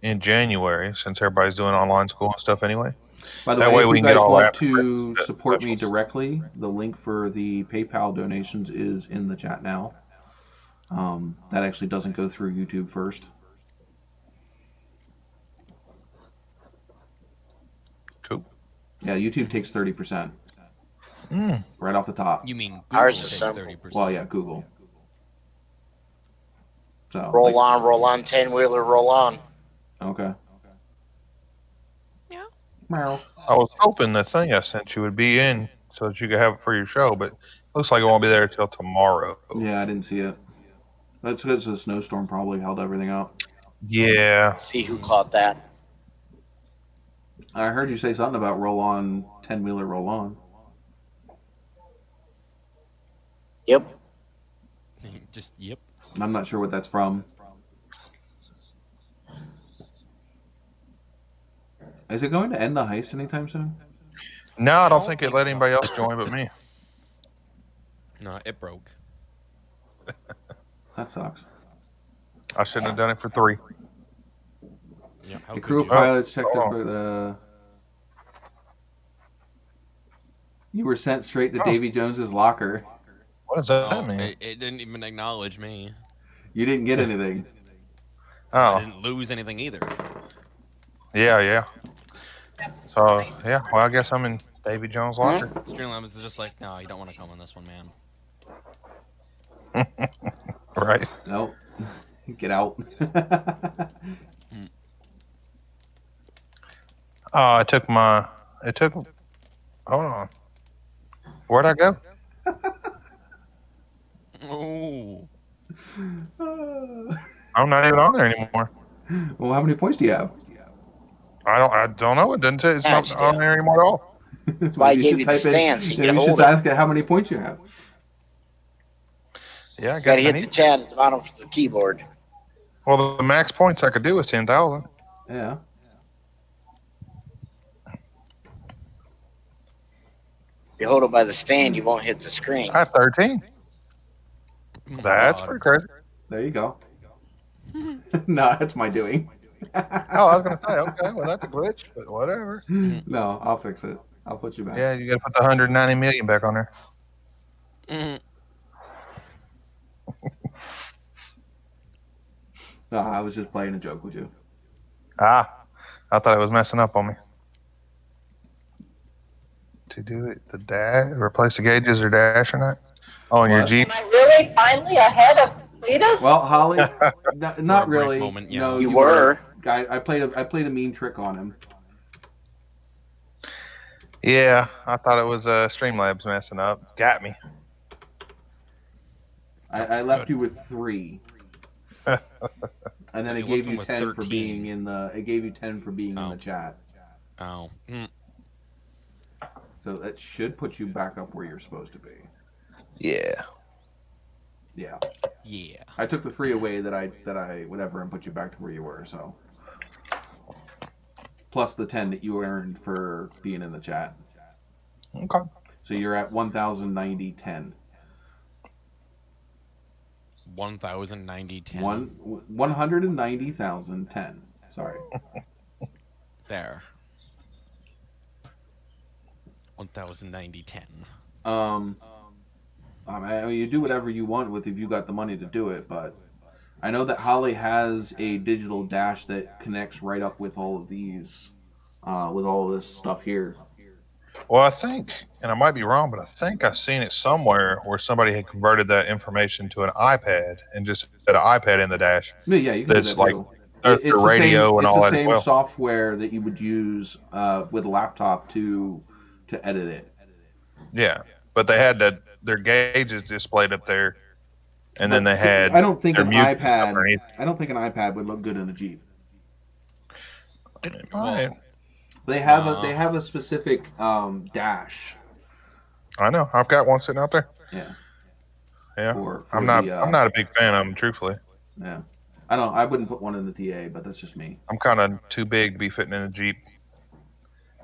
in January since everybody's doing online school and stuff anyway. By the way, if you guys want to support me directly, the link for the PayPal donations is in the chat now. That actually doesn't go through YouTube first. Cool. Yeah, YouTube takes 30%. Right off the top. You mean Google Ours takes is 30%? Well, yeah, Google. So roll on, 10-wheeler, roll on. Okay. Yeah. Meow. I was hoping the thing I sent you would be in so that you could have it for your show, but looks like it won't be there till tomorrow. Yeah, I didn't see it. That's because the snowstorm probably held everything up. Yeah. See who caught that. I heard you say something about roll on, 10-wheeler, roll on. Yep. Just yep. I'm not sure what that's from. Is it going to end the heist anytime soon? No, I don't think it let anybody else join but me. No, it broke. That sucks. I shouldn't have done it for 3. Yeah, The crew of pilots checked for the... You were sent straight to Davy Jones's locker. What does that mean? It didn't even acknowledge me. You didn't get anything. I didn't lose anything either. Yeah. So, yeah, well, I guess I'm in Davy Jones' locker. Streamlabs is just like, no, you don't want to come on this one, man. Right. Nope. Get out. Hold on. Where'd I go? Oh. I'm not even on there anymore. Well, how many points do you have? I don't know. It doesn't say it's not on there anymore at all. That's why I gave you the stand so you can hold should ask it how many points you have. Yeah, I guess gotta hit the chat at the bottom of the keyboard. Well, the max points I could do is 10,000. Yeah. If you hold it by the stand, you won't hit the screen. I have 13. That's pretty crazy. There you go. No, that's my doing. Oh, I was going to say, okay, well, that's a glitch, but whatever. No, I'll fix it. I'll put you back. Yeah, you got to put the 190 million back on there. No, I was just playing a joke with you. I thought it was messing up on me. To do it, the dash, replace the gauges or dash or not? Oh, in your Jeep? Am I really finally ahead of Cletus? Well, Holly, not really. Moment, yeah. No, You were. I played a mean trick on him. Yeah, I thought it was Streamlabs messing up. Got me. I left you with 3. And then it gave you 10 for being in the. It gave you 10 for being in the chat. Oh. So that should put you back up where you're supposed to be. Yeah. Yeah. Yeah. I took the 3 away that I whatever and put you back to where you were. So. Plus the 10 that you earned for being in the chat. Okay. So you're at 1,090.10. 1,090.10. 190,010. Sorry. There. 1,090.10. I mean, you do whatever you want with if you got the money to do it, but I know that Holly has a digital dash that connects right up with all of these, with all this stuff here. Well, I think, and I might be wrong, but I think I've seen it somewhere where somebody had converted that information to an iPad and just had an iPad in the dash. Yeah, you can That's do that like too. the radio and all that. It's the as same well. software that you would use with a laptop to edit it. Yeah, but they had their gauges displayed up there, and then they had. I don't think their an music iPad. underneath. I don't think an iPad would look good in a Jeep. Right. They have a specific dash. I know. I've got one sitting out there. Yeah. Yeah. For I'm not a big fan of them, truthfully. Yeah. I wouldn't put one in the TA, but that's just me. I'm kind of too big to be fitting in a Jeep.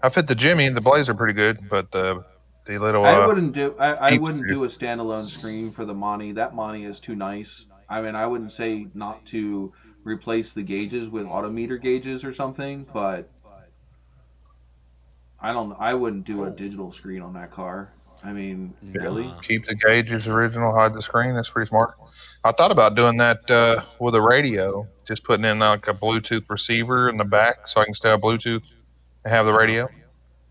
I fit the Jimmy and the Blazer pretty good, but the little I wouldn't do I Jeep wouldn't screen. do a standalone screen for the Monty. That Monty is too nice. I mean, I wouldn't say not to replace the gauges with autometer gauges or something, but I wouldn't do a digital screen on that car. I mean, really? Nah. Keep the gauges original, hide the screen. That's pretty smart. I thought about doing that with a radio, just putting in like a Bluetooth receiver in the back, so I can stay on Bluetooth and have the radio.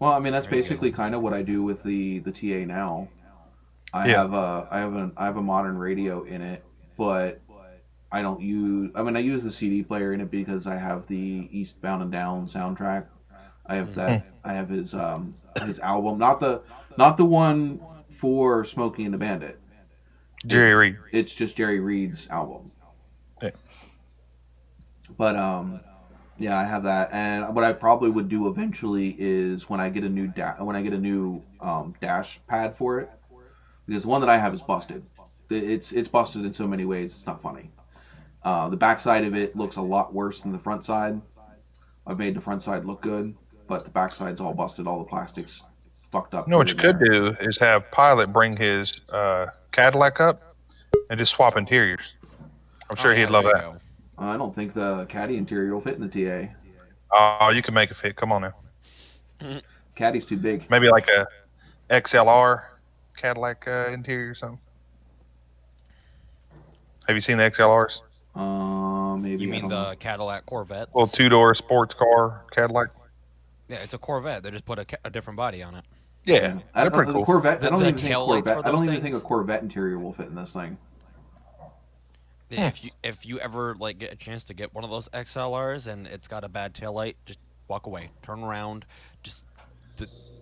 Well, I mean, that's There you basically go. kind of what I do with the TA now. I Yeah. have a modern radio in it, but I don't use. I mean, I use the CD player in it because I have the Eastbound and Down soundtrack. I have that. I have his album, not the one for Smokey and the Bandit. Jerry Reed. It's just Jerry Reed's album. Yeah. But yeah, I have that, and what I probably would do eventually is when I get a new dash pad for it, because the one that I have is busted. It's busted in so many ways. It's not funny. The back side of it looks a lot worse than the front side. I've made the front side look good, but the back side's all busted. All the plastics fucked up. You know what you could do is have Pilot bring his Cadillac up and just swap interiors. I'm sure he'd love that. I don't think the Caddy interior will fit in the TA. Oh, you can make it fit. Come on now. Caddy's too big. Maybe like a XLR Cadillac interior or something. Have you seen the XLRs? Maybe. You mean the Cadillac Corvettes? Little two-door sports car Cadillac. Yeah, it's a Corvette. They just put a different body on it. Yeah, they're pretty The cool. Corvette. I don't The even think taillights Corvette. for I don't those even think a things? Corvette interior will fit in this thing. Yeah, if you ever like get a chance to get one of those XLRs and it's got a bad taillight, just walk away, turn around, just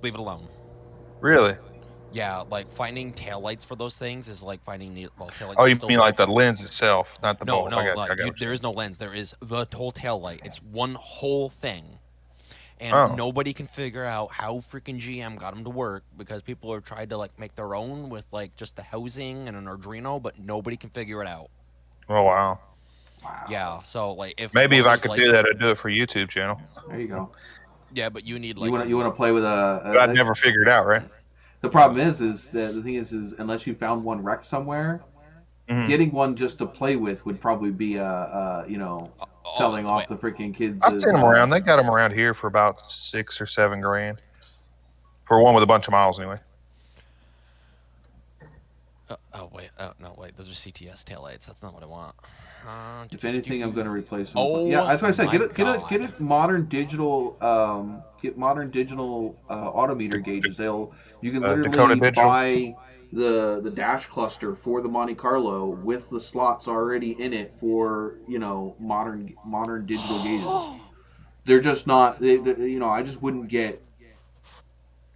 leave it alone. Really? Yeah, like finding taillights for those things is like finding taillights. Oh, you still mean work. like the lens itself, not the No, bulb? no, I got like, you. there is no lens. There is the whole tail light. It's one whole thing, and Oh. nobody can figure out how freaking GM got them to work because people are trying to like make their own with like just the housing and an Arduino, but nobody can figure it out. Oh wow. Wow. Yeah, so like if Maybe one if of I those, could like, do that, I'd do it for YouTube channel. There you go. Yeah, but you need like You want to play with But I'd never figure it out, right? The problem is that the thing is unless you found one wrecked somewhere, Mhm. getting one just to play with would probably be selling off wait. the freaking kids. I've seen them around. They got them around here for about $6 or $7 grand for one with a bunch of miles, anyway. no wait, those are CTS taillights. That's not what I want. If anything, I'm going to replace them. Oh, Yeah, that's what I said. my Get a modern digital autometer gauges. You can Dakota literally Digital. buy the dash cluster for the Monte Carlo with the slots already in it for modern digital gauges. They're just not. I just wouldn't get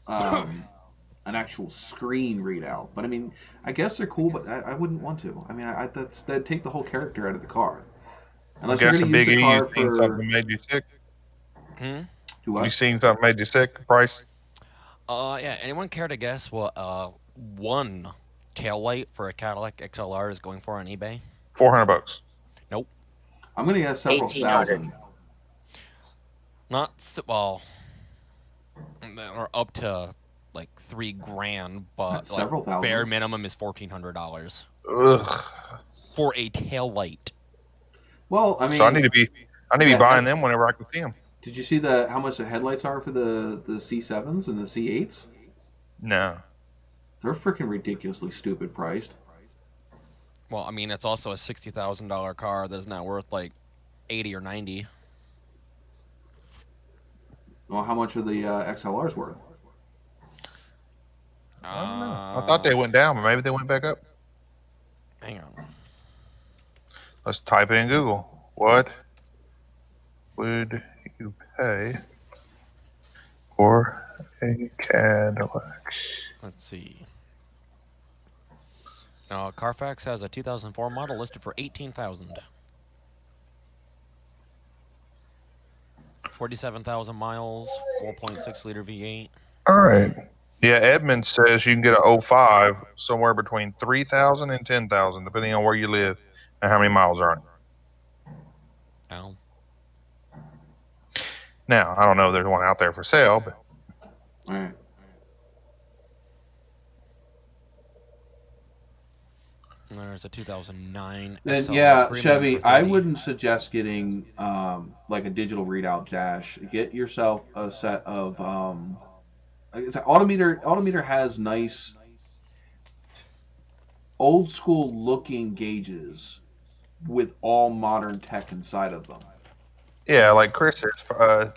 an actual screen readout. But I mean, I guess they're cool, but I wouldn't want to. I mean, that'd take the whole character out of the car. Unless you're Guessing going to use Big the E, car you seen for something made you sick? Hmm? do what? You seen something made you sick, Bryce? Yeah. Anyone care to guess what one taillight for a Cadillac XLR is going for on eBay? $400. I'm going to guess several 1,800. thousand. Well, or up to like $3,000, but That's several thousand. bare minimum is $1,400 Ugh. for a taillight. Well, I mean, So I need to be Yeah, buying them whenever I can see them. did you see how much the headlights are for the C7s and the C8s? No. They're freaking ridiculously stupid priced. Well, I mean, it's also a $60,000 car that's not worth like 80 or 90. Well, how much are the XLRs worth? I don't know. I thought they went down, but maybe they went back up. Hang on. Let's type in Google. What would you pay for a Cadillac? Let's see. Carfax has a 2004 model listed for $18,000. 47,000 miles, 4.6 liter V8. All right. Yeah, Edmund says you can get a 05 somewhere between 3,000 and 10,000, depending on where you live and how many miles are on it. Oh. Now, I don't know if there's one out there for sale, but There's a 2009. Then XL yeah, Premium Chevy, for I 30. wouldn't suggest getting like a digital readout dash. Get yourself a set of it's an Autometer. Autometer has nice old school looking gauges with all modern tech inside of them. Yeah, like Chris says,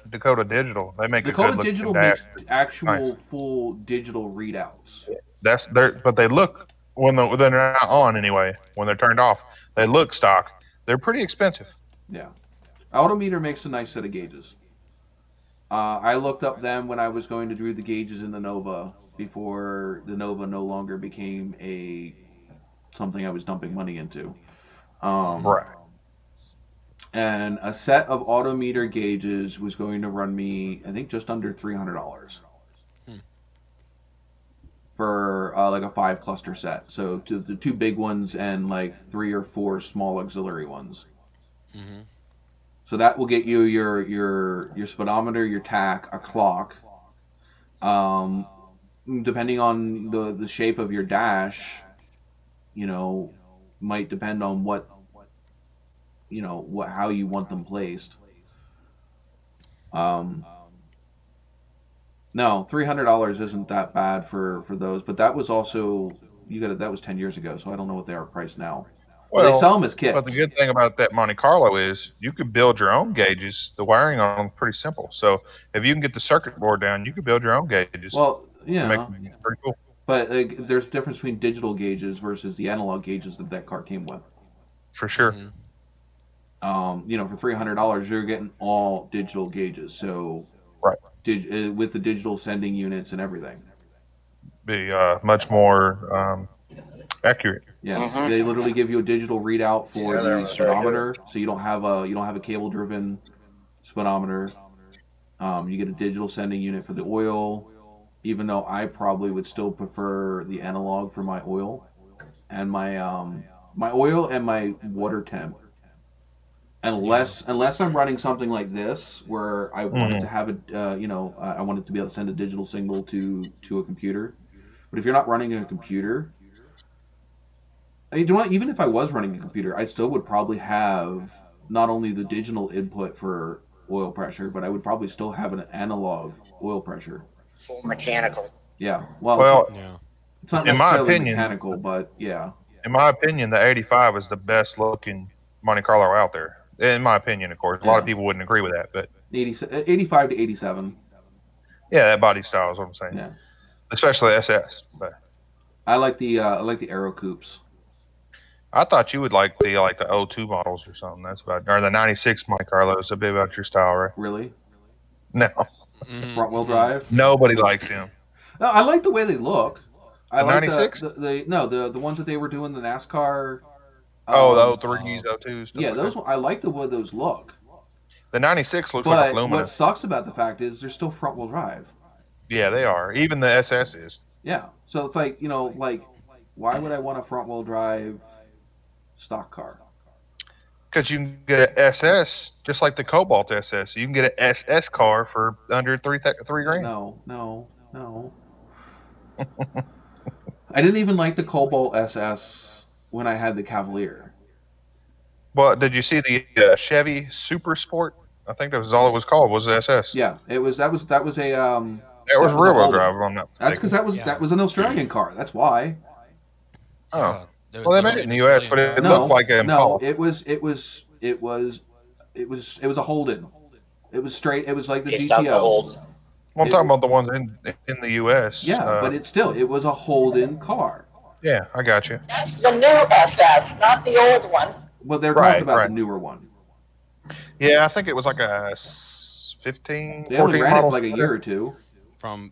Dakota Digital. They make Dakota a good Digital looking makes dash. actual Nice. full digital readouts. But they look when they're not on anyway. When they're turned off, they look stock. They're pretty expensive. Yeah, Autometer makes a nice set of gauges. I looked up them when I was going to do the gauges in the Nova before the Nova no longer became something I was dumping money into. Right. And a set of Autometer gauges was going to run me, I think, just under $300 for like a 5 cluster set. So the 2 big ones and like 3 or 4 small auxiliary ones. Mm-hmm. So that will get you your speedometer, your tach, a clock. Depending on the shape of your dash, might depend on how you want them placed. No, $300 isn't that bad for those, but that was also that was 10 years ago, so I don't know what they are priced now. Well, they sell them as kits. But the good thing about that Monte Carlo is you could build your own gauges. The wiring on them is pretty simple. So if you can get the circuit board down, you could build your own gauges. Well, yeah, make them pretty cool. But there's a difference between digital gauges versus the analog gauges that car came with. For sure. Mm-hmm. For $300, you're getting all digital gauges. So right, with the digital sending units and everything, be much more accurate. Yeah, They literally give you a digital readout for the speedometer, so you don't have a cable-driven speedometer. You get a digital sending unit for the oil, even though I probably would still prefer the analog for my oil and my oil and my water temp. Unless I'm running something like this where I want it to have I want it to be able to send a digital signal to a computer. But if you're not running a computer, even if I was running a computer, I still would probably have not only the digital input for oil pressure, but I would probably still have an analog oil pressure. Full mechanical. Yeah. It's not necessarily mechanical, but yeah. In my opinion, the 85 is the best looking Monte Carlo out there. In my opinion, of course. A lot of people wouldn't agree with that, but 85 to 87. Yeah, that body style is what I'm saying. Yeah. Especially SS. But I like the Aero Coupes. I thought you would like the 02 models or something. That's about, or the 96 Monte Carlos. A bit about your style, right? Really? No. Front wheel drive? Nobody likes them. No, I like the way they look. I the like 96? the ones that they were doing the NASCAR. The 03s, 02s. Yeah, those. I like the way those look. The 96 looks like aluminum. What sucks about the fact is they're still front wheel drive. Yeah, they are. Even the SS is. Yeah, so it's like why would I want a front wheel drive stock car? Because you can get an SS just like the Cobalt SS. You can get an SS car for under $3 grand. No. I didn't even like the Cobalt SS when I had the Cavalier. Well, did you see the Chevy Super Sport? I think that was all it was called. Was the SS? Yeah, it was. That was a. It was rear wheel drive. I'm not. That's because that was an Australian car. That's why. Oh. Well, they made it in the U.S., but it looked like a no. It was a Holden. It was straight. It was like the GTO. Well, I'm talking about the ones in the U.S. Yeah, but it was a Holden car. Yeah, I got you. That's the new SS, not the old one. Well, they're talking about the newer one. Yeah, I think it was like a 15. They only ran it for like a year or two.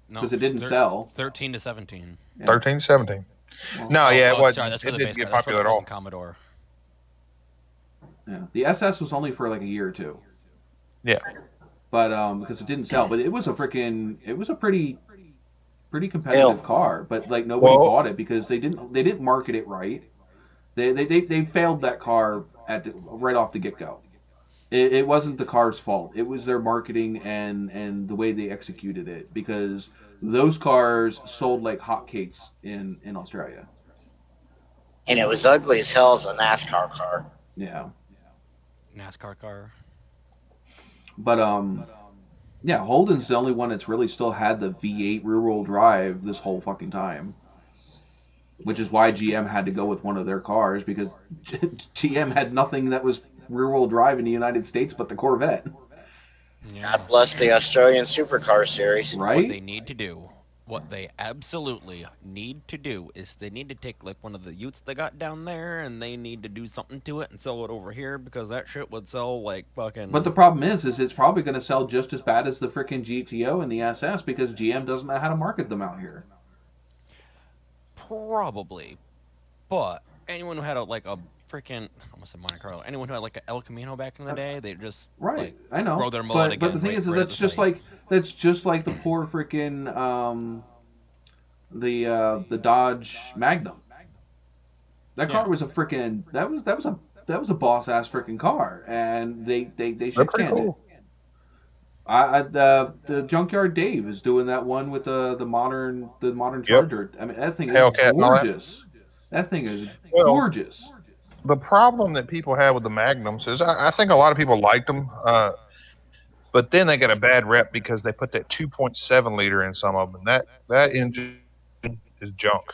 Because it didn't sell. 13 to 17. Yeah. 13 to 17. Well, it wasn't. Sorry, that's for it the didn't base get popular at all. Commodore. Yeah, the SS was only for like a year or two. Yeah. But because it didn't sell, but it was a pretty competitive car. But like nobody bought it because they didn't market it right. They failed that car right off the get go. It wasn't the car's fault. It was their marketing and the way they executed it, because those cars sold like hotcakes in Australia. and it was ugly as hell as a NASCAR car. Yeah. NASCAR car. But yeah, Holden's the only one that's really still had the V8 rear-wheel drive this whole fucking time. Which is why GM had to go with one of their cars, because GM had nothing that was rear-wheel drive in the United States but the Corvette. Yeah. God bless the Australian Supercar Series. Right? What they need to do, what they absolutely need to do, is they need to take like one of the Utes they got down there, and they need to do something to it and sell it over here, because that shit would sell like fucking. But the problem is it's probably going to sell just as bad as the freaking GTO and the SS, because GM doesn't know how to market them out here. Probably, but anyone who had a freaking, I almost said Monte Carlo. Anyone who had like an El Camino back in the day, they just right. Like, I know. grow their mullet again. But the thing is that's just like the poor freaking the Dodge Magnum. That car was a freaking that was a boss ass freaking car, and they shit canned it. The Junkyard Dave is doing that one with the modern Charger. Yep. I mean, that thing is gorgeous. That thing is gorgeous. The problem that people have with the Magnums is I think a lot of people liked them, but then they got a bad rep because they put that 2.7 liter in some of them, and that engine is junk.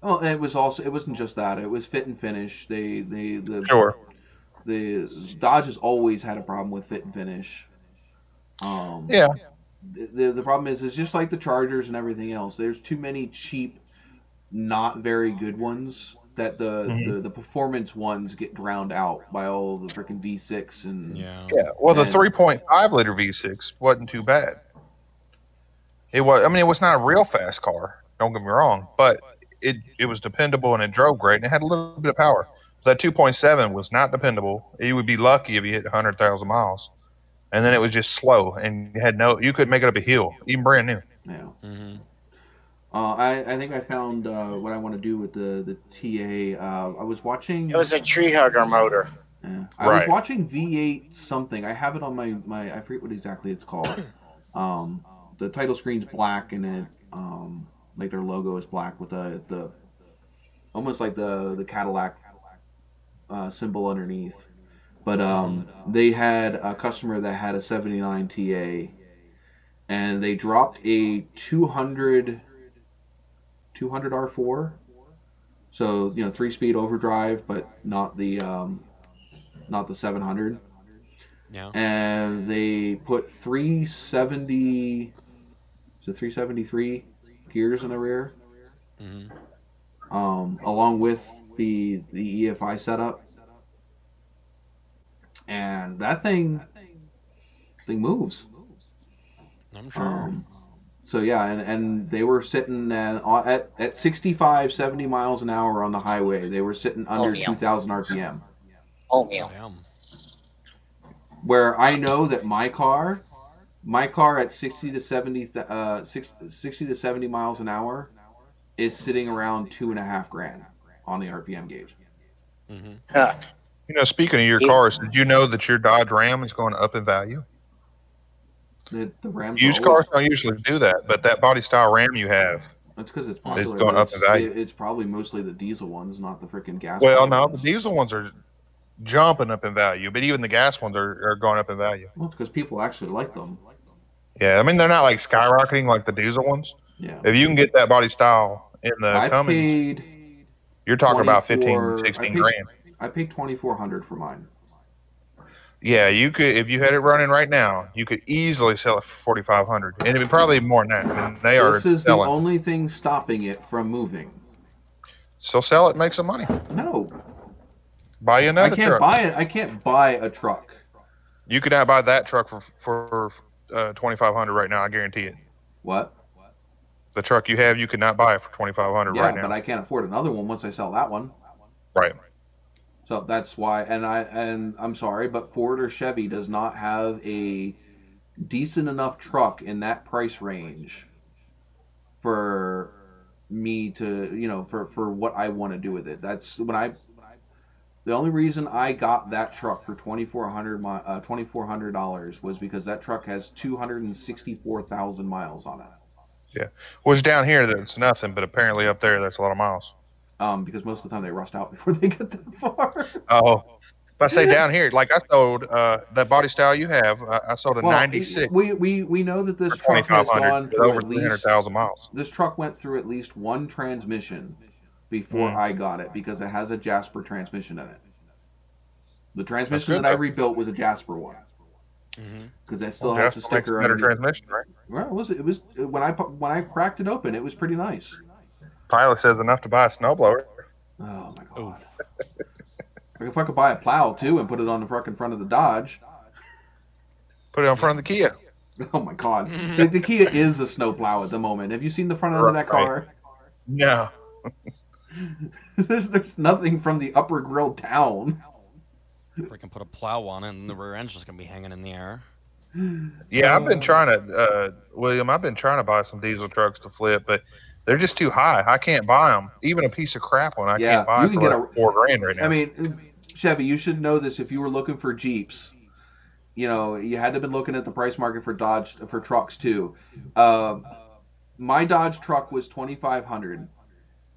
Oh, it wasn't just that. It was fit and finish. The Dodge has always had a problem with fit and finish. Yeah. The problem is it's just like the Chargers and everything else. There's too many cheap, not very good ones that the performance ones get drowned out by all the freaking V6 and Well, the 3.5 liter V6 wasn't too bad. It was. I mean, it was not a real fast car. Don't get me wrong, but it was dependable and it drove great and it had a little bit of power. That 2.7 was not dependable. You would be lucky if you hit 100,000 miles. And then it was just slow, and you couldn't make it up a hill, even brand new. Yeah. Mm-hmm. I think I found what I want to do with the TA. I was watching. It was a tree hugger motor. Yeah. I was watching V8 something. I have it on my I forget what exactly it's called. The title screen's black, and it like their logo is black with the almost like the Cadillac symbol underneath. But they had a customer that had a 79 TA, and they dropped a 200 R4, so 3-speed overdrive, but not the 700. Yeah. And they put 373 gears in the rear, along with the EFI setup. And that thing moves. I'm sure. So yeah, and they were sitting at 65, 70 miles an hour on the highway. They were sitting under 2,000 RPM. Oh yeah. Where I know that my car at 60 to 70 miles an hour is sitting around $2,500 on the RPM gauge. Huh. Speaking of your cars, did you know that your Dodge Ram is going up in value? The Rams used cars don't usually do that, but that body style Ram you have, that's because it's popular. It's going up in value. It's probably mostly the diesel ones, not the freaking gas. Well, no, the diesel ones are jumping up in value, but even the gas ones are going up in value. Well, it's because people actually like them. Yeah, I mean they're not like skyrocketing like the diesel ones. Yeah. If you can get that body style in the Cummins, you're talking about 15, 16 grand. I paid $2,400 for mine. Yeah, you could, if you had it running right now, you could easily sell it for $4,500, and it'd probably more than that. I mean, they are. This is selling. The only thing stopping it from moving. So sell it, and make some money. No. Buy you another truck. Buy it. I can't buy a truck. You could not buy that truck for $2,500 right now. I guarantee it. What? The truck you have, you could not buy it for $2,500 right now. Yeah, but I can't afford another one once I sell that one. Right. So that's why, and I'm sorry, but Ford or Chevy does not have a decent enough truck in that price range for me to, for what I want to do with it. That's when the only reason I got that truck for $2,400 was because that truck has 264,000 miles on it. Yeah, which down here that's nothing, but apparently up there that's a lot of miles. because most of the time they rust out before they get that far. Oh, if I say down here, like I sold that body style you have, I sold a 96 We know that this for truck has 2,500 gone with through over at least 300,000 miles. This truck went through at least one transmission before I got it because it has a Jasper transmission in it. The transmission that I rebuilt was a Jasper one because it still has the sticker. Better transmission, right? Well, it was when I cracked it open, it was pretty nice. Pilot says enough to buy a snowblower. Oh my god! If I could buy a plow too and put it on the fucking front of the Dodge. Put it on front of the Kia. Oh my god! The Kia is a snowplow at the moment. Have you seen the front end of that car? No. There's nothing from the upper grill down. Freaking put a plow on it, and the rear end's just gonna be hanging in the air. Yeah, I've been trying to, William. I've been trying to buy some diesel trucks to flip, but they're just too high. I can't buy them. Even a piece of crap one, I can't buy for like $4,000 right now. I mean, Chevy, you should know this. If you were looking for Jeeps, you had to have been looking at the price market for Dodge for trucks too. My Dodge truck was $2,500.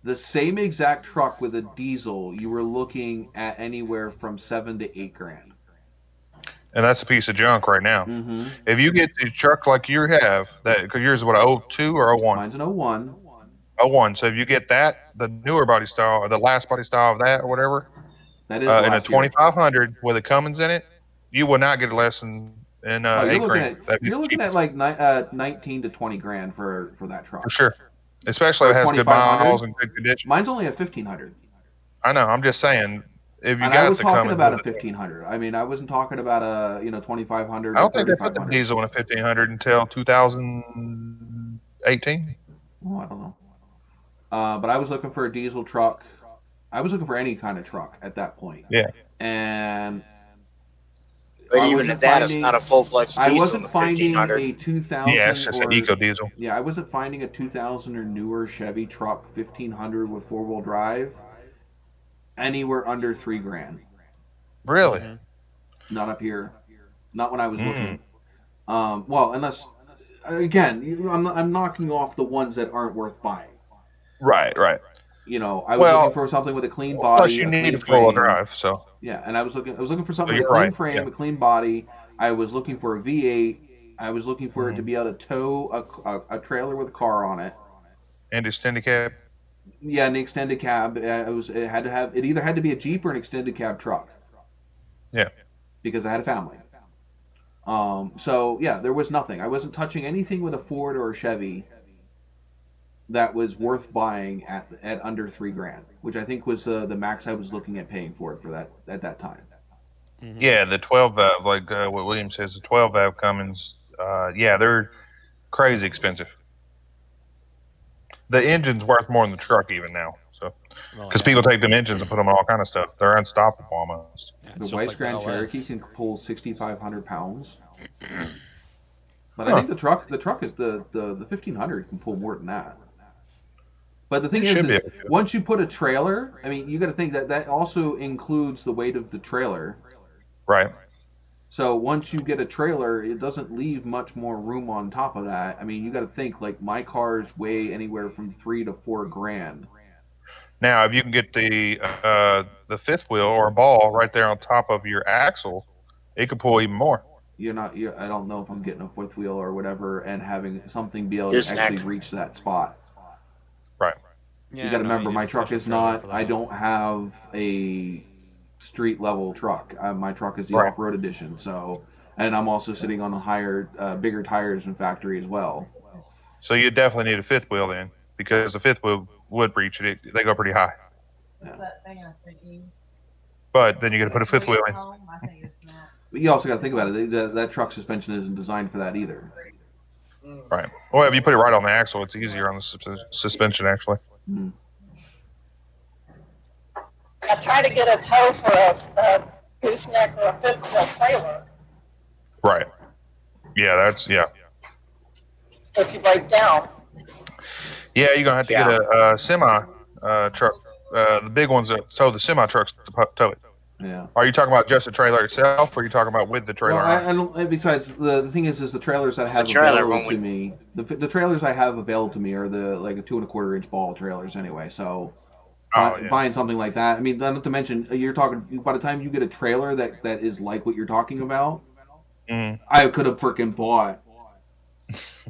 The same exact truck with a diesel, you were looking at anywhere from $7,000 to $8,000. And that's a piece of junk right now. Mm-hmm. If you get a truck like you have, because yours is what, 02 or 01? Mine's an 01. 01. So if you get that, the newer body style, or the last body style of that, or whatever, that is in a 2,500 with a Cummins in it, you will not get less than $8,000. You're looking at like 19 to 20 grand for that truck. For sure. Especially if it has good miles and good condition. Mine's only at 1,500. I know. I'm just saying. If you I was talking about a 1,500. I mean, I wasn't talking about a 2,500. I don't think they put the diesel in a 1,500 until 2018. Oh, I don't know. But I was looking for a diesel truck. I was looking for any kind of truck at that point. Yeah. And but even at that, it's not a full flex diesel. I wasn't finding a 2000. Yeah, it's just an eco diesel. Yeah, I wasn't finding a 2000 or newer Chevy truck 1,500 with 4-wheel drive anywhere under $3,000. Really? Not up here. Not when I was looking. Well, unless again, I'm knocking off the ones that aren't worth buying. Right. I was looking for something with a clean body. Plus, you need a 4-wheel drive, so. Yeah, and I was looking for something with a clean frame, a clean body. I was looking for a V8. I was looking for it to be able to tow a trailer with a car on it. And extended cab. Yeah, an extended cab. It either had to be a Jeep or an extended cab truck. Yeah. Because I had a family. So yeah, there was nothing. I wasn't touching anything with a Ford or a Chevy that was worth buying at under $3,000, which I think was the max I was looking at paying for it for that at that time. Mm-hmm. Yeah, the 12 valve, like what William says, the 12 valve Cummins. Yeah, they're crazy expensive. The engine's worth more than the truck even now. So, because people take them engines and put them on all kind of stuff, they're unstoppable almost. Yeah, the Weiss Grand Cherokee can pull 6,500 pounds, but I think the truck is the 1,500 can pull more than that. But the thing is once you put a trailer, I mean, you got to think that also includes the weight of the trailer. Right. So once you get a trailer, it doesn't leave much more room on top of that. I mean, you got to think like my cars weigh anywhere from $3,000 to $4,000. Now, if you can get the fifth wheel or a ball right there on top of your axle, it could pull even more. I don't know if I'm getting a fifth wheel or whatever and having something be able to actually reach that spot. Right. Yeah, you got to remember, my truck is not. I don't have a street level truck. My truck is the off-road edition. So, and I'm also sitting on bigger tires than factory as well. So you definitely need a fifth wheel then, because the fifth wheel would reach it. They go pretty high. Yeah. But then you got to put a fifth wheel in. But you also got to think about it. That truck suspension isn't designed for that either. Right. Well, if you put it right on the axle, it's easier on the suspension, actually. Mm. I try to get a tow for a gooseneck or a fifth wheel trailer. Right. Yeah, if you break down. Yeah, you're going to have to get a semi truck, the big ones that tow the semi trucks to tow it. Yeah. Are you talking about just the trailer itself, or are you talking about with the trailer? Well, I don't. Besides, the thing is the trailers that I have available to me, the trailers I have available to me are the like a 2 1/4 inch ball trailers anyway. So, Oh, yeah. buying something like that. I mean, not to mention, you're talking, by the time you get a trailer that is like what you're talking about, I could have freaking bought,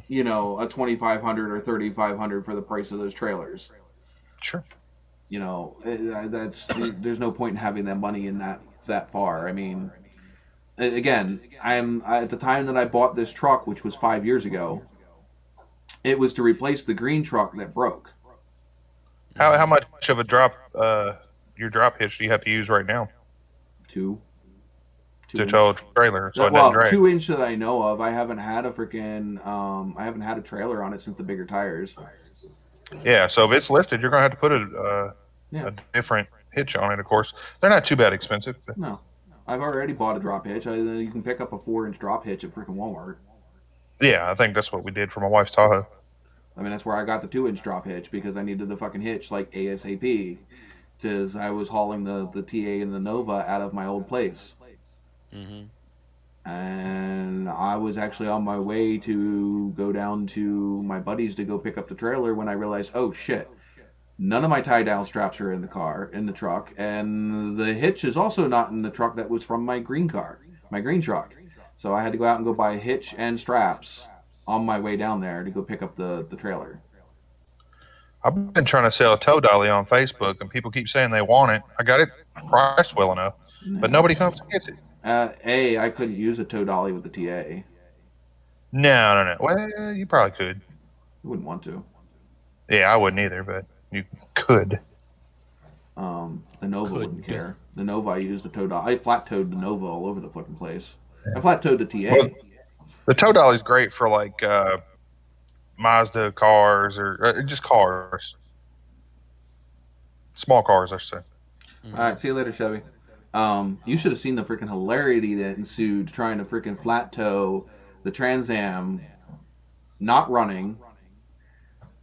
you know, a 2,500 or 3,500 for the price of those trailers. Sure. You know, there's no point in having that money in that far. I mean, again, at the time that I bought this truck, which was 5 years ago, it was to replace the green truck that broke. How much of a drop your drop hitch do you have to use right now? 2 to tow a trailer, so it well, doesn't drag. 2-inch that I know of. I haven't had a freaking I haven't had a trailer on it since the bigger tires. Yeah, so if it's lifted, you're gonna have to put a different hitch on it. Of course, they're not too bad expensive. No, I've already bought a drop hitch. You can pick up a 4-inch drop hitch at freaking Walmart. Yeah, I think that's what we did for my wife's Tahoe. I mean, that's where I got the 2-inch drop hitch, because I needed the fucking hitch like ASAP, because I was hauling the TA and the Nova out of my old place. And I was actually on my way to go down to my buddies to go pick up the trailer when I realized, oh shit, none of my tie-down straps are in the truck, and the hitch is also not in the truck that was from my green truck. So I had to go out and go buy a hitch and straps on my way down there to go pick up the trailer. I've been trying to sell a tow dolly on Facebook, and people keep saying they want it. I got it priced well enough, but nobody comes and gets it. I couldn't use a tow dolly with the TA. No. Well, you probably could. I wouldn't want to. Yeah, I wouldn't either, but you could. The Nova wouldn't care. The Nova, I used a tow dolly. I flat towed the Nova all over the fucking place. I flat towed the TA. Well, the tow dolly's great for like Mazda cars or just cars. Small cars, I should say. All right, see you later, Chevy. You should have seen the freaking hilarity that ensued trying to freaking flat tow the Trans Am, not running.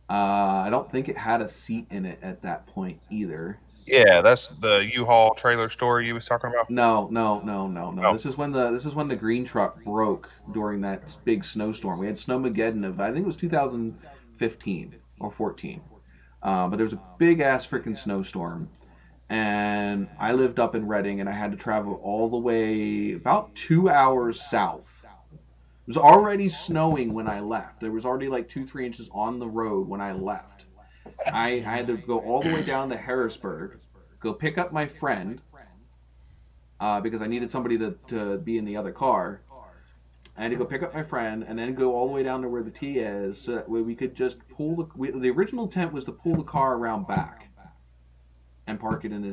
I don't think it had a seat in it at that point either. Yeah, that's the U-Haul trailer story you was talking about. No. Oh. This is when the green truck broke during that big snowstorm. We had Snowmageddon of, I think it was 2015 or 14. But there was a big ass freaking snowstorm. And I lived up in Reading, and I had to travel all the way about 2 hours south. It was already snowing when I left. There was already like 2-3 inches on the road when I left. I had to go all the way down to Harrisburg, go pick up my friend, because I needed somebody to be in the other car. I had to go pick up my friend, and then go all the way down to where the T is, so that way we could just pull the original intent was to pull the car around back and park it in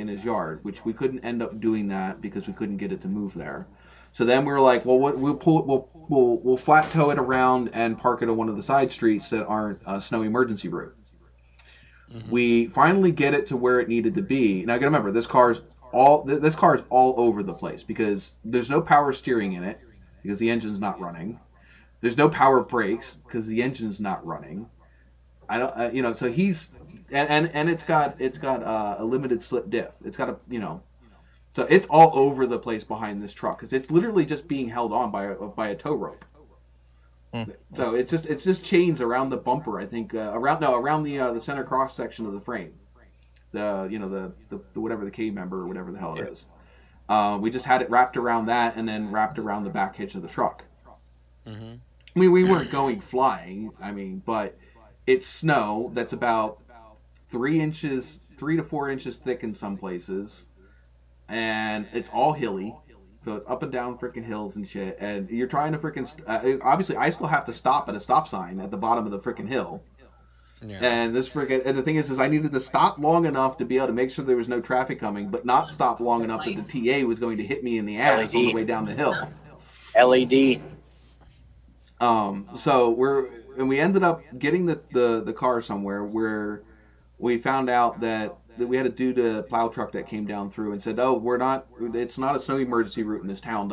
his yard, which we couldn't end up doing that because we couldn't get it to move there. So then we were like, well, we'll flat tow it around and park it on one of the side streets that aren't a snow emergency route. We finally get it to where it needed to be. Now, you gotta remember, this car is all over the place because there's no power steering in it because the engine's not running. There's no power brakes because the engine's not running. I don't, so he's and it's got a limited slip diff. It's got so it's all over the place behind this truck because it's literally just being held on by a tow rope. So it's just chains around the bumper. I think around the center cross section of the frame, the whatever the K member or whatever the hell it is. We just had it wrapped around that and then wrapped around the back hitch of the truck. I mean, we weren't going flying. I mean, but it's snow that's about 3 to 4 inches thick in some places, and it's all hilly, so it's up and down freaking hills and shit. And you're trying to freaking obviously, I still have to stop at a stop sign at the bottom of the freaking hill. Yeah. And the thing is I needed to stop long enough to be able to make sure there was no traffic coming, but not stop long enough that the TA was going to hit me in the ass on the way down the hill. LED. So we ended up getting the car somewhere where we found out that we had a dude, a plow truck that came down through and said, it's not a snow emergency route in this town,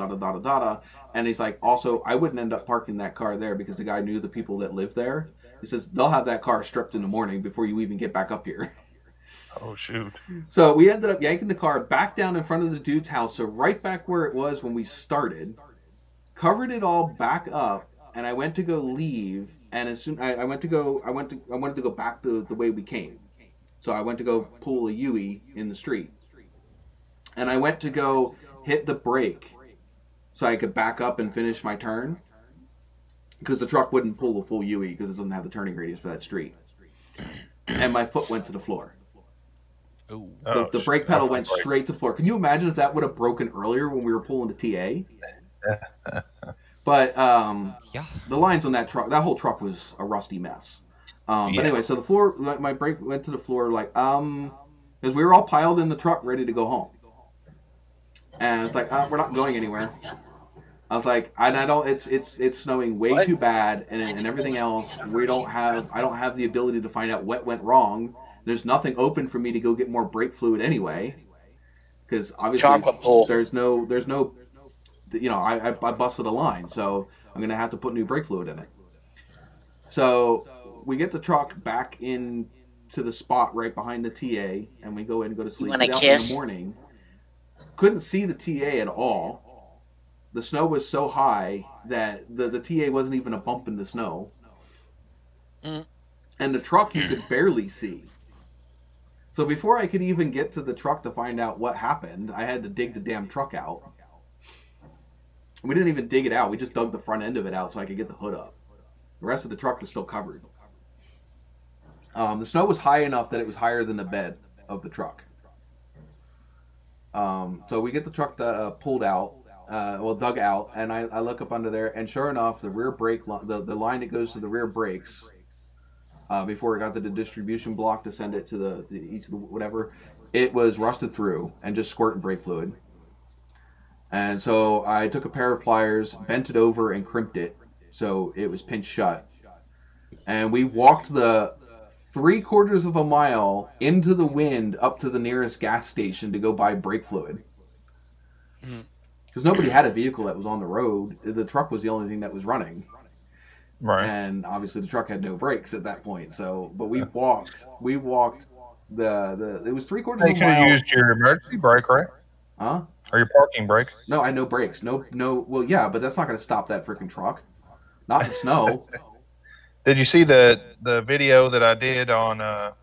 and he's like, also, I wouldn't end up parking that car there because the guy knew the people that live there. He says, they'll have that car stripped in the morning before you even get back up here. Oh, shoot. So we ended up yanking the car back down in front of the dude's house, so right back where it was when we started, covered it all back up, and I went to go leave, and as soon I wanted to go back to the way we came. So I went to go pull a Yui in the street. And I went to go hit the brake so I could back up and finish my turn. Because the truck wouldn't pull the full Yui because it doesn't have the turning radius for that street. And my foot went to the floor. Ooh. The brake pedal went straight to the floor. Can you imagine if that would have broken earlier when we were pulling the TA? But Yeah. the lines on that truck, that whole truck was a rusty mess. But anyway, so the floor, my brake went to the floor because we were all piled in the truck ready to go home. And it's like, we're not going anywhere. I was like, I don't. It's snowing way too bad, and everything else. I don't have the ability to find out what went wrong. There's nothing open for me to go get more brake fluid anyway, because obviously there's no. I busted a line, so I'm gonna have to put new brake fluid in it. So we get the truck back into the spot right behind the TA, and we go in and go to sleep. Get out in the morning. Couldn't see the TA at all. The snow was so high that the TA wasn't even a bump in the snow. And the truck you could barely see. So before I could even get to the truck to find out what happened, I had to dig the damn truck out. We didn't even dig it out. We just dug the front end of it out so I could get the hood up. The rest of the truck was still covered. The snow was high enough that it was higher than the bed of the truck. So we get the truck pulled out, dug out, and I look up under there, and sure enough, the rear brake, the line that goes to the rear brakes, before it got to the distribution block to send it to each of the whatever, it was rusted through and just squirting brake fluid. And so I took a pair of pliers, bent it over, and crimped it so it was pinched shut. And we walked the 3/4 of a mile into the wind up to the nearest gas station to go buy brake fluid. Because nobody had a vehicle that was on the road. The truck was the only thing that was running. Right. And obviously the truck had no brakes at that point. So, but we walked it was 3/4 of a mile. You could have used your emergency brake, right? Huh? Or your parking brake. No, I had no brakes. No. Well, yeah, but that's not going to stop that freaking truck. Not in the snow. Did you see the video that I did on a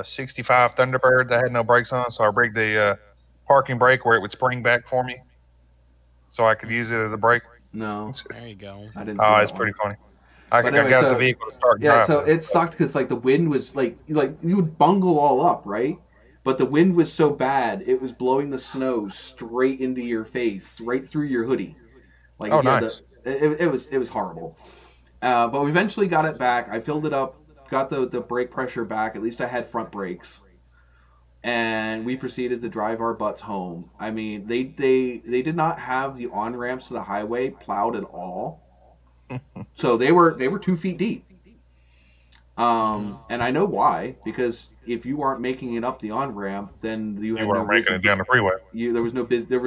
65 Thunderbird that had no brakes on? So I rigged the parking brake where it would spring back for me, so I could use it as a brake. No. There you go. I didn't see Oh, that it's one. pretty funny. I got so, the vehicle to start yeah, driving. so it sucked because like the wind was like you would bungle all up, right? But the wind was so bad, it was blowing the snow straight into your face, right through your hoodie. Like, nice. It was horrible. But we eventually got it back. I filled it up, got the brake pressure back. At least I had front brakes. And we proceeded to drive our butts home. I mean, they did not have the on-ramps to the highway plowed at all. So they were 2 feet deep. And I know why, because if you aren't making it up the on-ramp, then you had weren't making it down the freeway. There was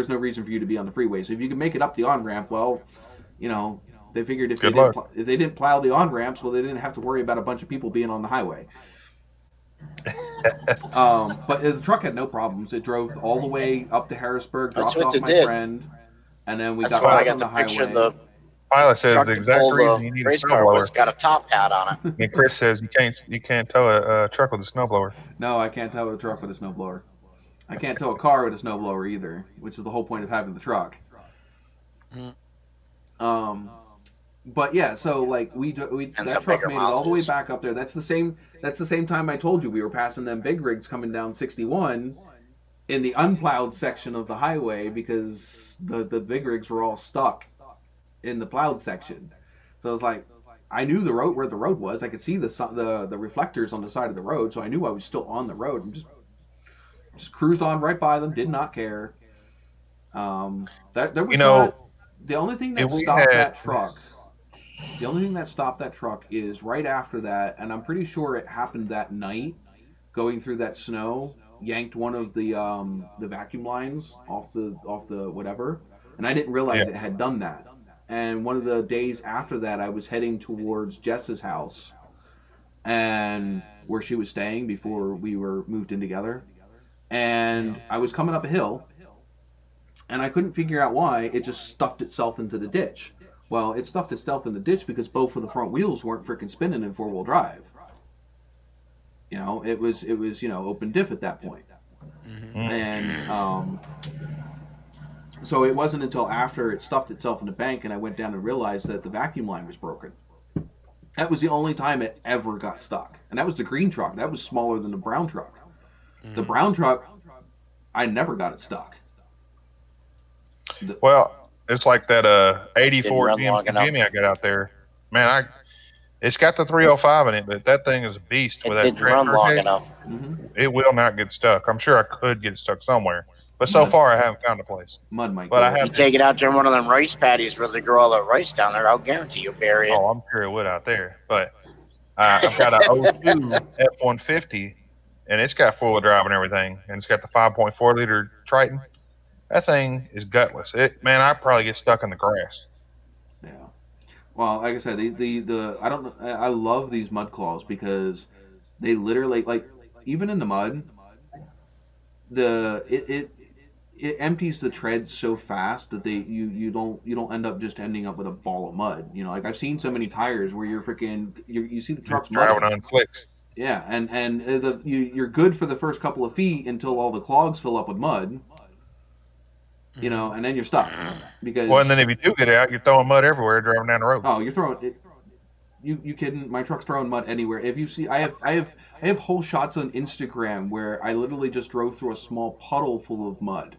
no reason for you to be on the freeway. So if you can make it up the on-ramp, well, they figured if they didn't plow the on-ramps, well, they didn't have to worry about a bunch of people being on the highway. But the truck had no problems. It drove all the way up to Harrisburg, dropped off my friend, and then we got back on the highway. The pilot says the exact reason you need a snowblower. It's got a top hat on it. And Chris says you can't tow a truck with a snowblower. No, I can't tow a truck with a snowblower. I can't tow a car with a snowblower either, which is the whole point of having the truck. But yeah, so like that truck made it all the way back up there. That's the same time I told you we were passing them big rigs coming down 61 in the unplowed section of the highway because the big rigs were all stuck in the plowed section. So it was like I knew where the road was. I could see the reflectors on the side of the road, so I knew I was still on the road. And just cruised on right by them, did not care. There was the only thing that stopped that truck. The only thing that stopped that truck is right after that, and I'm pretty sure it happened that night, going through that snow, yanked one of the vacuum lines off the whatever, and I didn't realize it had done that. And one of the days after that, I was heading towards Jess's house, and where she was staying before we were moved in together, and I was coming up a hill, and I couldn't figure out why it just stuffed itself into the ditch. Well, it stuffed itself in the ditch because both of the front wheels weren't freaking spinning in 4-wheel drive. You know, it was open diff at that point. Mm-hmm. And so it wasn't until after it stuffed itself in the bank and I went down and realized that the vacuum line was broken. That was the only time it ever got stuck. And that was the green truck. That was smaller than the brown truck. Mm-hmm. The brown truck, I never got it stuck. Well, it's like that 84 Didn't run long enough. Jimmy I got out there. Man, it's got the 305 in it, but that thing is a beast It with that didn't run transfer long case. enough. Mm-hmm. It will not get stuck. I'm sure I could get it stuck somewhere, but so far I haven't found a place. Mud might But do I it. have You take it out to one of them rice paddies where they grow all that rice down there, I'll guarantee you'll bury it. Oh, I'm sure it would out there. But I've got a 02 F-150, and it's got four-wheel drive and everything, and it's got the 5.4 liter Triton. That thing is gutless. Man, I'd probably get stuck in the grass. Yeah. Well, like I said, I don't know. I love these mud claws because they literally, like, even in the mud, it empties the treads so fast that you don't end up just ending up with a ball of mud. You know, like I've seen so many tires where you see the truck's driving muddy. on flicks. Yeah, and you're good for the first couple of feet until all the clogs fill up with mud. You know, and then you're stuck because. Well, and then if you do get out, you're throwing mud everywhere driving down the road. Oh, you're throwing it. You kidding? My truck's throwing mud anywhere. If you see, I have whole shots on Instagram where I literally just drove through a small puddle full of mud,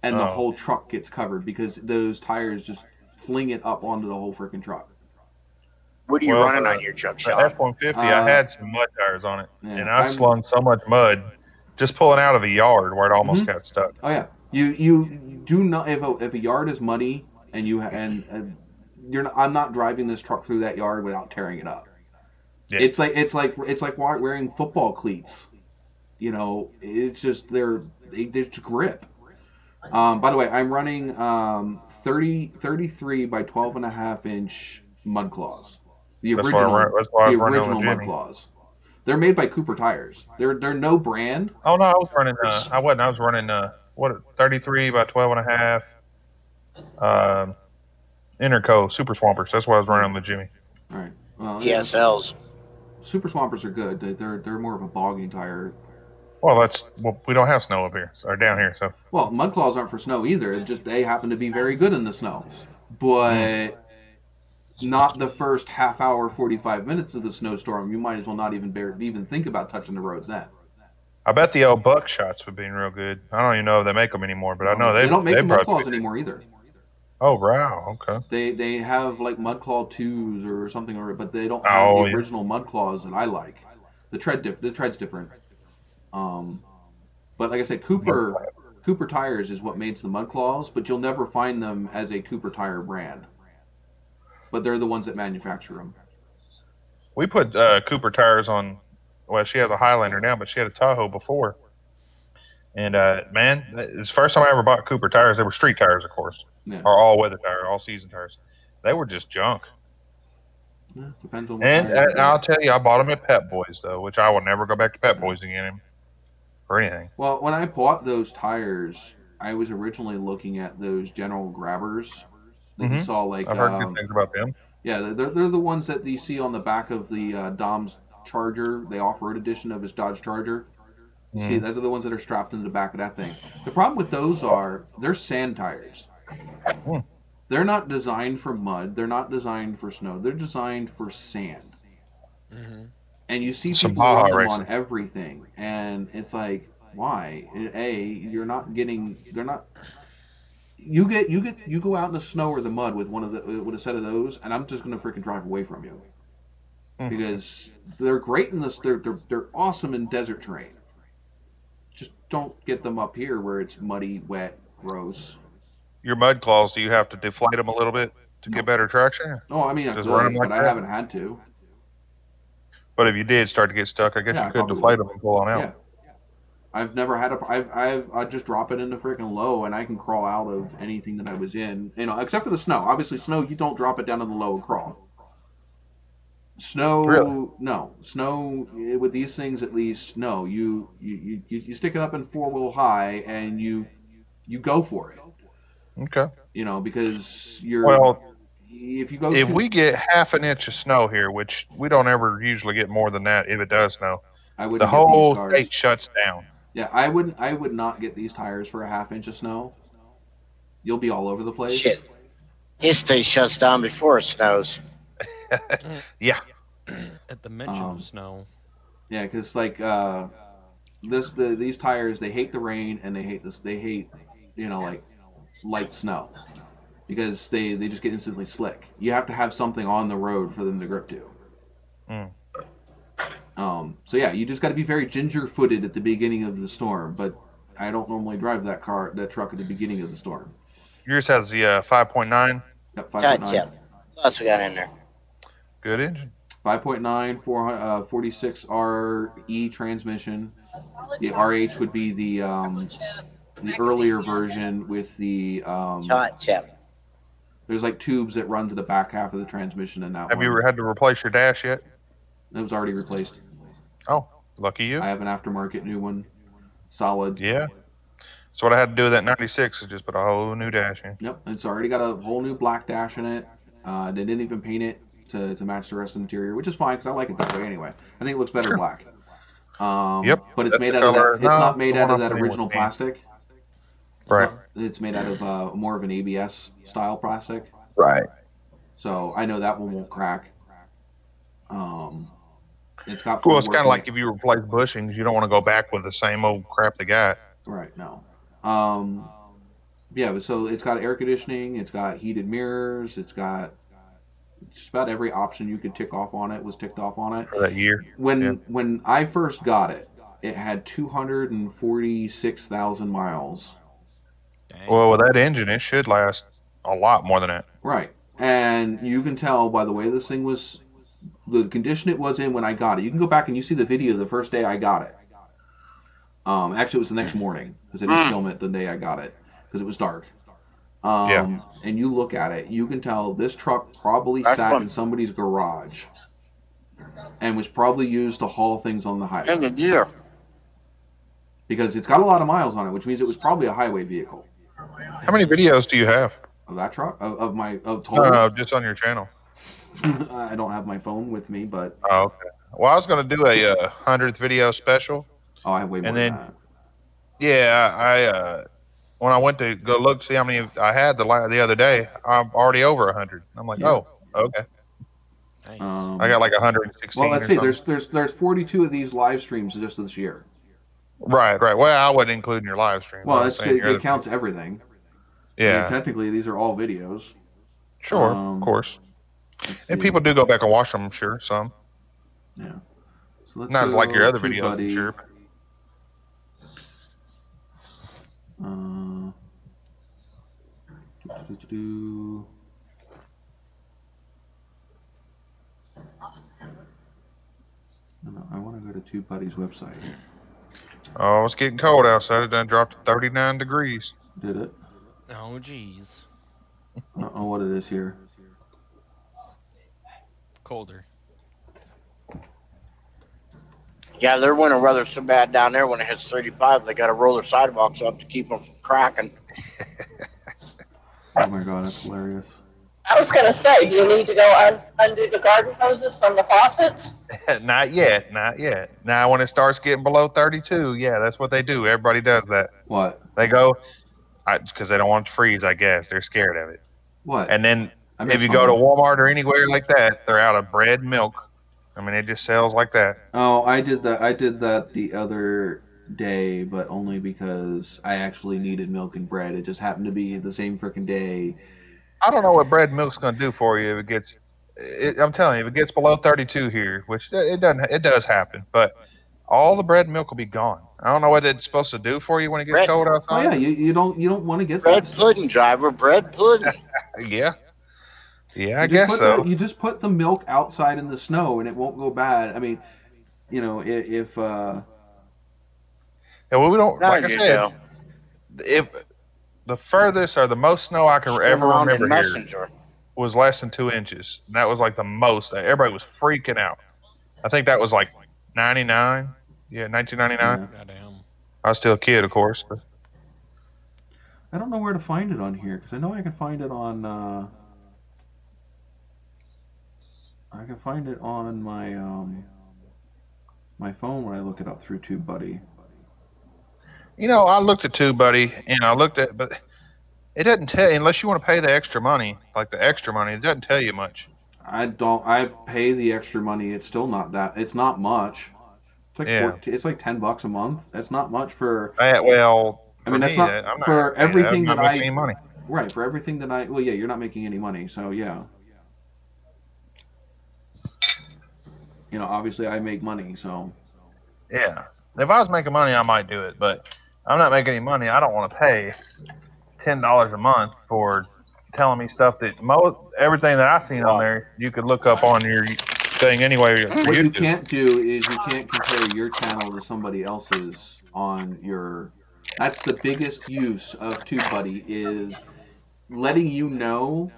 and the whole truck gets covered because those tires just fling it up onto the whole freaking truck. What are you running on your truck, The Sean? F-150, I had some mud tires on it, Yeah, and I slung so much mud just pulling out of a yard where it almost got stuck. Oh yeah, you do not if a yard is muddy and you're not, I'm not driving this truck through that yard without tearing it up. Yeah. It's like wearing football cleats. You know, it's just they just grip. By the way, I'm running 33 by 12.5 inch mud claws. The original mud claws. They're made by Cooper tires. They're no brand. Oh no, I was running. I wasn't. I was running 33 by 12.5. Interco Super Swampers. That's what I was running on the Jimmy. All right. Well, TSLs. Super Swampers are good. They're more of a bogging tire. Well, we don't have snow up here or down here, so. Well, mud claws aren't for snow either. It's just they happen to be very good in the snow, but not the first half hour, 45 minutes of the snowstorm. You might as well not even think about touching the roads then. I bet the old buckshots would be real good. I don't even know if they make them anymore, but I know they don't make the mud claws anymore either. Oh wow, okay. They have like mud claw 2s or something, but they don't have the original mud claws that I like. The tread's different. But like I said, Cooper tires is what makes the mud claws, but you'll never find them as a Cooper tire brand. But they're the ones that manufacture them. We put Cooper tires on. Well, she has a Highlander now, but she had a Tahoe before. And man, it's the first time I ever bought Cooper tires. They were street tires, of course, or all weather tires, all season tires. They were just junk. Yeah, depends on what and I'll tell you, I bought them at Pep Boys though, which I will never go back to Pep Boys again for anything. Well, when I bought those tires, I was originally looking at those General Grabbers that you saw. Like I've heard good things about them. Yeah, they're the ones that you see on the back of the Dom's Charger, the off-road edition of his Dodge Charger. You see, those are the ones that are strapped into the back of that thing. The problem with those they're sand tires. They're not designed for mud. They're not designed for snow. They're designed for sand. Mm-hmm. And you see people run them on everything, and it's like, why? You're not getting. They're not. You go out in the snow or the mud with with a set of those, and I'm just gonna freaking drive away from you. Because they're great in this. They're awesome in desert terrain. Just don't get them up here where it's muddy, wet, gross. Your mud claws, do you have to deflate them a little bit to get better traction? Oh, I mean, I could, but I haven't had to. But if you did start to get stuck, I guess you could deflate them and pull on out. Yeah. I've never had I just drop it into freaking low, and I can crawl out of anything that I was in. You know, except for the snow. Obviously, snow, you don't drop it down to the low and crawl. Snow, really? No. Snow, with these things at least, no. You stick it up in 4-wheel high, and you go for it. Okay. You know, because if we get half an inch of snow here, which we don't ever usually get more than that if it does snow, I The wouldn't get these whole cars. state shuts down. Yeah, I would not get these tires for a half-inch of snow. You'll be all over the place. Shit. His state shuts down before it snows. Yeah. At the mention of snow. Yeah, because like these tires, they hate the rain and they hate this. They hate, like light snow because they just get instantly slick. You have to have something on the road for them to grip to. So yeah, you just got to be very ginger-footed at the beginning of the storm. But I don't normally drive that truck at the beginning of the storm. Yours has the 5.9. Yep, 5.9. Yeah. What else we got in there? Good engine. 5.9, 46RE transmission. The RH would be the earlier version with the there's like tubes that run to the back half of the transmission in that Have one. you ever had to replace your dash yet? It was already replaced. Oh, lucky you. I have an aftermarket new one, solid. Yeah. So what I had to do with that 96 is just put a whole new dash in. Yep, it's already got a whole new black dash in it. They didn't even paint it to match the rest of the interior, which is fine because I like it that way anyway. I think it looks better black. Yep. But it's made out of that. It's not made out of that original plastic. Right. It's made out of more of an ABS style plastic. Right. So I know that one won't crack. It's got. Well, it's kind of like if you replace bushings, you don't want to go back with the same old crap they got. Right. No. Yeah. So it's got air conditioning. It's got heated mirrors. It's got just about every option you could tick off on it was ticked off on it. For that year. When I first got it, it had 246,000 miles. Dang. Well, with that engine, it should last a lot more than that. Right. And you can tell by the way this thing was, the condition it was in when I got it. You can go back and you see the video the first day I got it. Actually, it was the next morning because I didn't film it the day I got it because it was dark. And you look at it, you can tell this truck probably sat in somebody's garage and was probably used to haul things on the highway. In the year. Because it's got a lot of miles on it, which means it was probably a highway vehicle. How many videos do you have? Of that truck? Of total? No, just on your channel. I don't have my phone with me, but... Oh, okay. Well, I was going to do a 100th video special. Oh, I have way more than that. Yeah, I when I went to go look, see how many I had the other day, I'm already over 100. I'm like, oh, okay. Nice. I got like 116. Well, let's see. There's 42 of these live streams just this year. Right. Well, I wasn't including your live stream. Well, it counts everything. Yeah. I mean, technically, these are all videos. Sure, of course. And people do go back and watch them, I'm sure, some. Yeah. So let's not like your other to videos, Buddy. I'm sure. No, I want to go to Two Buddy's website. Oh, it's getting cold outside. It done dropped to 39 degrees. Did it? Oh, jeez. I don't know what it is here. Colder. Yeah, their winter weather's so bad down there when it hits 35, they got to roll their sidewalks up to keep them from cracking. Oh my god, that's hilarious. I was going to say, do you need to go undo the garden hoses from the faucets? Not yet. Now, when it starts getting below 32, yeah, that's what they do. Everybody does that. What? They go, because they don't want it to freeze, I guess. They're scared of it. What? And then if you go to Walmart or anywhere like that, they're out of bread and milk. I mean, it just sells like that. Oh, I did that the other day, but only because I actually needed milk and bread. It just happened to be the same freaking day. I don't know what bread and milk's going to do for you if it gets. I'm telling you, if it gets below 32 here, which it doesn't, it does happen, but all the bread and milk will be gone. I don't know what it's supposed to do for you when it gets cold outside. Oh yeah, you don't want to get bread that. pudding, driver, bread pudding. Yeah, I guess so. You just put the milk outside in the snow and it won't go bad. I mean, if yeah, well, we don't. Like I said, if the furthest or the most snow I can ever remember here was less than 2 inches. And that was like the most. Everybody was freaking out. I think that was like 99. Yeah, 1999. Yeah. Goddamn. I was still a kid, of course. But I don't know where to find it on here because I know I can find it on. I can find it on my my phone when I look it up through TubeBuddy. You know, I looked at TubeBuddy and I looked at, but it doesn't tell you unless you want to pay the extra money, like the extra money. It doesn't tell you much. I don't. I pay the extra money. It's still not that. It's not much. It's like it's like $10 a month. That's not much for. Well, I mean, that's me, not for everything that I. Money. Right, for everything that I. Well, yeah, you're not making any money, so yeah. You know, obviously, I make money, so. Yeah, if I was making money, I might do it, but I'm not making any money. I don't want to pay $10 a month for telling me stuff that everything that I've seen on there you could look up on your thing anyway. What you can't do is you can't compare your channel to somebody else's on your. That's the biggest use of TubeBuddy is letting you know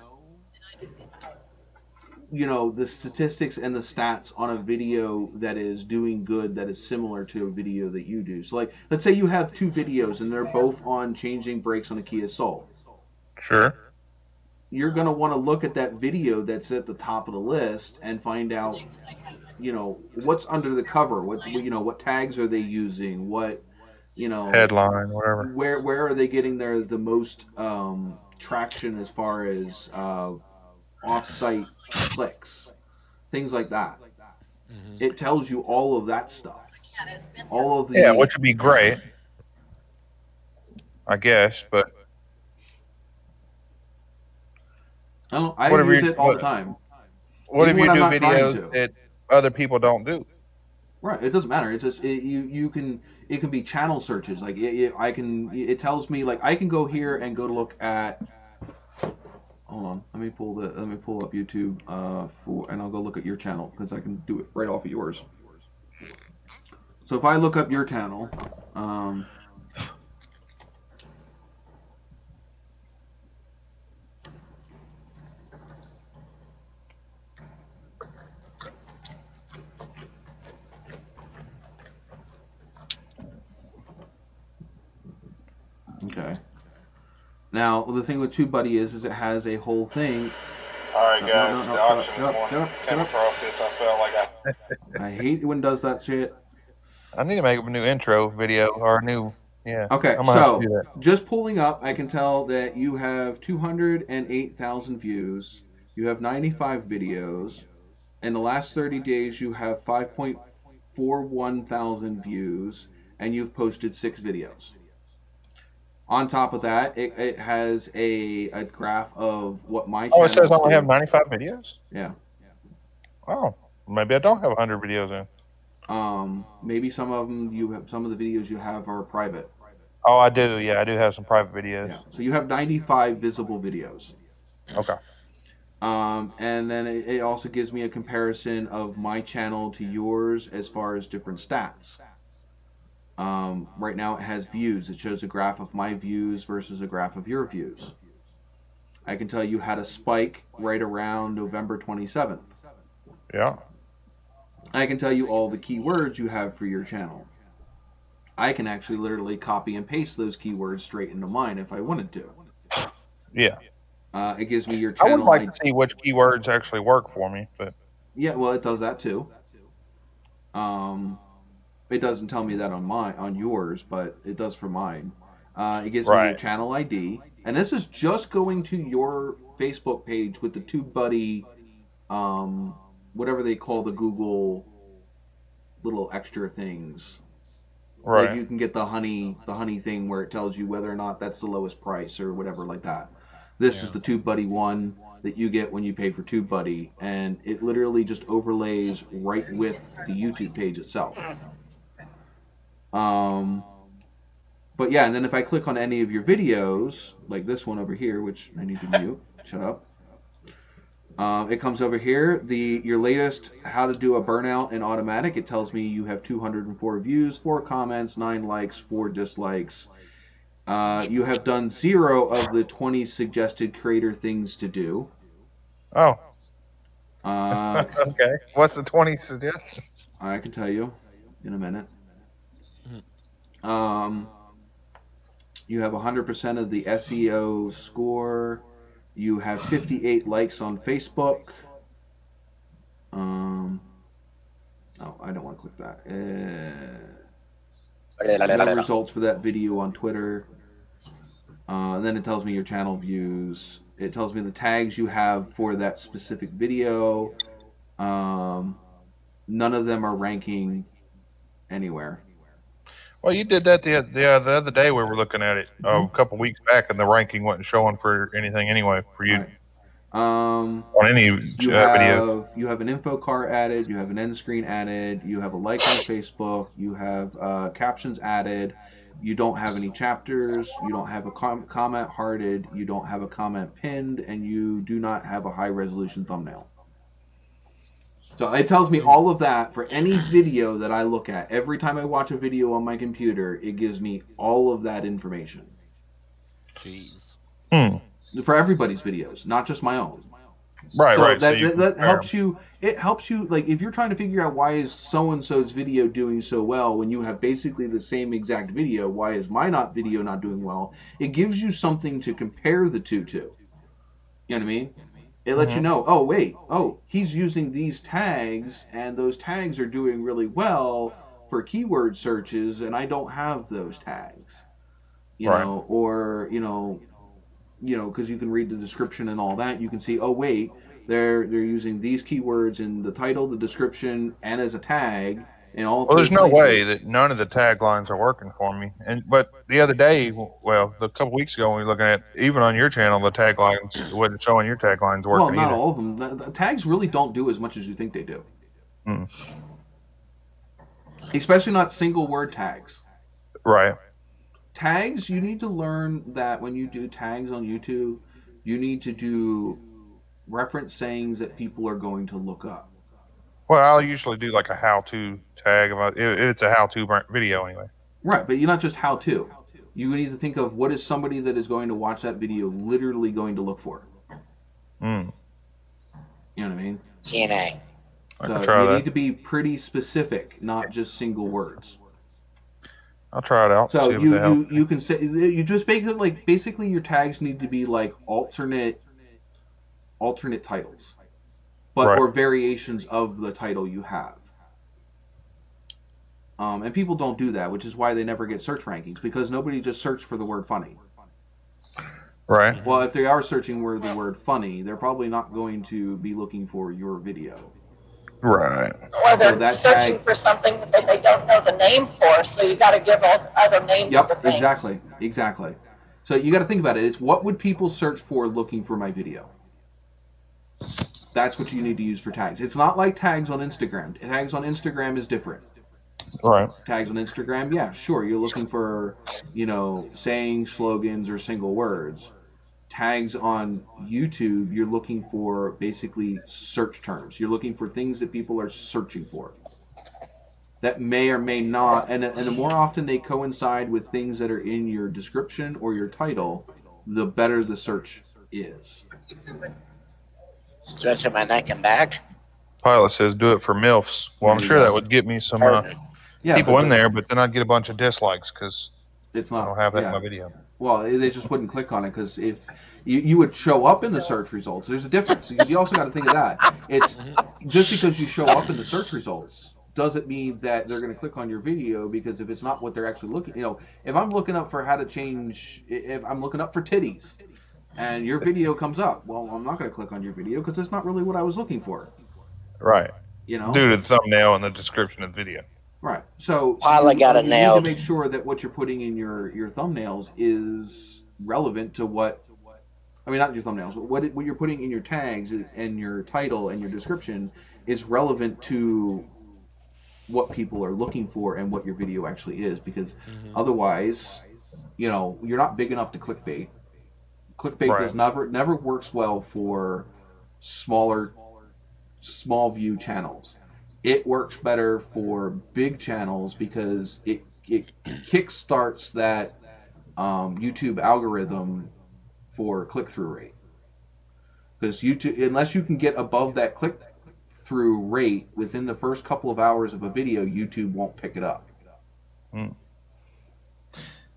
the statistics and the stats on a video that is doing good that is similar to a video that you do. So like, let's say you have 2 videos and they're both on changing brakes on a Kia Soul. Sure. You're going to want to look at that video that's at the top of the list and find out, what's under the cover, what tags are they using, what, headline, whatever. Where are they getting the most traction as far as off-site clicks, things like that. Mm-hmm. It tells you all of that stuff. All of the which would be great, I guess, but I use it all the time. What if you do videos that other people don't do? Right, it doesn't matter. It's just you can. It can be channel searches. Like it tells me like I can go here and go to look at. Hold on, let me pull up YouTube and I'll go look at your channel because I can do it right off of yours. So if I look up your channel, okay. Now, the thing with TubeBuddy is it has a whole thing. All right, guys. Shut up. I hate when it does that shit. I need to make a new intro video or a new, Okay, so just pulling up, I can tell that you have 208,000 views. You have 95 videos. In the last 30 days, you have 5.41 thousand views, and you've posted 6 videos. On top of that, it has a graph of what my channel. Oh, it says I only have 95 videos? Yeah. Oh, maybe I don't have 100 videos in. Maybe some of them some of the videos you have are private. Oh, I do. Yeah, I do have some private videos. Yeah. So you have 95 visible videos. Okay. And then it also gives me a comparison of my channel to yours as far as different stats. Right now it has views. It shows a graph of my views versus a graph of your views. I can tell you had a spike right around November 27th. Yeah. I can tell you all the keywords you have for your channel. I can actually literally copy and paste those keywords straight into mine if I wanted to. Yeah. It gives me your channel. I would like to see which keywords actually work for me, but yeah, well, it does that too. It doesn't tell me that on yours, but it does for mine. It gives me your channel ID, and this is just going to your Facebook page with the TubeBuddy, whatever they call the Google little extra things. Right. Like you can get the honey thing where it tells you whether or not that's the lowest price or whatever like that. This is the TubeBuddy one that you get when you pay for TubeBuddy, and it literally just overlays right with the YouTube page itself. But yeah, and then if I click on any of your videos, like this one over here, which I need to mute, shut up. It comes over here, your latest how to do a burnout in automatic. It tells me you have 204 views, 4 comments, 9 likes, 4 dislikes. You have done 0 of the 20 suggested creator things to do. Oh. Okay. What's the 20 suggestions? I can tell you in a minute. You have 100% of the SEO score. You have 58 likes on Facebook. Oh, I don't want to click that. No results for that video on Twitter. And then it tells me your channel views. It tells me the tags you have for that specific video. None of them are ranking anywhere. Well, you did that the other day. We were looking at it a couple weeks back, and the ranking wasn't showing for anything anyway for you. Right. On any you video. You have an info card added. You have an end screen added. You have a like on Facebook. You have captions added. You don't have any chapters. You don't have a comment hearted. You don't have a comment pinned, and you do not have a high resolution thumbnail. So it tells me all of that for any video that I look at. Every time I watch a video on my computer, it gives me all of that information. Jeez. For everybody's videos, not just my own. Right, so right. That helps you. It helps you, like, if you're trying to figure out why is so-and-so's video doing so well when you have basically the same exact video, why is my video not doing well? It gives you something to compare the two to. You know what I mean? It lets you know, oh, wait, he's using these tags, and those tags are doing really well for keyword searches, and I don't have those tags. You know, or, because you can read the description and all that, you can see, oh, wait, they're using these keywords in the title, the description, and as a tag. Well, there's no way that none of the taglines are working for me. But the other day, a couple weeks ago, when we were looking at, even on your channel, the taglines wasn't showing your taglines working. Well, not either. all of them. The tags really don't do as much as you think they do. Especially not single word tags. Right. Tags, you need to learn that when you do tags on YouTube, you need to do reference sayings that people are going to look up. Well, I'll usually do like a how-to tag about it's a how-to video anyway. Right, but you're not just how-to. You need to think of what is somebody that is going to watch that video literally going to look for. You know what I mean? TNA. So you need to be pretty specific, not just single words. I'll try it out. So you can say you just basically your tags need to be like alternate titles, but or variations of the title you have. And people don't do that, which is why they never get search rankings, because nobody just searched for the word funny. Right. Well, if they are searching for the word funny, they're probably not going to be looking for your video. Right. Or they're searching for something that they don't know the name for, so you got to give other names to things. Exactly. So you got to think about it. It's what would people search for looking for my video? That's what you need to use for tags. It's not like tags on Instagram. Tags on Instagram is different. Right. Tags on Instagram, yeah, sure. You're looking for, sayings, slogans, or single words. Tags on YouTube, you're looking for basically search terms. You're looking for things that people are searching for. That may or may not, and the more often they coincide with things that are in your description or your title, the better the search is. Stretching my neck and back. Pilot says do it for MILFs. Well, I'm sure that would get me some people in there, but then I'd get a bunch of dislikes because I don't have that in my video. Well, they just wouldn't click on it because if you would show up in the search results, there's a difference because you also got to think of that. It's just because you show up in the search results doesn't mean that they're going to click on your video, because if it's not what they're actually looking, if I'm looking up for how to change, if I'm looking up for titties and your video comes up, well, I'm not going to click on your video because it's not really what I was looking for. Right. Due to the thumbnail and the description of the video. Right. So you need to make sure that what you're putting in your thumbnails is relevant to what, not your thumbnails, but what you're putting in your tags and your title and your description is relevant to what people are looking for and what your video actually is, because otherwise, you're not big enough to clickbait. Clickbait does never works well for small view channels. It works better for big channels because it kickstarts that YouTube algorithm for click-through rate. Because YouTube, unless you can get above that click-through rate within the first couple of hours of a video, YouTube won't pick it up.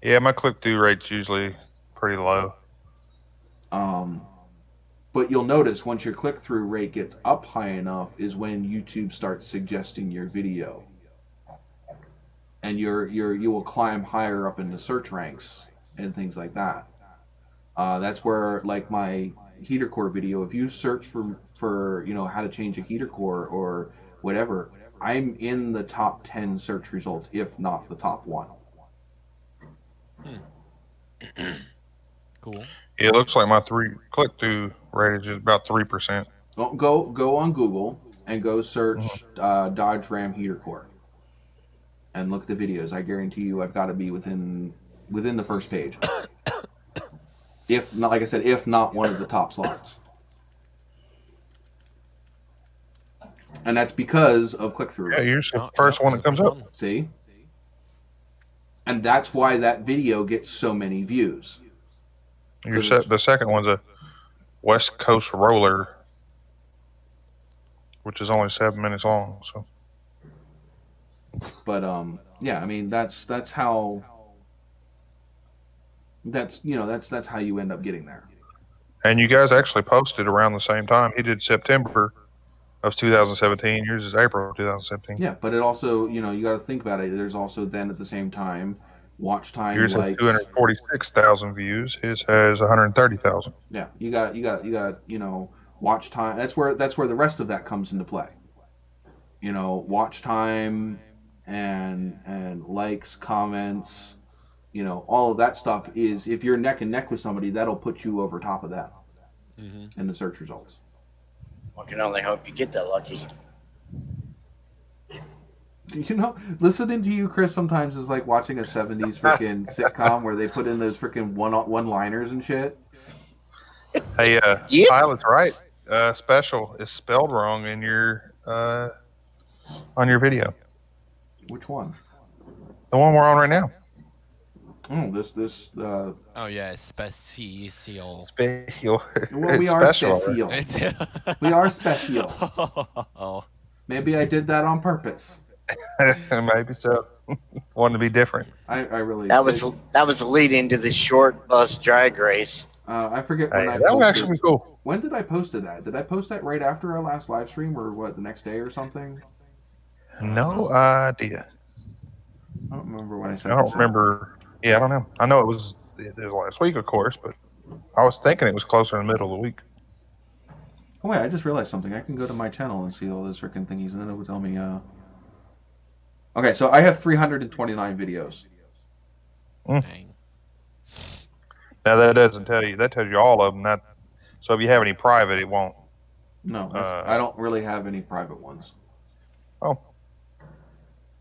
Yeah, my click-through rate's usually pretty low. But you'll notice once your click-through rate gets up high enough is when YouTube starts suggesting your video, and you will climb higher up in the search ranks and things like that. That's where, like, my heater core video, if you search for how to change a heater core or whatever, I'm in the top 10 search results, if not the top 1. Cool. Yeah, it looks like my click-through rate is about 3%. Well, go on Google and go search Dodge Ram heater core and look at the videos. I guarantee you I've got to be within the first page. If not, like I said, if not one of the top slots. And that's because of click-through. Yeah, you're the first one that comes up. See? And that's why that video gets so many views. The second one's a West Coast roller, which is only 7 minutes long. So, but yeah, I mean that's how how you end up getting there. And you guys actually posted around the same time. He did September of 2017. Yours is April of 2017. Yeah, but it also, you got to think about it. There's also then at the same time watch time. Yours has 246,000 views. His has 130,000. Yeah, you got watch time. That's where the rest of that comes into play. Watch time and likes, comments, all of that stuff is, if you're neck and neck with somebody, that'll put you over top of that in the search results. I can only hope you get that lucky. Listening to you, Chris, sometimes is like watching a 70s freaking sitcom where they put in those freaking one-liners and shit. Hey, Pilot's right. Special is spelled wrong in your on your video. Which one? The one we're on right now. Oh, this. Oh yeah, special. Special. Well, we are special. We are special. Oh. Maybe I did that on purpose. Maybe so. Wanted to be different. I really. That was the lead into the short bus drag race. I forget when I posted. That would actually be cool. When did I post that? Did I post that right after our last live stream, or what, the next day or something? No idea. I don't remember when I said. I don't remember. Yeah, I don't know. I know it was last week, of course, but I was thinking it was closer in the middle of the week. Oh wait, I just realized something. I can go to my channel and see all those freaking thingies, and then it will tell me. Okay, so I have 329 videos. Dang. Now that doesn't tell you. That tells you all of them. So if you have any private, it won't. No, I don't really have any private ones. Oh.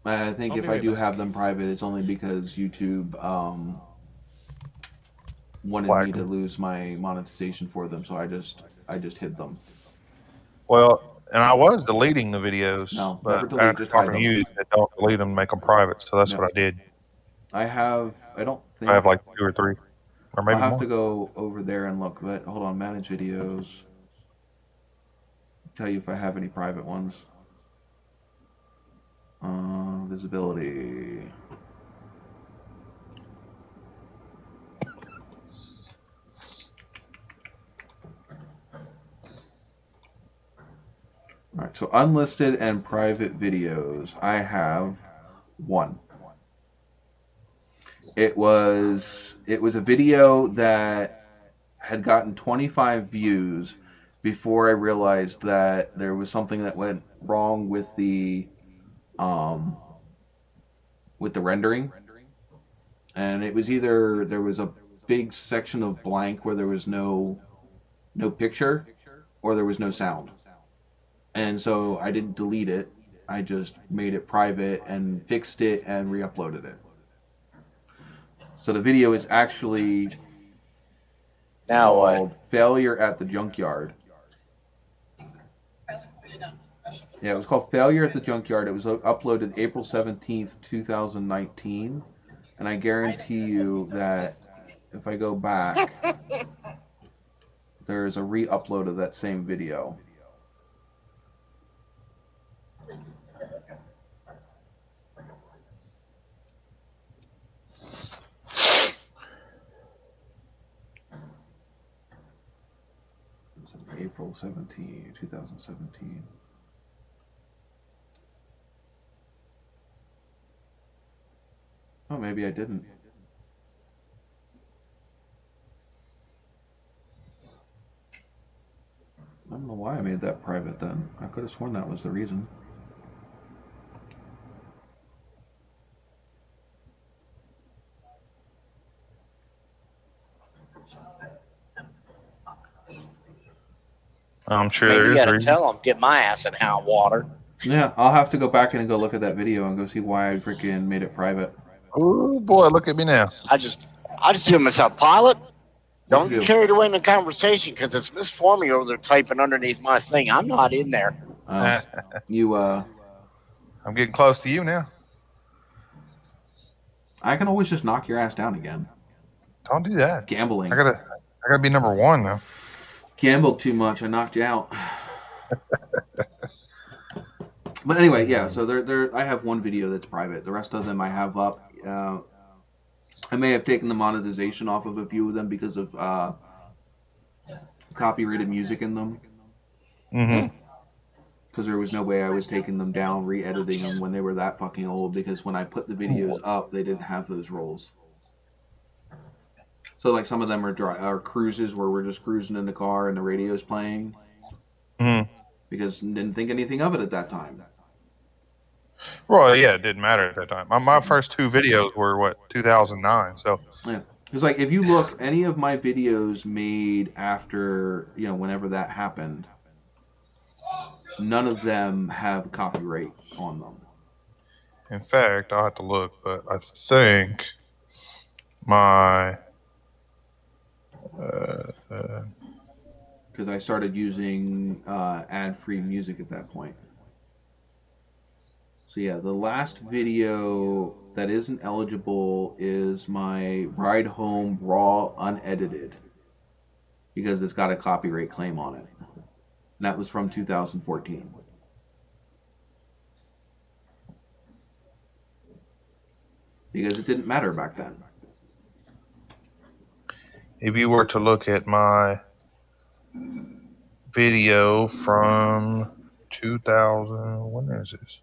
I think if I do have them private, it's only because YouTube wanted me to lose my monetization for them, so I just hid them. Well, and I was deleting the videos, no, but delete, after just hide talking them. to you, don't delete them, make them private. So that's what I did. I have like 2 or 3, or maybe I'll have more. to go over there and look. But hold on, manage videos. Tell you if I have any private ones. Visibility. All right, so unlisted and private videos. I have 1. It was a video that had gotten 25 views before I realized that there was something that went wrong with the rendering, and it was either there was a big section of blank where there was no picture, or there was no sound. And so I didn't delete it. I just made it private and fixed it and re-uploaded it. So the video is actually called Failure at the Junkyard. Yeah, it was called Failure at the Junkyard. It was uploaded April 17th, 2019. And I guarantee you that if I go back, there's a re-upload of that same video. April 17, 2017. Oh, maybe I didn't. I don't know why I made that private then. I could have sworn that was the reason. I'm sure Maybe there you is got a to reason. tell them, get my ass in hot water. Yeah, I'll have to go back in and go look at that video and go see why I freaking made it private. Oh boy, look at me now. I just do myself, pilot. Don't What'd you get do? carried away in the conversation because it's Miss Forming over there typing underneath my thing. I'm not in there. You, I'm getting close to you now. I can always just knock your ass down again. Don't do that. Gambling. I gotta be number one now. Gambled too much. I knocked you out. But anyway, yeah. So I have one video that's private. The rest of them I have up. I may have taken the monetization off of a few of them because of copyrighted music in them. Mm-hmm. Because there was no way I was taking them down, re-editing them when they were that fucking old. Because when I put the videos up, they didn't have those rolls. So like some of them are cruises where we're just cruising in the car and the radio's playing. Mm-hmm. Because didn't think anything of it at that time. Well, yeah, it didn't matter at that time. My first two videos were 2009. So yeah, it's like if you look, any of my videos made after whenever that happened, none of them have copyright on them. in fact, I'll have to look, but I think my because I started using ad-free music at that point. So yeah, the last video that isn't eligible is my ride home raw unedited because it's got a copyright claim on it. And that was from 2014. Because it didn't matter back then. if you were to look at my video from 2000, when is this?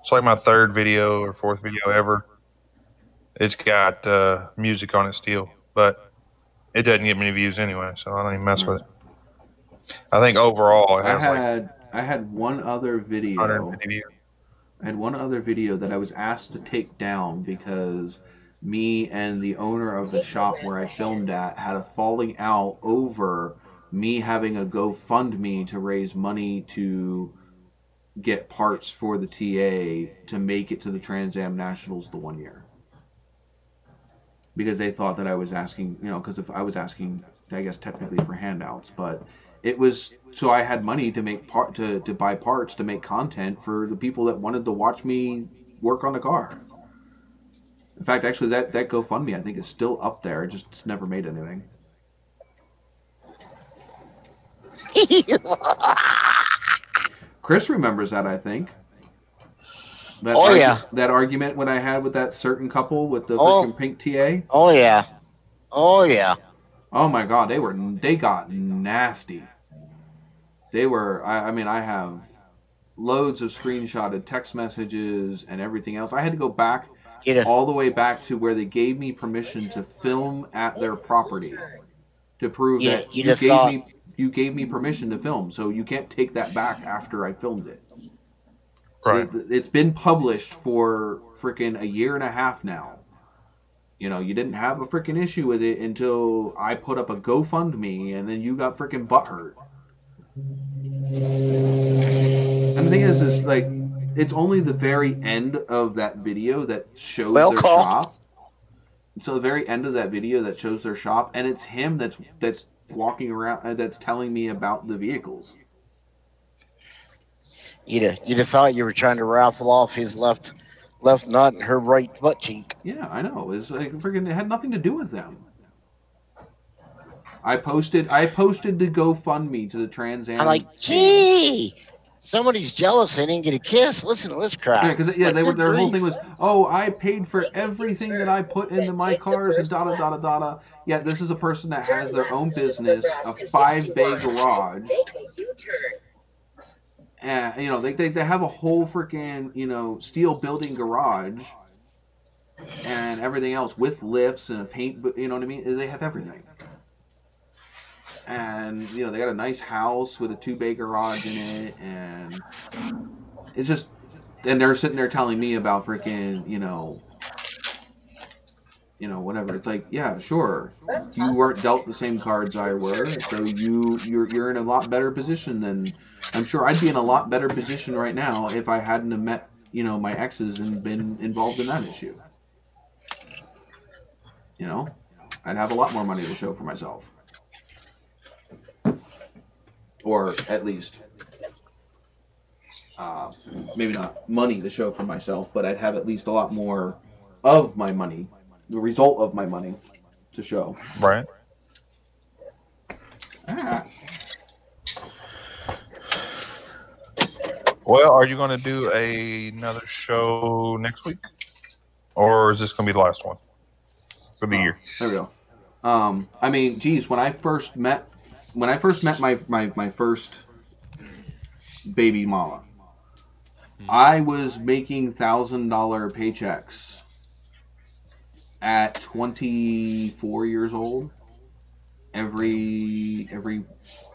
It's like my third video or fourth video ever. It's got music on it still, but it doesn't get many views anyway, so I don't even mess with it. I think overall it has I had one other video. 150 views. I had one other video that I was asked to take down because me and the owner of the shop where I filmed at had a falling out over me having a GoFundMe to raise money to get parts for the TA to make it to the Trans Am Nationals the one year. Because they thought that I was asking, because if I was asking, I guess technically for handouts, but it was so I had money to make to buy parts to make content for the people that wanted to watch me work on the car. In fact, actually, that GoFundMe I think is still up there. It just never made anything. Chris remembers that, I think. That argument when I had with that certain couple with the freaking pink TA. Oh yeah. Oh my God, they got nasty. They were. I have loads of screenshotted text messages and everything else. I had to go back all the way back to where they gave me permission to film at their property to prove that you gave me permission to film. So you can't take that back after I filmed it. Right. It's been published for freaking a year and a half now. You didn't have a freaking issue with it until I put up a GoFundMe, and then you got freaking butthurt. And the thing is like, it's only the very end of that video that shows their shop. So the very end of that video that shows their shop, and it's him that's walking around, that's telling me about the vehicles. You'd have thought you were trying to raffle off his left nut and her right butt cheek. Yeah, I know. It's like freaking. It had nothing to do with them. I posted the GoFundMe to the Trans Am. I'm like, gee, Somebody's jealous they didn't get a kiss. Listen to this crap. Yeah, because their whole thing was, oh, I paid for everything that I put into my cars and da. Yeah, this is a person that has their own business, a 5-bay garage. And, you know, they have a whole freaking, you know, steel building garage and everything else with lifts and a paint, you know what I mean? They have everything. And, you know, they got a nice house with a 2-bay garage in it, and it's just, and they're sitting there telling me about freaking, you know, whatever. It's like, yeah, sure, you weren't dealt the same cards I were, so you're in a lot better position than, I'm sure I'd be in a lot better position right now if I hadn't have met, you know, my exes and been involved in that issue. You know, I'd have a lot more money to show for myself. Or at least, maybe not money to show for myself, but I'd have at least a lot more of my money, the result of my money, to show. Right. Well, are you going to do another show next week? Or is this going to be the last one for the year? There we go. I mean, geez, when I first met my first baby mama, I was making $1,000 paychecks at 24 years old. Every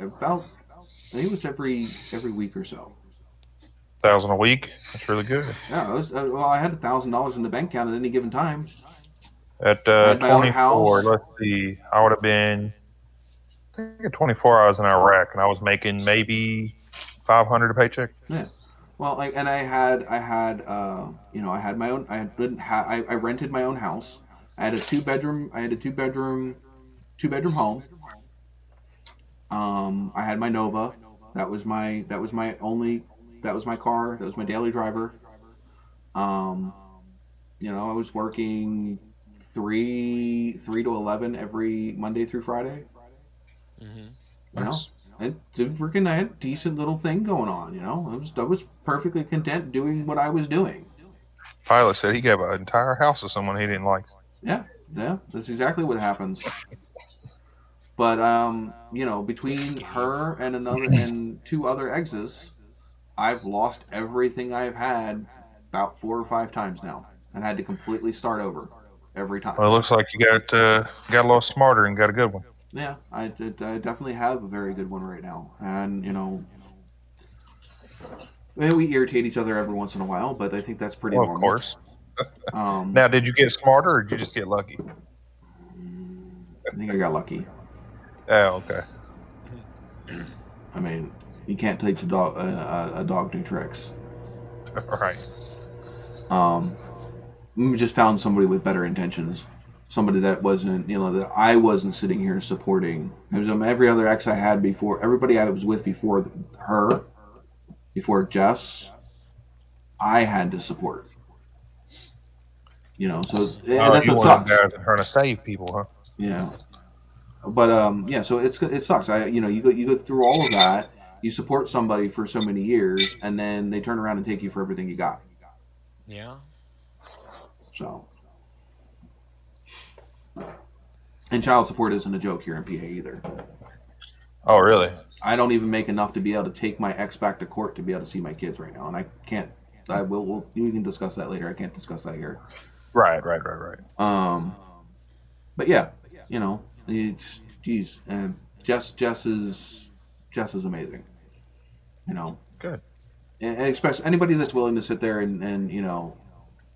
about, I think it was every week or so. $1,000 a week? That's really good. Yeah, it was, well, I had $1,000 in the bank account at any given time. At 24, let's see, I would have been, I think at 24 I was in Iraq, and I was making maybe $500 a paycheck. Yeah. Well, like, and I had, you know, I had my own. I rented my own house. I had a two bedroom home. I had my Nova. That was my car. That was my daily driver. You know, I was working 3 to 11 every Monday through Friday. Mm-hmm. You know, I had a decent little thing going on. You know, I was perfectly content doing what I was doing. Pilot said he gave an entire house to someone he didn't like. Yeah, that's exactly what happens. But you know, between her and 2 other exes, I've lost everything I've had about 4 or 5 times now, and had to completely start over every time. Well, it looks like you got a little smarter and got a good one. Yeah, I definitely have a very good one right now, and you know, we irritate each other every once in a while, but I think that's pretty normal. Of course. Now, did you get smarter, or did you just get lucky? I think I got lucky. Oh, okay. I mean, you can't teach a dog new tricks. Right. We just found somebody with better intentions. Somebody that wasn't, you know, that I wasn't sitting here supporting. It was every other ex I had before, everybody I was with before her, before Jess, I had to support. You know, so that's what sucks. Guys are trying to save people, huh? Yeah. But yeah, so it sucks. You know, you go through all of that. You support somebody for so many years, and then they turn around and take you for everything you got. Yeah. So. And child support isn't a joke here in PA either. Oh, really? I don't even make enough to be able to take my ex back to court to be able to see my kids right now, and I can't. We can discuss that later. I can't discuss that here. Right. But yeah, you know, geez, Jess is amazing. You know. Good. And especially anybody that's willing to sit there and you know,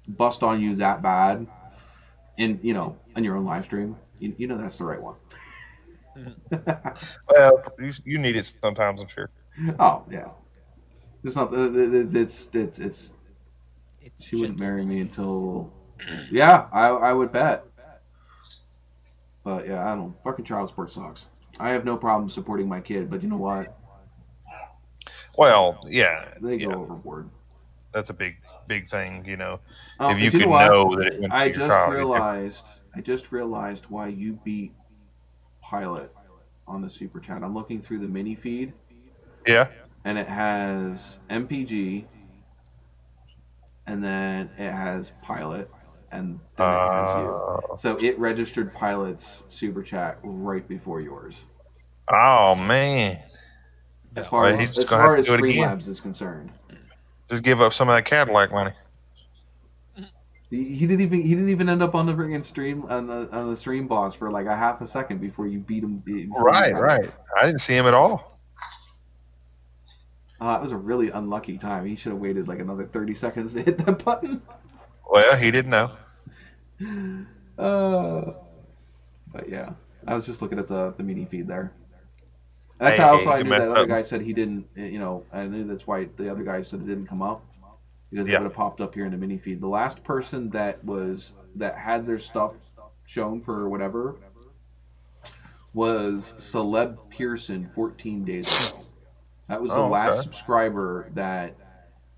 bust on you that bad, in your own live stream. You know that's the right one. Well, you need it sometimes, I'm sure. Oh yeah, it's not. It's. She wouldn't marry me until. Yeah, I would bet. But yeah, I don't. Fucking child support sucks. I have no problem supporting my kid, but you know what? Well, yeah, they go overboard. That's a big thing, you know. If you could know that it went I just realized why you beat Pilot on the super chat. I'm looking through the mini feed. Yeah. and it has MPG, and then it has Pilot, and then it has you. So it registered Pilot's super chat right before yours. Oh man! As far as Streamlabs is concerned, just give up some of that Cadillac money. He didn't even end up on the freaking stream on the stream boss for like a half a second before you beat him. Right. I didn't see him at all. It was a really unlucky time. He should have waited like another 30 seconds to hit that button. Well, he didn't know. But yeah, I was just looking at the mini feed there. And that's how also I knew that other guy said he didn't. You know, I knew that's why the other guy said it didn't come up. Because it would have popped up here in the mini feed. The last person that had their stuff shown for whatever was Celeb Pearson 14 days ago. That was the last subscriber that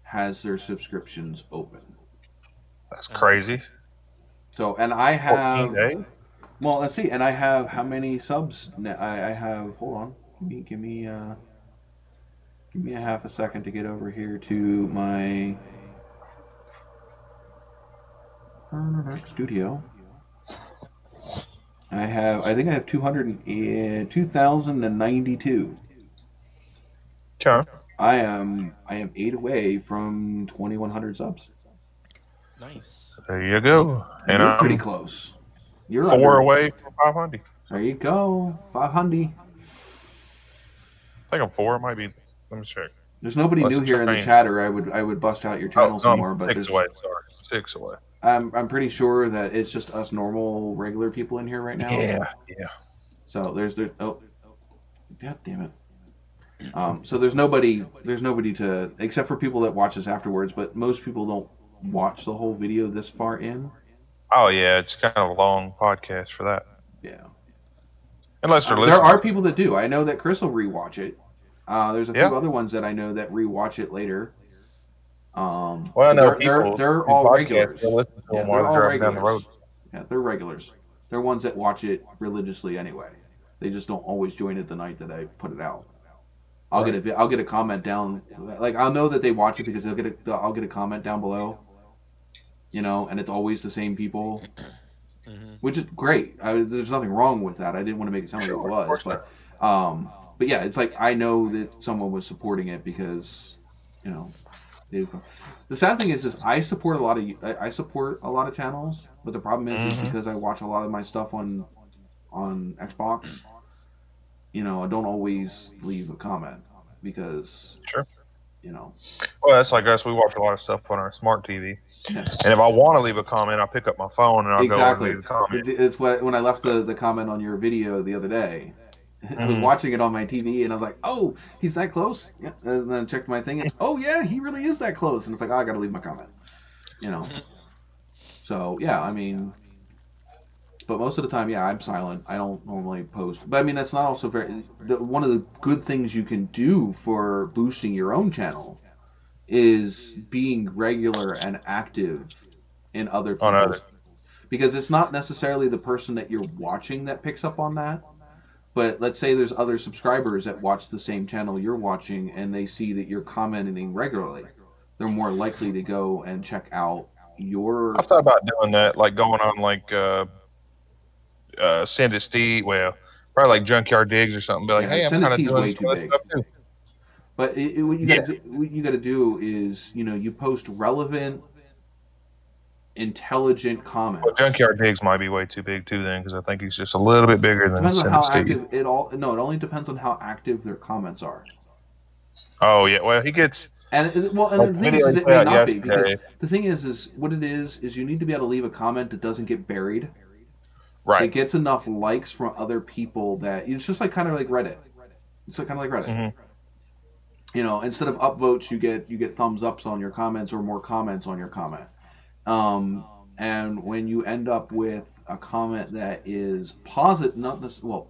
has their subscriptions open. That's crazy. So, and I have, well, let's see, and I have how many subs? I have. Hold on, give me a half a second to get over here to my studio. I think I have 2,092. Sure. I am 8 away from 2,100 subs. Nice. There you go. And you're pretty close. You're 4 away from 500. There you go. 500. I think I'm 4. It might be. Let me check. There's nobody new here in the chatter. I would bust out your channel some more, but 6 away. Sorry, 6 away. I'm pretty sure that it's just us normal, regular people in here right now. Yeah. So there's oh, god damn it. So there's nobody to, except for people that watch us afterwards, but most people don't watch the whole video this far in. Oh yeah, it's kind of a long podcast for that. Yeah. Unless they're listening. There are people that do. I know that Chris will rewatch it. There's a few other ones that I know that rewatch it later. Well, I know they're all regulars. They're all regulars. Down the road. Yeah, they're regulars. They're ones that watch it religiously anyway. They just don't always join it the night that I put it out. I'll get a comment down. Like I'll know that they watch it because I'll get a comment down below. You know, and it's always the same people, which is great. There's nothing wrong with that. I didn't want to make it sound like it was, but yeah, it's like I know that someone was supporting it because, you know. The sad thing is I support a lot of channels, but the problem is because I watch a lot of my stuff on Xbox, you know, I don't always leave a comment because you know. Well, that's like us. We watch a lot of stuff on our smart TV, and if I want to leave a comment, I'll pick up my phone and I'll go and leave a comment. It's when I left the comment on your video the other day. I was watching it on my TV, and I was like, "Oh, he's that close." Yeah, and then I checked my thing, and oh yeah, he really is that close. And it's like, oh, I got to leave my comment, you know. So yeah, I mean, but most of the time, yeah, I'm silent. I don't normally post, but I mean, that's not also one of the good things you can do for boosting your own channel is being regular and active in other people's, because it's not necessarily the person that you're watching that picks up on that. But let's say there's other subscribers that watch the same channel you're watching, and they see that you're commenting regularly. They're more likely to go and check out your... I've thought about doing that, like going on like Send It Steve, well, probably like Junkyard Digs or something. Be like, hey, I'm kind of doing this stuff too. But what you got to do is, you know, you post relevant, intelligent comments. Well, Junkyard Digs might be way too big too then, because I think he's just a little bit bigger than Send It Steve. It only depends on how active their comments are. Oh yeah, well he gets. And the thing is it may not be, because the thing is what it is you need to be able to leave a comment that doesn't get buried. Right. It gets enough likes from other people that it's just like kind of like Reddit. It's like kind of like Reddit. Mm-hmm. You know, instead of upvotes, you get thumbs ups on your comments or more comments on your comment. And when you end up with a comment that is positive, not this, well,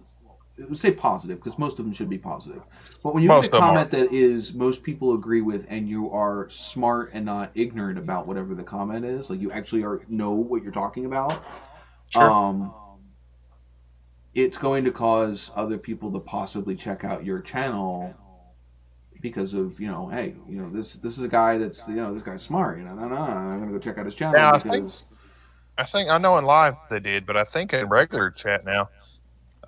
it would say positive because most of them should be positive. But when you get a comment that is most people agree with, and you are smart and not ignorant about whatever the comment is, like you actually know what you're talking about, it's going to cause other people to possibly check out your channel because of hey, this is a guy that's this guy's smart. No, I'm gonna go check out his channel Now because I think I know in live they did, but I think in regular chat now,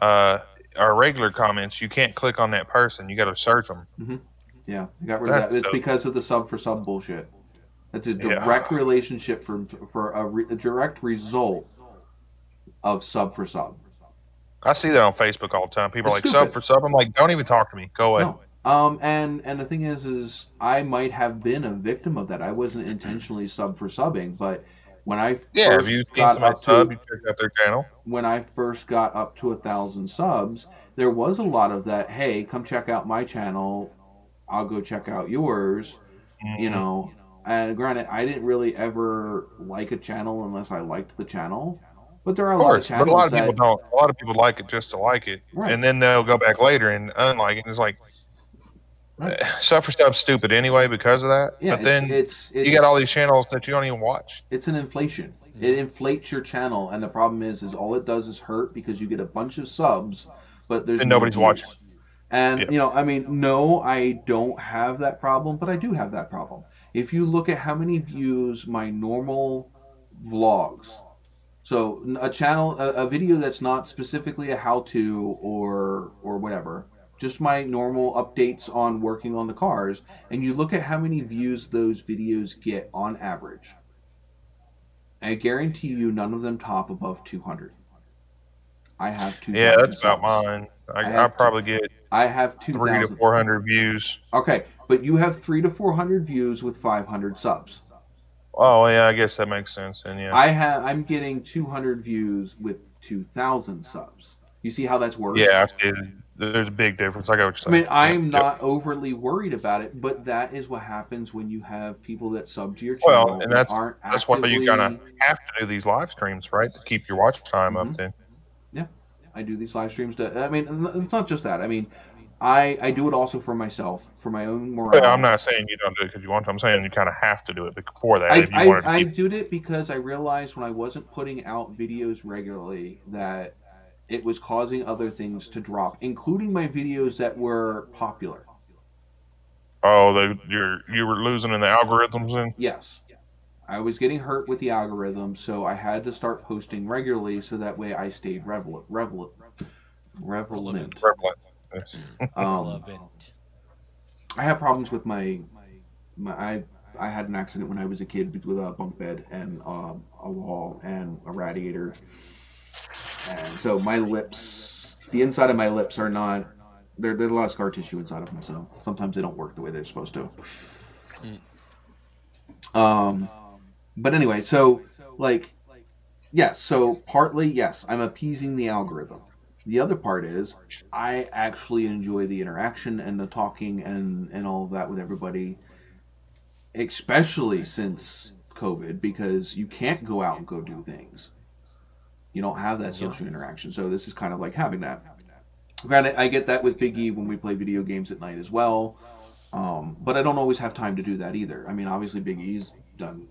our regular comments, you can't click on that person. You got to search them. Yeah, you got rid of that. It's because of the sub for sub bullshit. It's a direct relationship for a direct result of sub for sub. I see that on Facebook all the time. People are like, sub for sub. I'm like, don't even talk to me. Go away. No. And the thing is I might have been a victim of that. I wasn't intentionally sub for subbing, but when I first got up to you check out their channel. When I first got up to 1,000 subs, there was a lot of that. Hey, come check out my channel. I'll go check out yours. And granted, I didn't really ever like a channel unless I liked the channel. But there are a lot of channels. But a lot of people don't. A lot of people like it just to like it, and then they'll go back later and unlike it. And it's like, sub for sub's stupid anyway because of that. Yeah, but then you got all these channels that you don't even watch. It's an inflation. It inflates your channel, and the problem is all it does is hurt because you get a bunch of subs, but there's nobody's watching. And no, I don't have that problem, but I do have that problem. If you look at how many views my normal vlogs, so a video that's not specifically a how-to or whatever, just my normal updates on working on the cars, and you look at how many views those videos get on average, I guarantee you none of them top above 200. I have 2,000 Yeah, that's subs. about mine. I probably get I have 300 to 400 views. Okay, but you have 300 to 400 views with 500 subs. Oh yeah, I guess that makes sense. And yeah, I'm getting 200 views with 2,000 subs. You see how that's worse? Yeah, I see. There's a big difference. I got what you're saying. I mean, I'm not overly worried about it, but that is what happens when you have people that sub to your channel. Well, and that's why you kind of have to do these live streams, right, to keep your watch time up then. Yeah, I do these live streams it's not just that. I mean, I do it also for myself, for my own morale. Well, I'm not saying you don't do it because you want to. I'm saying you kind of have to do it before that. I did it because I realized when I wasn't putting out videos regularly that it was causing other things to drop, including my videos that were popular. Oh, you were losing in the algorithms then? Yes. I was getting hurt with the algorithm, so I had to start posting regularly so that way I stayed relevant. Yes. I have problems with my I had an accident when I was a kid with a bunk bed and a wall and a radiator. And so my lips, the inside of my lips are not, there's a lot of scar tissue inside of them, so sometimes they don't work the way they're supposed to. But anyway, so partly, yes, I'm appeasing the algorithm. The other part is I actually enjoy the interaction and the talking and all of that with everybody, especially since COVID, because you can't go out and go do things. You don't have that social interaction, so this is kind of like having that. Granted, I get that with Big E when we play video games at night as well, but I don't always have time to do that either. I mean, obviously Big E's done.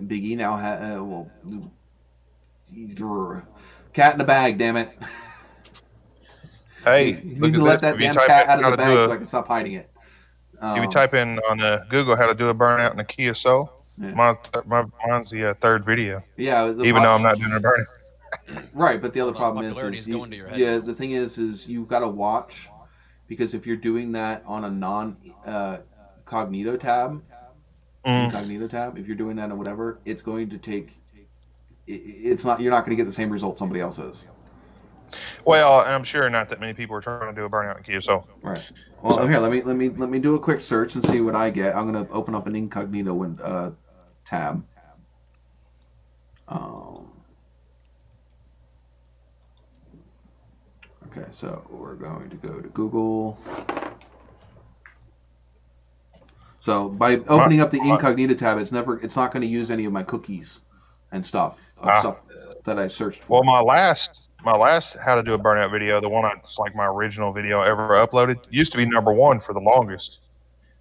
Big E now has, cat in the bag, damn it. Hey, you need to let that damn cat out of the bag so I can stop hiding it. If you type in on Google how to do a burnout in a Kia Soul, mine's the third video. Yeah, even though I'm not doing a burnout. Right, but the other problem is the thing is you've got to watch, because if you're doing that on a non-cognito tab, if you're doing that or whatever, it's going to take. You're not going to get the same result somebody else is. Well, I'm sure not that many people are trying to do a burnout in Kia Soul. Right. Well, here, let me do a quick search and see what I get. I'm going to open up an incognito tab. Okay, so we're going to go to Google. So by opening up the incognito tab, it's not going to use any of my cookies and stuff that I searched for. Well, my last how to do a burnout video, the one that's like my original video ever uploaded, used to be #1 for the longest,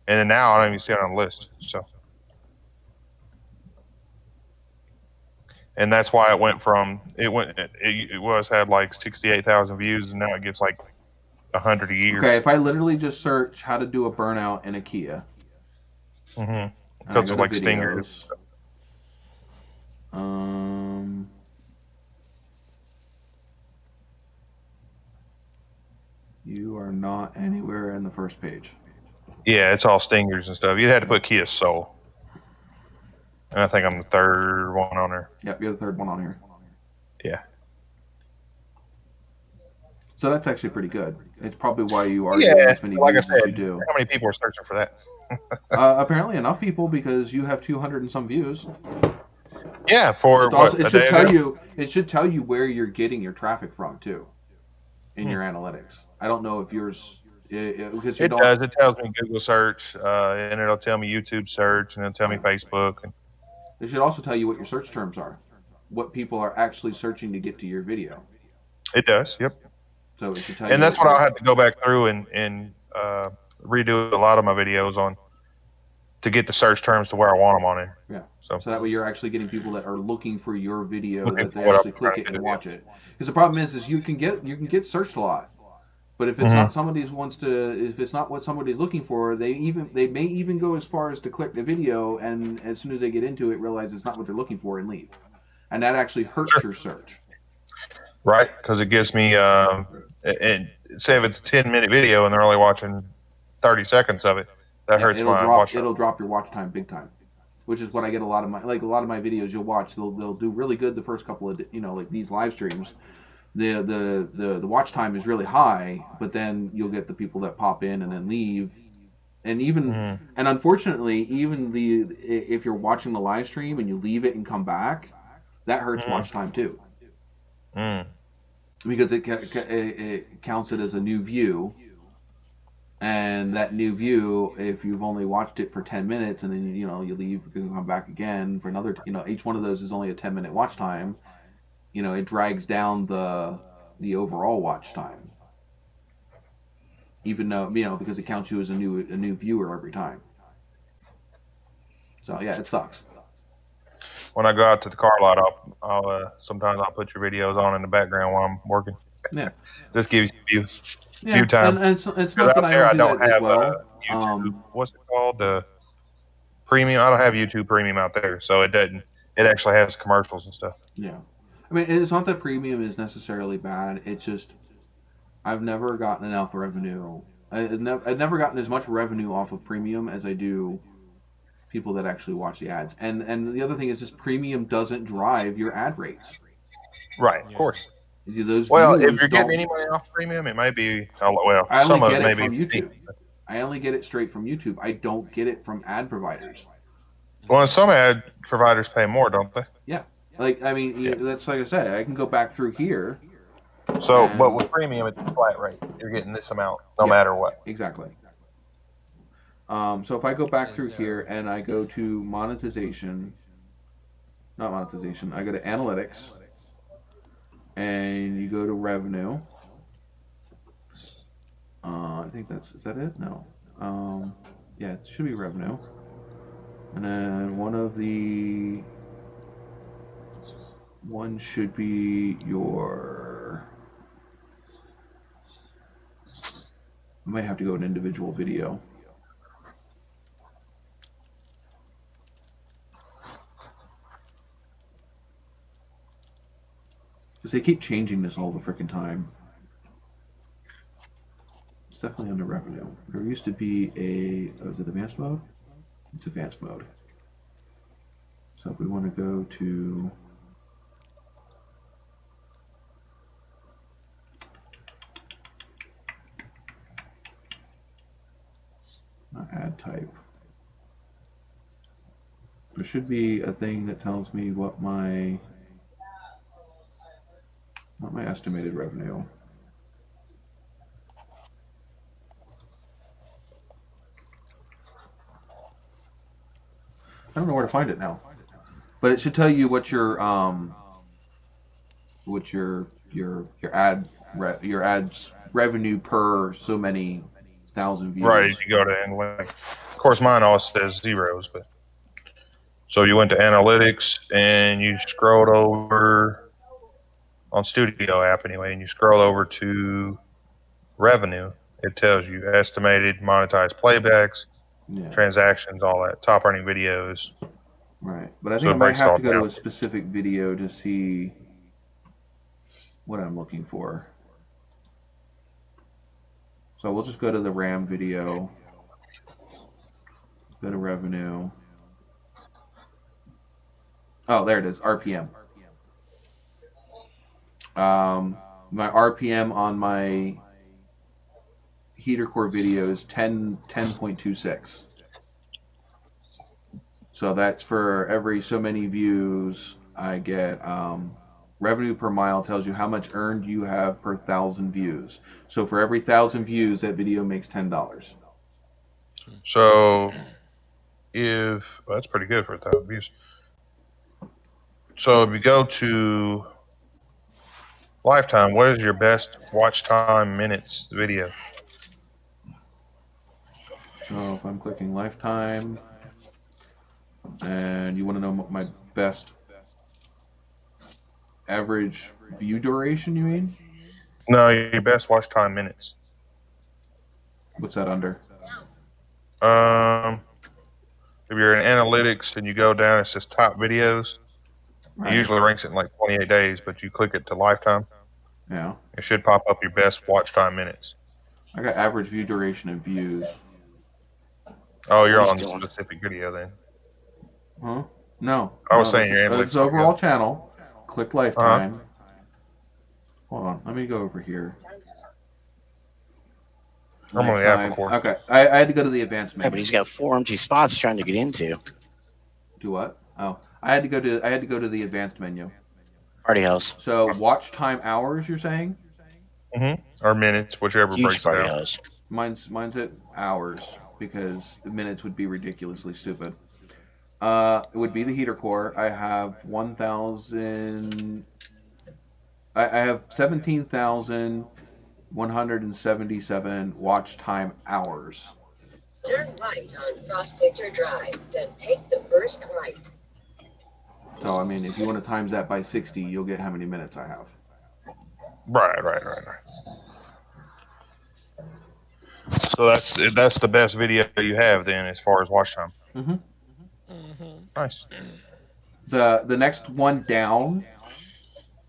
and then now I don't even see it on the list. So, and that's why it had like 68,000 views, and now it gets like 100 a year. Okay, if I literally just search how to do a burnout in a Kia. Mm-hmm. Comes with like stingers. You are not anywhere in the first page. Yeah, it's all stingers and stuff. You'd have to put Kia Soul. And I think I'm the third one on there. Yep, you're the third one on here. Yeah. So that's actually pretty good. It's probably why you are getting as many views as you do. How many people are searching for that? Apparently enough people, because you have 200 and some views. Yeah, for also, it should tell you. It should tell you where you're getting your traffic from too, in your analytics. I don't know if yours. Because it does. It tells me Google search, and it'll tell me YouTube search, and it'll tell me Facebook. It should also tell you what your search terms are, what people are actually searching to get to your video. It does. Yep. So it should tell you. And that's what I'll have to go back through and redo a lot of my videos on to get the search terms to where I want them on it. Yeah. So that way you're actually getting people that are looking for your video, that they actually click it and watch it. Because the problem is you can get searched a lot, but if it's not if it's not what somebody's looking for, they may even go as far as to click the video, and as soon as they get into it, realize it's not what they're looking for and leave, and that actually hurts your search. Right, because it gives me and say if it's a 10-minute video and they're only watching 30 seconds of it, that hurts my watch. It'll drop your watch time big time, which is what I get a lot of my videos you'll watch. They'll do really good the first couple of like these live streams. The watch time is really high, but then you'll get the people that pop in and then leave, and even and unfortunately even if you're watching the live stream and you leave it and come back, that hurts watch time too. Because it counts it as a new view, and that new view, if you've only watched it for 10 minutes and then you leave, you can come back again for another, each one of those is only a 10-minute watch time, it drags down the overall watch time, even though because it counts you as a new viewer every time. So yeah, it sucks. When I go out to the car lot, I'll sometimes I'll put your videos on in the background while I'm working. Yeah, just give you views. Yeah, few times. And it's not that I don't have well. YouTube, what's it called? Premium. I don't have YouTube Premium out there, so it doesn't. It actually has commercials and stuff. Yeah, I mean, it's not that Premium is necessarily bad. It's just I've never gotten enough revenue. I've never gotten as much revenue off of Premium as I do people that actually watch the ads. And the other thing is, this Premium doesn't drive your ad rates. Right, of course. Those if you're getting any money off Premium, it might be I only some of get it it may from be YouTube. I only get it straight from YouTube. I don't get it from ad providers. Well, some ad providers pay more, don't they? Yeah. That's like I said. I can go back through here. So, but with Premium, it's a flat rate. You're getting this amount no matter what. Exactly. So if I go back through here and I go to monetization, not monetization, I go to analytics, and you go to revenue. I think is that it? No. Yeah, it should be revenue. And then one should be your, I might have to go an individual video. Because they keep changing this all the freaking time. It's definitely under revenue. There used to be is it advanced mode? It's advanced mode. So if we want to go to ad type, there should be a thing that tells me what my estimated revenue. I don't know where to find it now, but it should tell you what your ads revenue per so many thousand views. Right, you go to analytics. Of course, mine always says zeros, but so you went to analytics and you scrolled over on Studio app anyway, and you scroll over to revenue. It tells you estimated monetized playbacks, transactions, all that, top earning videos. Right, but I So think I it might breaks it have all to go down. to a specific video to see what I'm looking for. So we'll just go to the RAM video. Go to revenue. Oh, there it is. RPM. My RPM on my heater core video is 10.26. So that's for every so many views I get. Revenue per mile tells you how much earned you have per 1,000 views. So for every 1,000 views, that video makes $10. So well, that's pretty good for 1,000 views. So if you go to lifetime, what is your best watch time minutes video? So if I'm clicking lifetime, and you want to know my best average view duration, you mean? No, your best watch time minutes. What's that under? If you're in analytics and you go down, it says top videos. Right. It usually ranks it in like 28 days, but you click it to lifetime. Yeah. It should pop up your best watch time minutes. I got average view duration and views. Oh, you're on a specific video then. Huh? No. I was saying your analytics. It's overall channel. Click lifetime. Hold on. Let me go over here. I'm on the app, of course. Okay. I had to go to the advanced menu. Yeah, but he's got 4 empty spots trying to get into. Do what? Oh, I had to go to the advanced menu. Party house. So watch time hours, you're saying? Or minutes, whichever Huge breaks it party out. house. Mine's at hours because minutes would be ridiculously stupid. It would be the heater core. I have 1,000. I have 17,177 watch time hours. Turn right on Prospector Drive, then take the first right. So I mean, if you want to times that by 60, you'll get how many minutes I have. Right. So that's the best video you have then, as far as watch time. Nice. The next one down.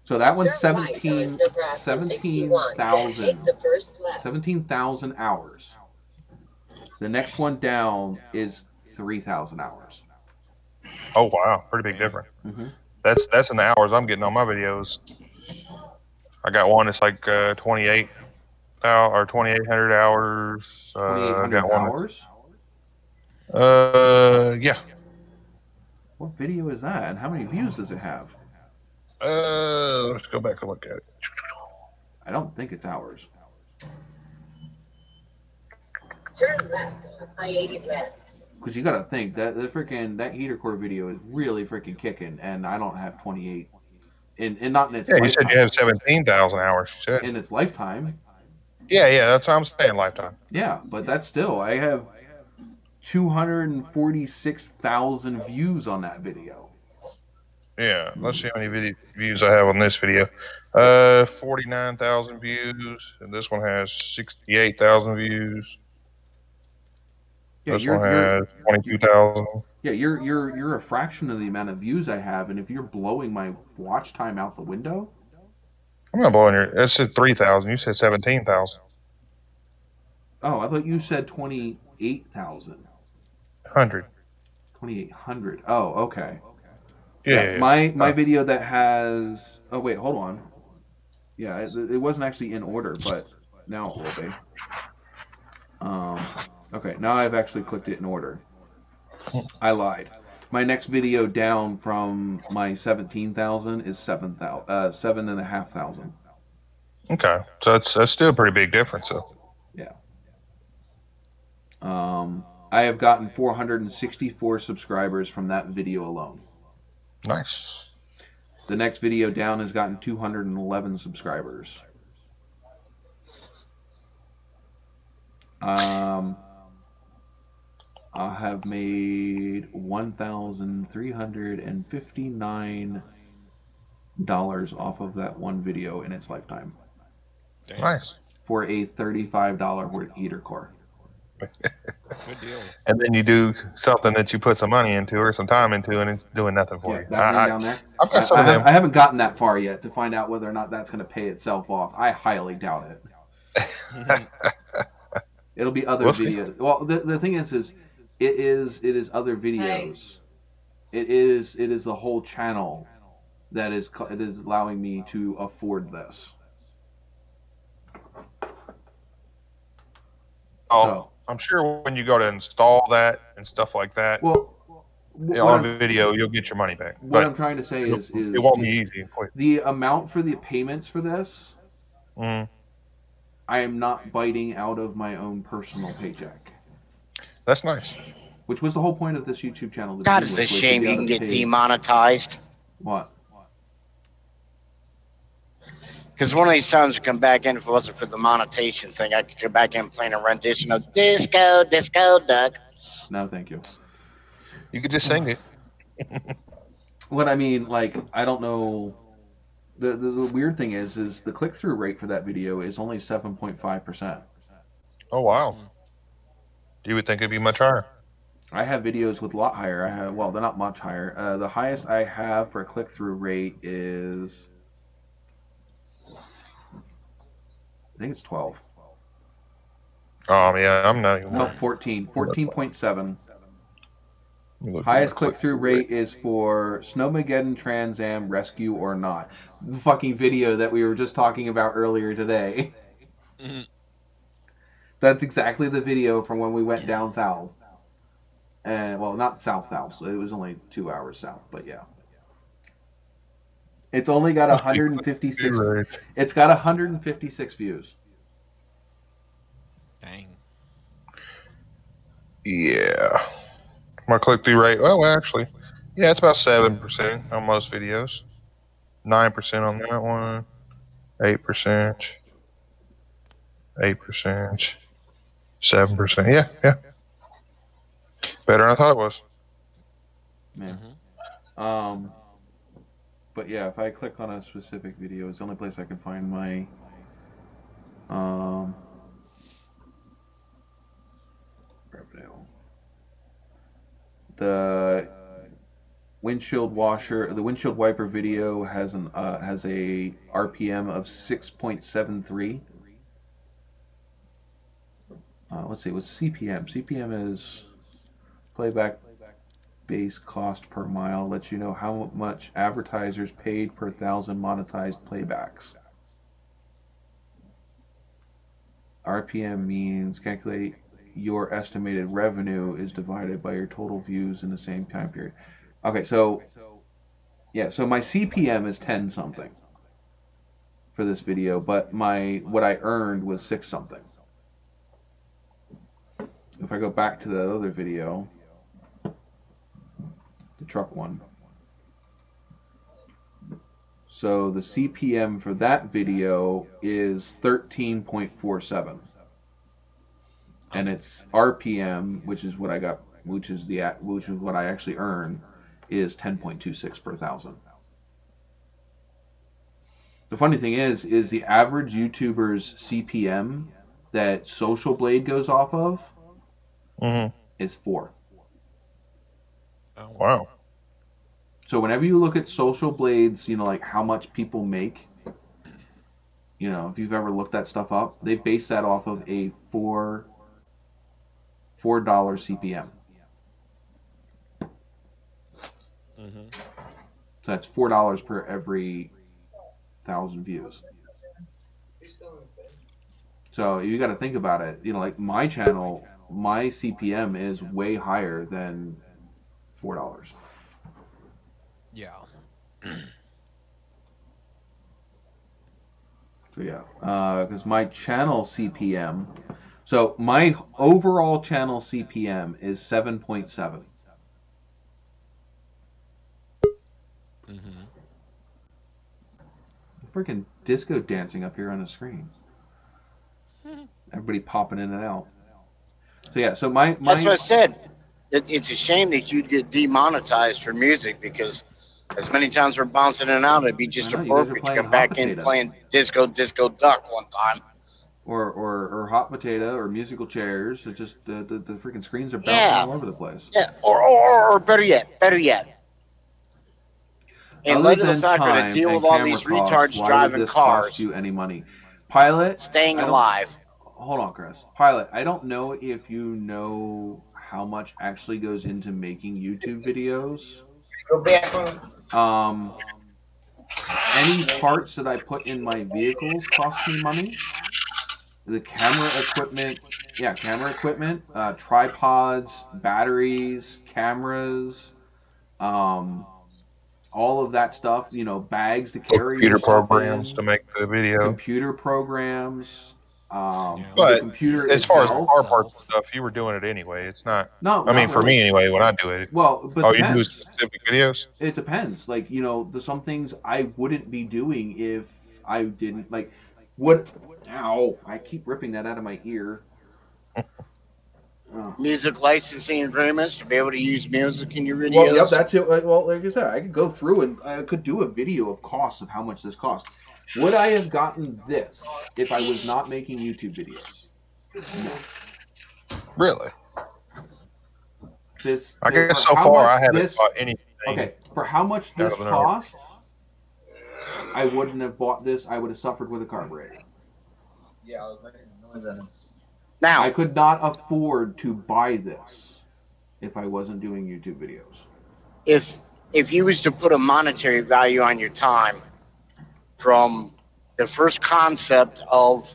So that one's 17,000 hours. The next one down is 3,000 hours. Oh wow, pretty big difference. That's in the hours I'm getting on my videos. I got one that's like 28 or 2,800 hours. 2,800 hours? Yeah. What video is that, and how many views does it have? Let's go back and look at it. I don't think it's hours. Turn left on I-80 West. Because you got to think that that heater core video is really freaking kicking, and I don't have 28. And not in its lifetime. You said you have 17,000 hours. You said. In its lifetime. Yeah, that's what I'm saying, lifetime. Yeah, but that's still, I have 246,000 views on that video. Yeah, let's see how many views I have on this video. 49,000 views, and this one has 68,000 views. Yeah, this one has 22,000. Yeah, you're a fraction of the amount of views I have, and if you're blowing my watch time out the window, I'm not blowing your. It said 3,000. You said 17,000. Oh, I thought you said 28,000. 2,800. Oh, okay. Yeah. My video that has. Oh wait, hold on. Yeah, it wasn't actually in order, but now it will be. Okay, now I've actually clicked it in order. I lied. My next video down from my 17,000 is 7,500. Okay, so that's still a pretty big difference, though. Yeah. I have gotten 464 subscribers from that video alone. Nice. The next video down has gotten 211 subscribers. I have made $1,359 off of that one video in its lifetime. Nice. for a $35 heater core. Good deal. And then you do something that you put some money into or some time into, and it's doing nothing for you. That thing down there. I've got some of them. I haven't gotten that far yet to find out whether or not that's going to pay itself off. I highly doubt it. It'll be other videos. Well, the thing is it is other videos. It is the whole channel that is allowing me to afford this. Oh, So, I'm sure when you go to install that and stuff like that, on video, you'll get your money back. What I'm trying to say is it won't be easy and quick. The amount for the payments for this, Mm. I am not biting out of my own personal paycheck. That's nice. Which was the whole point of this YouTube channel. God, it's a shame you can get demonetized. What? Because one of these times would come back in, if it wasn't for the monetization thing, I could come back in playing a rendition of Disco Duck. No, thank you. You could just sing it. What I mean, like, I don't know. The weird thing is the click-through rate for that video is only 7.5%. Oh, wow. You would think it'd be much higher. I have videos with a lot higher. Well, they're not much higher. The highest I have for a click-through rate is, I think it's 12. Yeah, I'm not even. No, 14. 14.7. Highest click-through rate is for Snowmageddon Trans Am Rescue or Not. The fucking video that we were just talking about earlier today. Mm-hmm. That's exactly the video from when we went down south. And well, not south, so it was only 2 hours south, but yeah. It's only got 156. It's got 156 views. Dang. Yeah. My click-through rate, well, actually, yeah, it's about 7% on most videos. 9% on that one. 8%. 8%. 7%. Yeah. Better than I thought it was. Yeah. Mm-hmm. But yeah, if I click on a specific video, it's the only place I can find my revenue. The windshield wiper video has a RPM of 6.73. Let's see, what's CPM? CPM is playback base cost per mile. Lets you know how much advertisers paid per 1,000 monetized playbacks. RPM means calculate your estimated revenue is divided by your total views in the same time period. Okay, so yeah, so my CPM is 10 something for this video, but what I earned was 6 something. If I go back to the other video, the truck one. So the CPM for that video is 13.47. And its RPM, which is what I got, which is what I actually earn, is 10.26 per 1,000. The funny thing is the average YouTuber's CPM that Social Blade goes off of is 4. Oh, wow. So whenever you look at Social Blades, like how much people make, if you've ever looked that stuff up, they base that off of a $4 CPM. Mm-hmm. So that's $4 per every 1,000 views. So you got to think about it. Like my channel, my CPM is way higher than $4. Yeah. So yeah, because my channel CPM, so my overall channel CPM is 7.7. Mm-hmm. Freaking disco dancing up here on the screen. Everybody popping in and out. So yeah, so my That's what I said. It's a shame that you'd get demonetized for music, because as many times we're bouncing in and out, it'd be just I know, you guys are appropriate to playing come back hot in potato. playing Disco Duck one time. or hot potato or musical chairs. It's just the freaking screens are bouncing Yeah. all over the place. Yeah, or better yet. In Other light of the than fact that I time deal and with all camera these costs, retards why would driving this cost cars, you any money? Pilot, staying I don't. alive. Hold on, Chris. Pilot, I don't know if you know how much actually goes into making YouTube videos. Go back on. Any parts that I put in my vehicles cost me money. The camera equipment, tripods, batteries, cameras, all of that stuff. You know, bags to carry your Computer stuff programs in, to make the video. computer programs. The But computer as far as itself. car parts and stuff, you were doing it anyway. It's not. No, I mean, not for really. me anyway, when I do it. Well, but Oh, it you do depends. specific videos? It depends. Like, you know, there's some things I wouldn't be doing if I didn't like. What? Ow! I keep ripping that out of my ear. Oh. Music licensing agreements to be able to use music in your videos. Well, yep, that's it. Well, like I said, I could go through and I could do a video of costs of how much this cost. Would I have gotten this if I was not making YouTube videos? No. Really? I guess so far I haven't bought anything. Okay, for how much this costs, I wouldn't have bought this. I would have suffered with a carburetor. Yeah, I was making noise on it. Now, I could not afford to buy this if I wasn't doing YouTube videos. if you was to put a monetary value on your time from the first concept of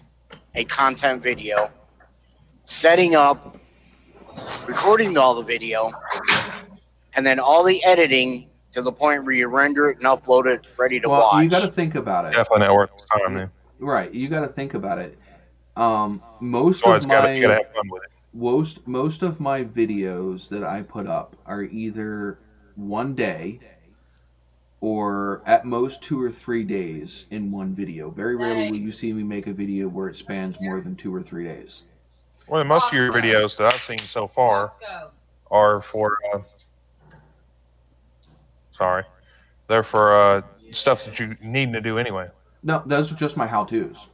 a content video, setting up, recording all the video, and then all the editing to the point where you render it and upload it ready to watch. Well, you got to think about it. Definitely not worth the time then. Right, you got to think about it. Most So of my you gotta have fun with it. most of my videos that I put up are either one day or at most 2 or 3 days in one video. Very rarely will you see me make a video where it spans more than 2 or 3 days. Well, most of your videos that I've seen so far are for they're for stuff that you need to do anyway. No, those are just my how-tos.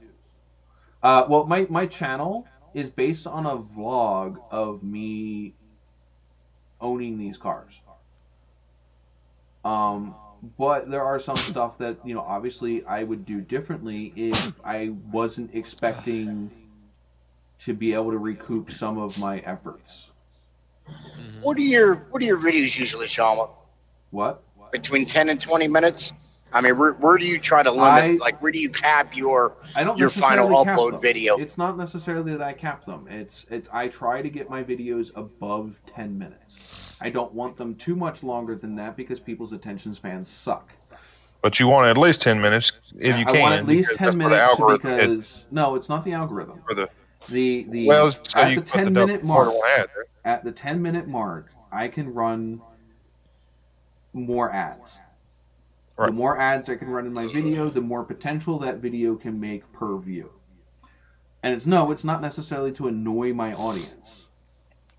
Well, my channel is based on a vlog of me owning these cars. But there are some stuff that, you know, obviously I would do differently if I wasn't expecting to be able to recoup some of my efforts. What are your videos usually, Sean? What? Between 10 and 20 minutes? I mean, where do you try to limit? Where do you cap your final upload video? It's not necessarily that I cap them. It's I try to get my videos above 10 minutes. I don't want them too much longer than that because people's attention spans suck. But you want at least 10 minutes if you can. I want at least 10 minutes because no, it's not the algorithm. Well, at the 10-minute mark. At the 10-minute mark, I can run more ads. Right. The more ads I can run in my video, the more potential that video can make per view. And it's not necessarily to annoy my audience.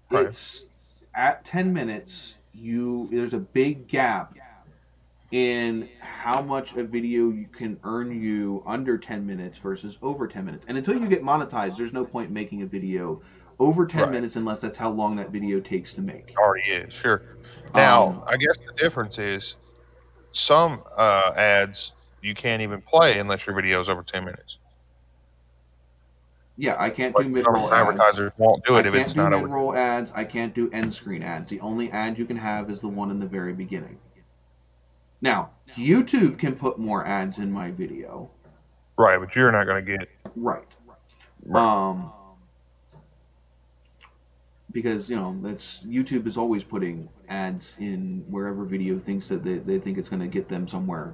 Right. It's at 10 minutes, there's a big gap in how much a video can earn you under 10 minutes versus over 10 minutes. And until you get monetized, there's no point in making a video over 10 minutes unless that's how long that video takes to make. Already is, sure. Now, I guess the difference is some ads you can't even play unless your video is over 10 minutes. Yeah, I can't do mid-roll ads. Advertisers won't do it if it's not over. I can't do mid-roll ads. I can't do end-screen ads. The only ad you can have is the one in the very beginning. Now, YouTube can put more ads in my video. Right, but you're not going to get... Right. Because, that's YouTube is always putting ads in wherever video thinks that they think it's going to get them somewhere.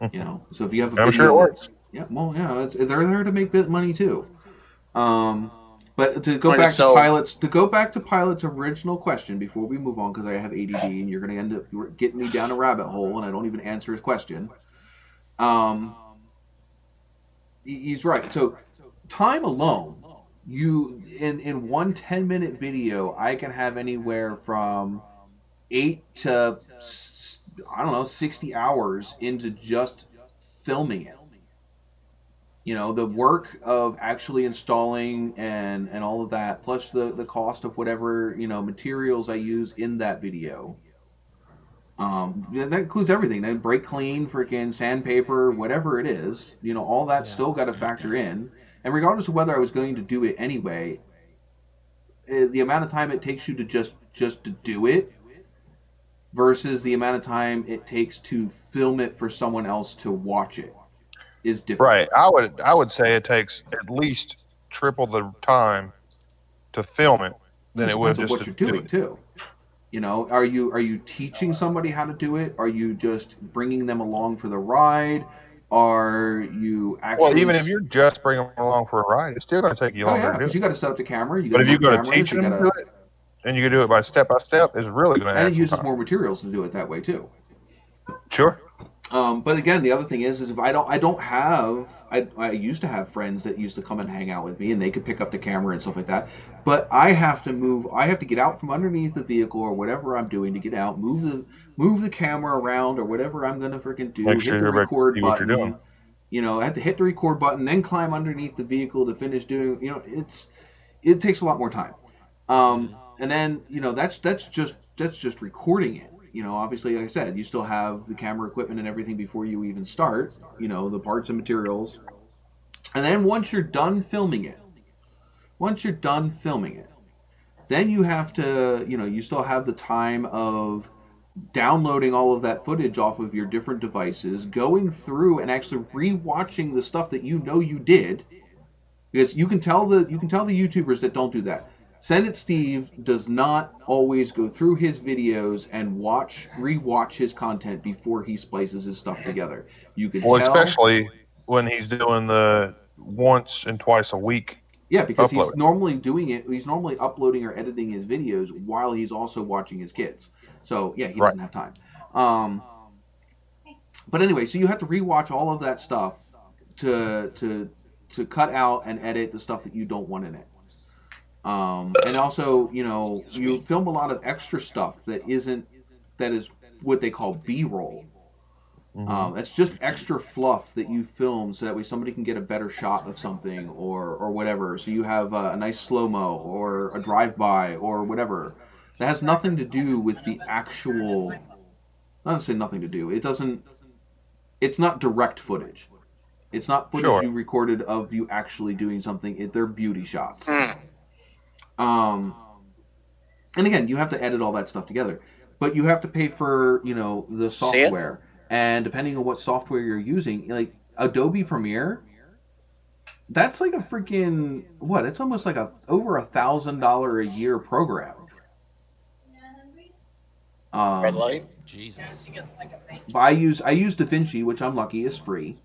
So if you have a video... I'm sure it works. Yeah, well, they're there to make money too. But to go back to Pilot's original question before we move on, because I have ADD and you're going to end up getting me down a rabbit hole and I don't even answer his question. He's right. So time alone, in one 10-minute video, I can have anywhere from 8 to 60 hours into just filming it. You know, the work of actually installing and all of that, plus the cost of whatever, you know, materials I use in that video. That includes everything. That brake clean, freaking sandpaper, whatever it is. You know, all that's still got to factor in. And regardless of whether I was going to do it anyway, the amount of time it takes you to just to do it versus the amount of time it takes to film it for someone else to watch it is different. Right. I would say it takes at least triple the time to film it than it would just what you're doing too. You know, are you teaching somebody how to do it? Are you just bringing them along for the ride? Are you actually? Well, even if you're just bringing them along for a ride, it's still going to take you longer. Because you got to set up the camera. But if you go to teach them to do it, and you can do it by step, it's really going to. And it uses more materials to do it that way too. Sure. But again, the other thing is if I used to have friends that used to come and hang out with me, and they could pick up the camera and stuff like that. But I have to get out from underneath the vehicle or whatever I'm doing to get out, move the camera around or whatever I'm gonna freaking do. Make sure hit the record button. You know, I have to hit the record button, then climb underneath the vehicle to finish doing. You know, it takes a lot more time. And then you know that's just recording it. You know, obviously, like I said, you still have the camera equipment and everything before you even start, you know, the parts and materials. And then once you're done filming it, then you have to, you know, you still have the time of downloading all of that footage off of your different devices, going through and actually rewatching the stuff that you know you did. Because you can tell the YouTubers that don't do that. Send It Steve does not always go through his videos and rewatch his content before he splices his stuff together. You can tell, especially when he's doing the once and twice a week. Yeah, because he's normally doing it. He's normally uploading or editing his videos while he's also watching his kids. So yeah, he doesn't have time. But anyway, so you have to rewatch all of that stuff to cut out and edit the stuff that you don't want in it. And also, you know, you film a lot of extra stuff that is what they call B-roll. That's just extra fluff that you film so that way somebody can get a better shot of something or whatever. So you have a nice slow-mo or a drive-by or whatever. That has nothing to do with the actual... Not to say nothing to do. It's not direct footage. It's not footage you recorded of you actually doing something. They're beauty shots. And again, you have to edit all that stuff together, but you have to pay for, you know, the software, and depending on what software you're using, like Adobe Premiere, that's like a freaking it's almost like over $1,000 a year program. Red light. Jesus. But I use DaVinci, which I'm lucky is free.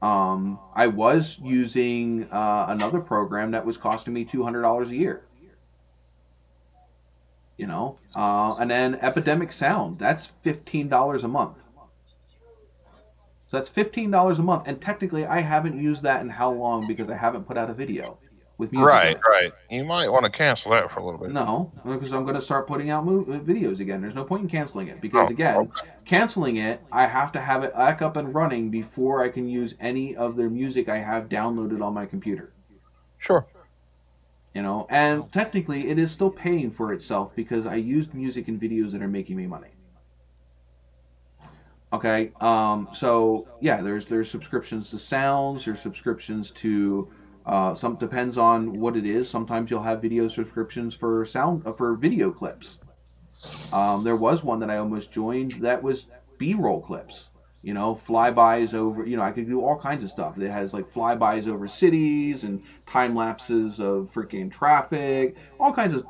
I was using another program that was costing me $200 a year. You know, and then Epidemic Sound, that's $15 a month. So that's $15 a month, and technically I haven't used that in how long because I haven't put out a video with music. Right. You might want to cancel that for a little bit. No, because I'm going to start putting out videos again. There's no point in canceling it because canceling it, I have to have it back up and running before I can use any of their music I have downloaded on my computer. Sure. You know, and technically it is still paying for itself because I used music and videos that are making me money. Okay, so yeah, there's subscriptions to sounds, there's subscriptions to some depends on what it is. Sometimes you'll have video subscriptions for video clips. There was one that I almost joined that was B-roll clips. You know, flybys over. You know, I could do all kinds of stuff. It has like flybys over cities and time lapses of freaking traffic. All kinds of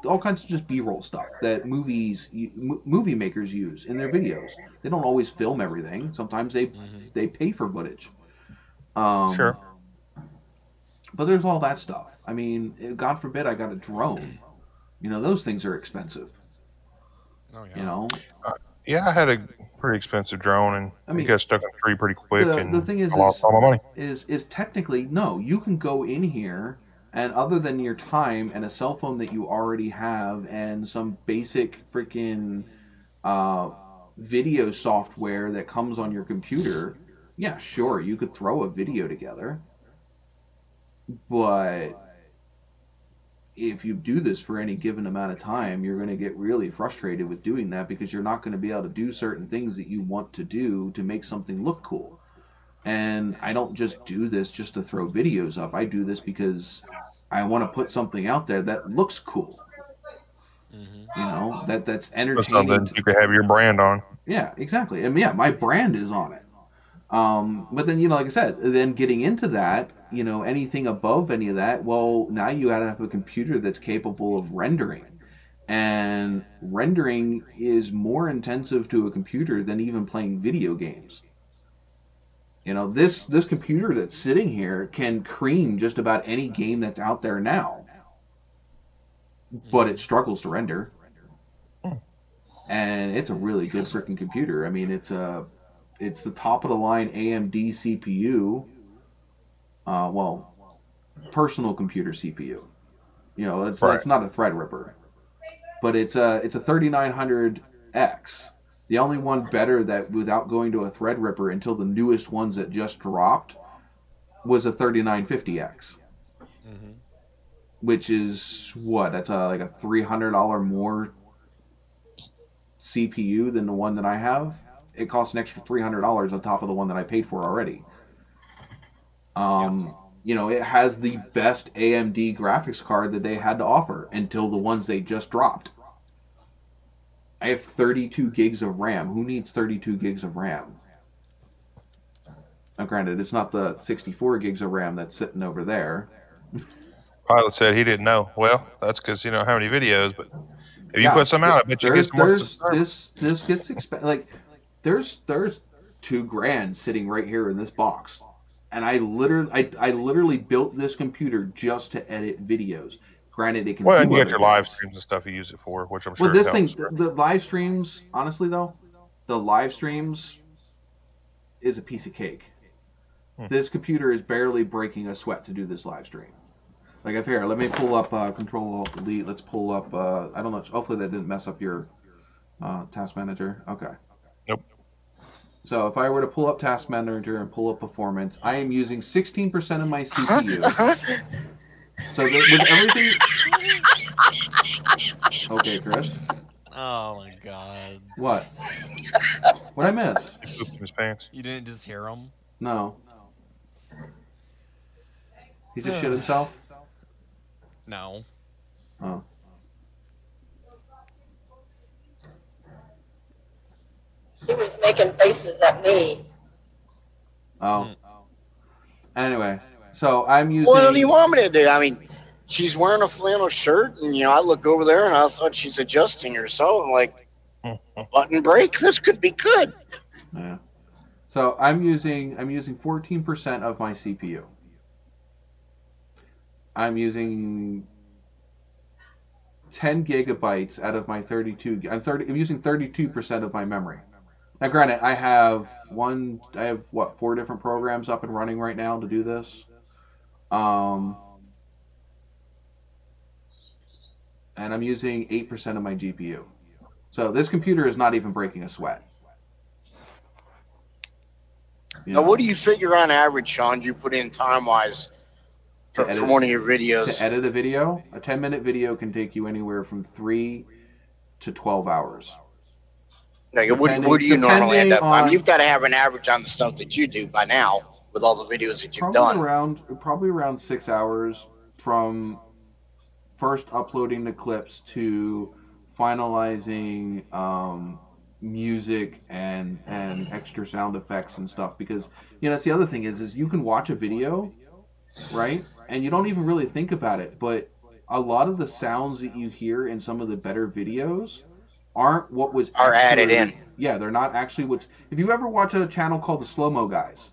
just B-roll stuff that movie makers use in their videos. They don't always film everything. Sometimes they pay for footage. Sure. But there's all that stuff. I mean, God forbid I got a drone. You know, those things are expensive. Oh yeah. You know. Yeah, I had a pretty expensive drone, and I got stuck in a tree pretty quick. The thing is, I lost all my money. Is technically no. You can go in here, and other than your time and a cell phone that you already have, and some basic freaking video software that comes on your computer, yeah, sure, you could throw a video together. But if you do this for any given amount of time, you're going to get really frustrated with doing that because you're not going to be able to do certain things that you want to do to make something look cool. And I don't just do this just to throw videos up. I do this because I want to put something out there that looks cool. You know, that's entertaining. Something you could have your brand on. Yeah, exactly. I mean, yeah, my brand is on it. But then, you know, like I said, then getting into that, you know, anything above any of that, well, now you got to have a computer that's capable of rendering. And rendering is more intensive to a computer than even playing video games. You know, this computer that's sitting here can cream just about any game that's out there now. But it struggles to render. And it's a really good freaking computer. I mean, it's the top of the line AMD CPU. Well, personal computer CPU. You know, it's not a Threadripper, but it's a 3900X. The only one better that without going to a Threadripper until the newest ones that just dropped was a 3950X. Which is what? That's like a $300 more CPU than the one that I have. It costs an extra $300 on top of the one that I paid for already. You know, it has the best AMD graphics card that they had to offer until the ones they just dropped. I have 32 gigs of RAM. Who needs 32 gigs of RAM? Now, granted, it's not the 64 gigs of RAM that's sitting over there. Pilot said he didn't know. Well, that's because you know how many videos, but if you put some out, I bet you get some more. This gets expensive. Like, there's $2,000 sitting right here in this box, and I literally built this computer just to edit videos. Granted, it can. Well, and you got your live streams and stuff you use it for, which I'm sure. Well, this thing, the live streams, honestly though, the live streams is a piece of cake. This computer is barely breaking a sweat to do this live stream. Like, if here, let me pull up Control-Alt-Delete. Let's pull up. I don't know. Hopefully, that didn't mess up your Task Manager. Okay. Nope. So if I were to pull up Task Manager and pull up Performance, I am using 16% of my CPU. So with everything. Okay, Chris. Oh my God. What? What'd I miss? He pooped in his pants. You didn't just hear him? No. He just shit himself? No. Oh. He was making faces at me. Oh. Anyway, so I'm using. What do you want me to do? I mean, she's wearing a flannel shirt, and you know, I look over there and I thought she's adjusting herself. I'm like, button break. This could be good. Yeah. So I'm using 14% of my CPU. I'm using 10 gigabytes out of my 32. I'm using 32% of my memory. Now, granted, I have 4 different programs up and running right now to do this. And I'm using 8% of my GPU. So this computer is not even breaking a sweat. Now, what do you figure on average, Sean, you put in time-wise for one of your videos? To edit a video, a 10-minute video can take you anywhere from 3 to 12 hours. Like, what do you normally end up? I mean, you've got to have an average on the stuff that you do by now with all the videos that you've done. Probably around 6 hours from first uploading the clips to finalizing music and extra sound effects and stuff. Because, you know, that's the other thing is you can watch a video, right? And you don't even really think about it, but a lot of the sounds that you hear in some of the better videos aren't what was added in. Yeah, they're not actually what. If you ever watch a channel called the Slow Mo Guys,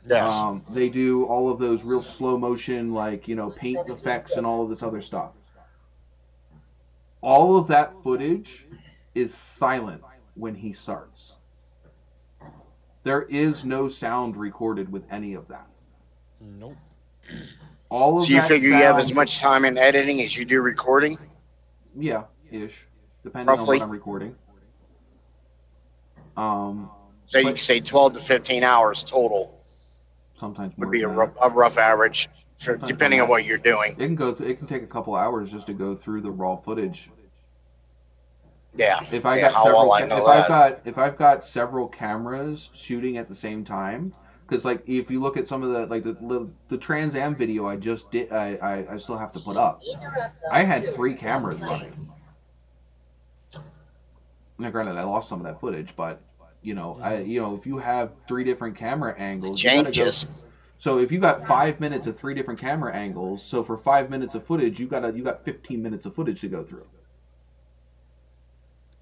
yes, they do all of those real slow motion, like, you know, paint effects and all of this other stuff. All of that footage is silent when he starts. There is no sound recorded with any of that. Nope. All of so you that figure you have as much time in editing as you do recording? Yeah, ish. Depending on what I'm recording. So you can say 12 to 15 hours total. Sometimes more would be a rough average Sure, depending on what you're doing. It can take a couple hours just to go through the raw footage. Yeah. If I've got several cameras shooting at the same time, because like if you look at some of the Trans Am video I just did, I still have to put up. I had 3 cameras running. Now, granted, I lost some of that footage, but if you have 3 different camera angles, you gotta go. So if you got 5 minutes of 3 different camera angles, so for 5 minutes of footage, you got 15 minutes of footage to go through.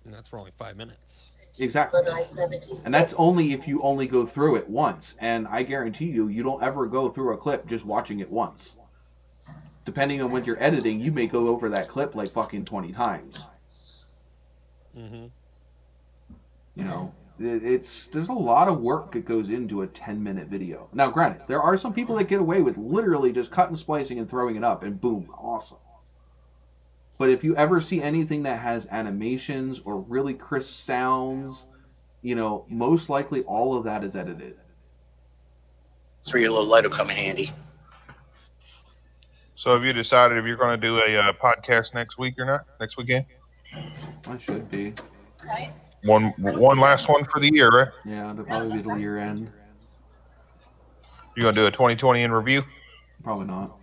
And that's for only 5 minutes. Exactly. And that's only if you only go through it once. And I guarantee you don't ever go through a clip just watching it once. Depending on when you're editing, you may go over that clip like fucking 20 times. Mm-hmm. There's a lot of work that goes into a 10-minute video. Now, granted, there are some people that get away with literally just cutting, splicing, and throwing it up, and boom, awesome. But if you ever see anything that has animations or really crisp sounds, most likely all of that is edited. That's where your little light will come in handy. So have you decided if you're going to do a podcast next week or not? Next weekend? I should be. Right. One last one for the year, right? Yeah, it'll probably be till year end. You going to do a 2020 in review? Probably not.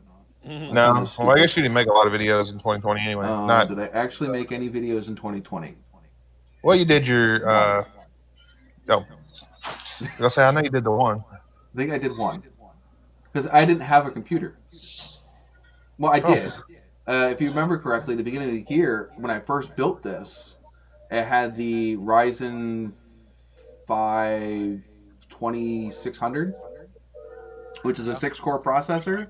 No. Well, I guess you didn't make a lot of videos in 2020 anyway. Did I actually make any videos in 2020? Well, you did your... I know you did the one. I think I did one. Because I didn't have a computer. Well, I did. If you remember correctly, at the beginning of the year, when I first built this, it had the Ryzen 5 2600, which is a 6-core processor.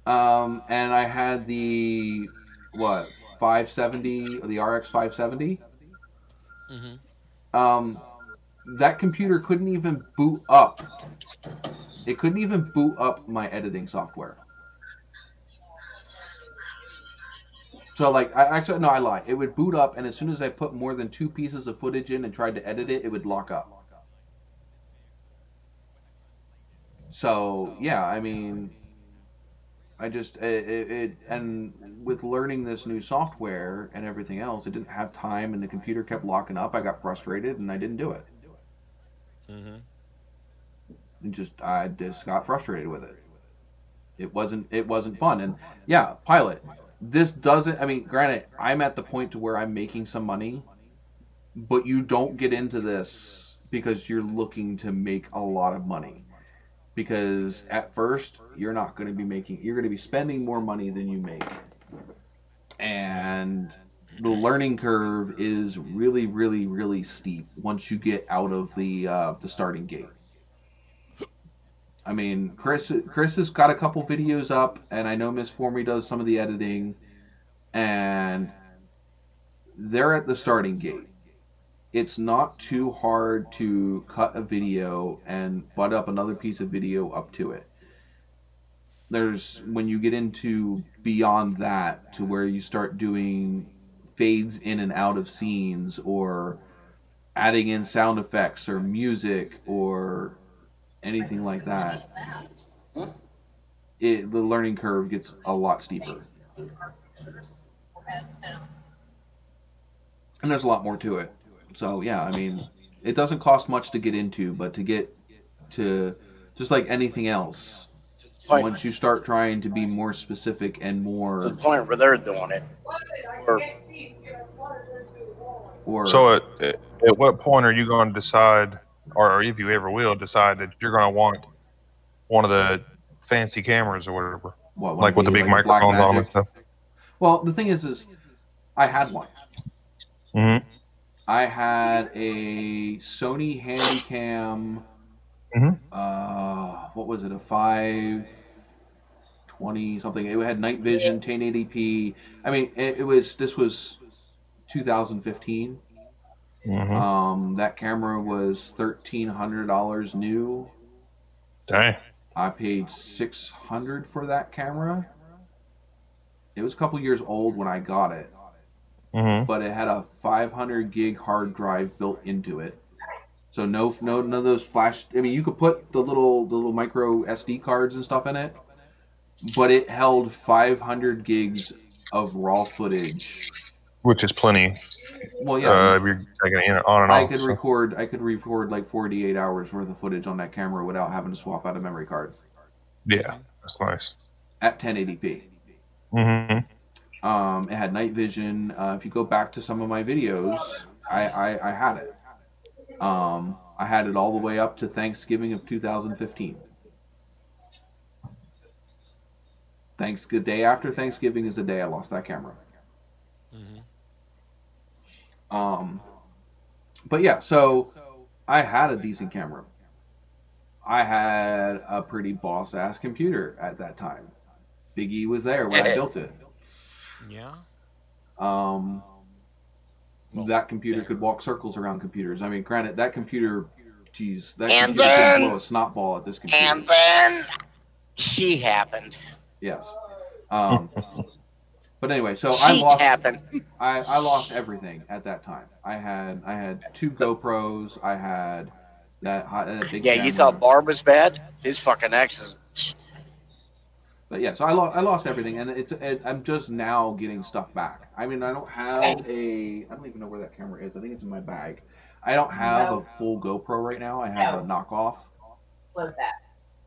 And I had the 570, the RX 570. Mm-hmm. That computer couldn't even boot up. It couldn't even boot up my editing software. So I lie. It would boot up, and as soon as I put more than 2 pieces of footage in and tried to edit it, it would lock up. So yeah, I mean, I just and with learning this new software and everything else, I didn't have time, and the computer kept locking up. I got frustrated, and I didn't do it. Mm-hmm. I just got frustrated with it. It wasn't fun, and yeah, Pilot. This doesn't. I mean, granted, I'm at the point to where I'm making some money, but you don't get into this because you're looking to make a lot of money. Because at first, you're not going to be making. You're going to be spending more money than you make, and the learning curve is really, really, really steep once you get out of the starting gate. I mean, Chris has got a couple videos up, and I know Miss Formy does some of the editing, and they're at the starting gate. It's not too hard to cut a video and butt up another piece of video up to it. When you get into beyond that to where you start doing fades in and out of scenes or adding in sound effects or music or anything like that, the learning curve gets a lot steeper. And there's a lot more to it. So yeah, I mean, it doesn't cost much to get into, but to get to, just like anything else, once you start trying to be more specific and more... To the point where they're doing it. So at what point are you going to decide, or if you ever will decide, that you're going to want one of the fancy cameras or whatever? Like with the big microphones on and stuff? Well, the thing is I had one. Mm-hmm. I had a Sony Handycam. Mm-hmm. What was it? A 520 something. It had night vision, 1080p. I mean, this was 2015. Mm-hmm. That camera was $1,300 new. Dang. I paid $600 for that camera. It was a couple years old when I got it. Mm-hmm. But it had a 500 gig hard drive built into it. So none of those flash. I mean, you could put the little micro SD cards and stuff in it, but it held 500 gigs of raw footage, which is plenty. Well, yeah, you're taking it on and I off. could record like 48 hours worth of footage on that camera without having to swap out a memory card. Yeah, that's nice. At 1080p. Mm-hmm. It had night vision. If you go back to some of my videos, I had it. I had it all the way up to Thanksgiving of 2015. The day after Thanksgiving is the day I lost that camera. But yeah, so I had a decent camera. I had a pretty boss-ass computer at that time. Big E was there when I built it. Yeah. That computer could walk circles around computers. I mean, granted, that computer, geez, that computer could blow a snot ball at this computer. And then she happened. Yes. But anyway, so I lost everything at that time. I had 2 GoPros. I had that big camera. You thought Barb was bad? His fucking ex is. But yeah, so I lost everything, and I'm just now getting stuff back. I mean, I don't even know where that camera is. I think it's in my bag. I don't have a full GoPro right now. I have a knockoff. Close that.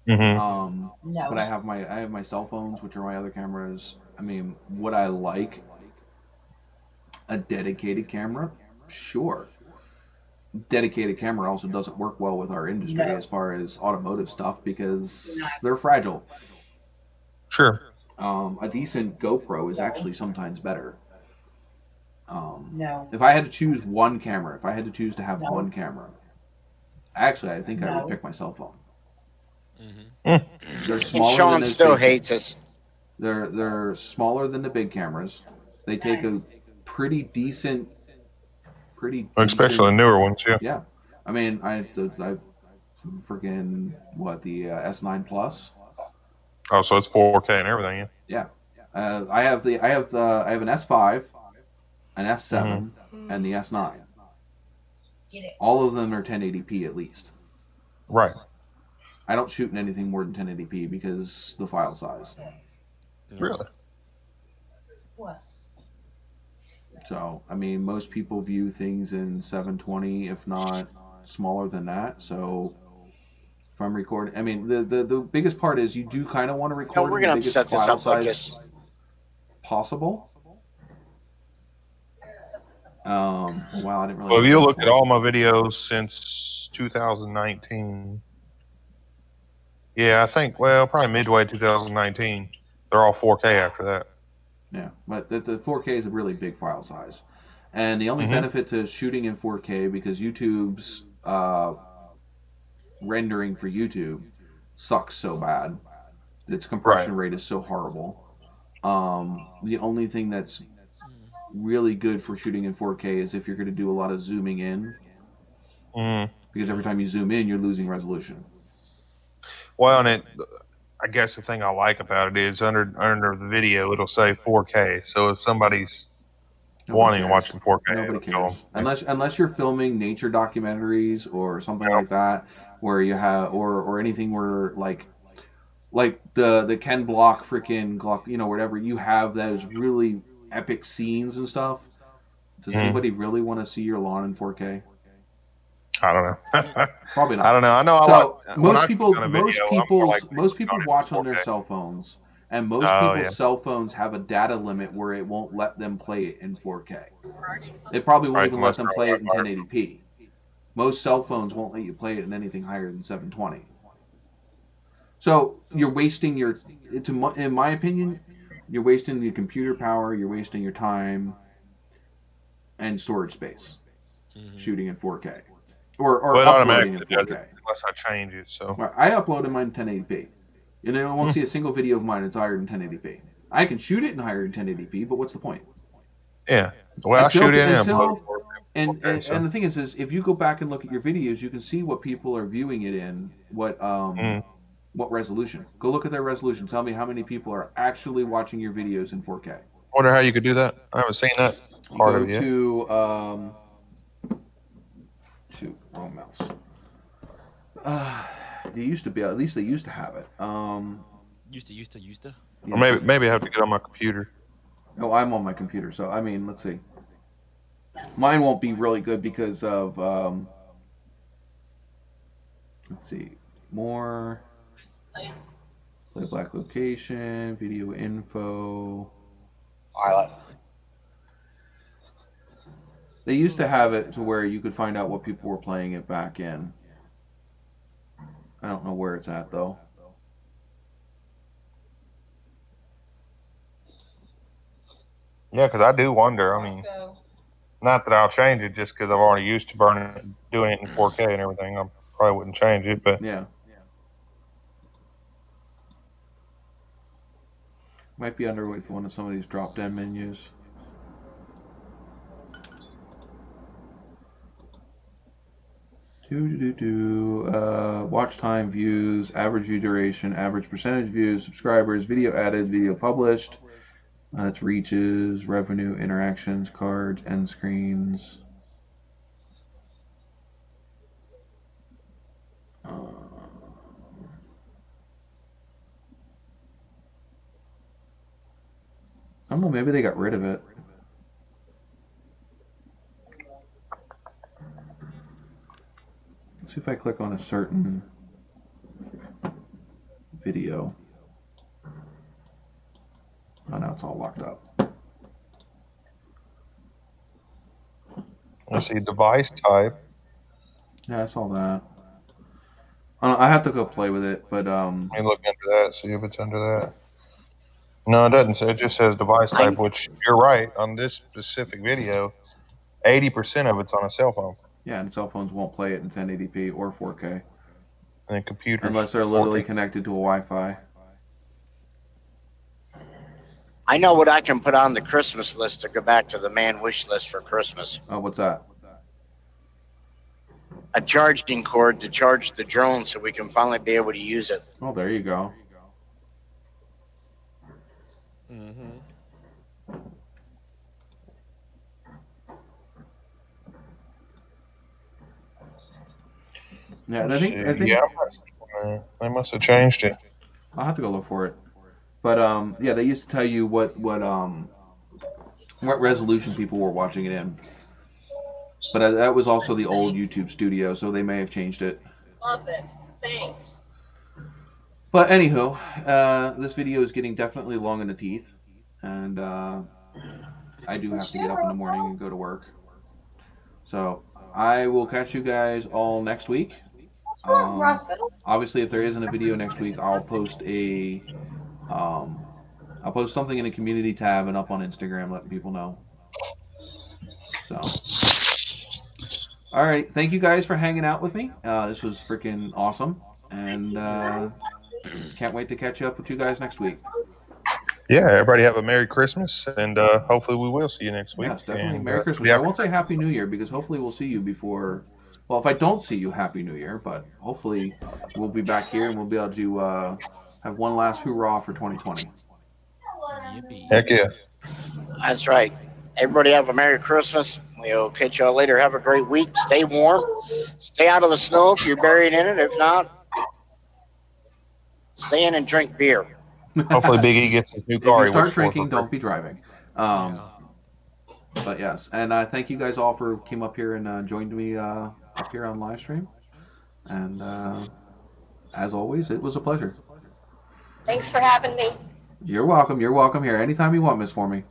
Mm-hmm. But I have my cell phones, which are my other cameras. I mean, would I like a dedicated camera? Sure. Dedicated camera also doesn't work well with our industry as far as automotive stuff because they're fragile. Sure. A decent GoPro is actually sometimes better. If I had to choose one camera, if I had to choose to have one camera, actually, I think I would pick my cell phone. Mm-hmm. They're smaller. And Sean still hates us. They're smaller than the big cameras. They take a pretty decent. Especially newer ones, yeah. Yeah, I mean, I freaking the S9 Plus. Oh, so it's 4K and everything, yeah. I have an S5, an S7, and the S9. All of them are 1080p at least. Right. I don't shoot in anything more than 1080p because the file size. Really? What? So, I mean, most people view things in 720, if not smaller than that. So, if I'm recording, I mean, the biggest part is you do kind of want to record the biggest file size possible. Wow, I didn't really. Well, if you look at all my videos since 2019, I think, probably midway 2019, they're all 4K after that. Yeah, but the 4K is a really big file size. And the only benefit to shooting in 4K, because YouTube's rendering for YouTube sucks so bad. Its compression rate is so horrible. The only thing that's really good for shooting in 4K is if you're going to do a lot of zooming in. Because every time you zoom in, you're losing resolution. Well, and I guess the thing I like about it is under the video, it'll say 4K. So if somebody's wanting to watch in 4K, nobody cares. Unless you're filming nature documentaries or something like that, where you have or anything where like the Ken Block freaking Glock, whatever, you have those really epic scenes and stuff. Does anybody really want to see your lawn in 4K? I don't know. Probably not. I don't know. I know. So most people watch on their cell phones, and most people's cell phones have a data limit where it won't let them play it in 4K. It probably won't even let them play it in 1080p. Most cell phones won't let you play it in anything higher than 720. So you're wasting in my opinion, you're wasting the computer power, you're wasting your time, and storage space shooting in 4K. Or uploading in 4K. Unless I change it. So I uploaded mine in 1080p. And they won't see a single video of mine that's higher than 1080p. I can shoot it in higher than 1080p, but what's the point? Yeah. Well, I shoot it and the thing is if you go back and look at your videos, you can see what people are viewing it in, what resolution. Go look at their resolution. Tell me how many people are actually watching your videos in 4K. I wonder how you could do that. I haven't seen that part of it yet. Shoot, wrong mouse. They used to be, at least they used to have it. Used to. Yeah. Or maybe I have to get on my computer. Oh, I'm on my computer, so I mean, let's see. Mine won't be really good because of let's see, more play black location, video info. Pilot. They used to have it to where you could find out what people were playing it back in. I don't know where it's at though. Yeah, because I do wonder. I mean, not that I'll change it just because I've already used to doing it in 4K and everything. I probably wouldn't change it, but yeah. Might be under with one of some of these drop-down menus. Watch time, views, average view duration, average percentage views, subscribers, video added, video published. That's reaches, revenue, interactions, cards, end screens. I don't know, maybe they got rid of it. Let's see if I click on a certain video. Oh, now it's all locked up. Let's see, device type. Yeah, I saw that. I have to go play with it, but Let me look into that, see if it's under that. No, it doesn't say. It just says device type, which you're right. On this specific video, 80% of it's on a cell phone. Yeah, and cell phones won't play it in 1080p or 4K. And computers. Unless they're literally connected to a Wi-Fi. I know what I can put on the Christmas list to go back to the man wish list for Christmas. Oh, what's that? A charging cord to charge the drone so we can finally be able to use it. Oh, there you go. Yeah, and I think yeah, they must have changed it. I'll have to go look for it. But yeah, they used to tell you what resolution people were watching it in. But that was also the old YouTube Studio, so they may have changed it. Love it. Thanks. But anywho, this video is getting definitely long in the teeth, and I do have to get up in the morning and go to work. So I will catch you guys all next week. Obviously, if there isn't a video next week, I'll post I'll post something in the community tab and up on Instagram, letting people know. So, all right, thank you guys for hanging out with me. This was freaking awesome, and can't wait to catch up with you guys next week. Yeah, everybody have a Merry Christmas, and hopefully we will see you next week. Yes, definitely. And, Merry Christmas. I won't say Happy New Year because hopefully we'll see you before. Well, if I don't see you, Happy New Year, but hopefully we'll be back here and we'll be able to have one last hoorah for 2020. Heck yeah. That's right. Everybody have a Merry Christmas. We'll catch y'all later. Have a great week. Stay warm. Stay out of the snow if you're buried in it. If not, stay in and drink beer. Hopefully Big E gets his new car. If you start drinking, don't be driving. But yes, and thank you guys all for came up here and joined me up here on live stream. And as always, it was a pleasure. Thanks for having me. You're welcome. You're welcome here anytime you want, Miss Formie.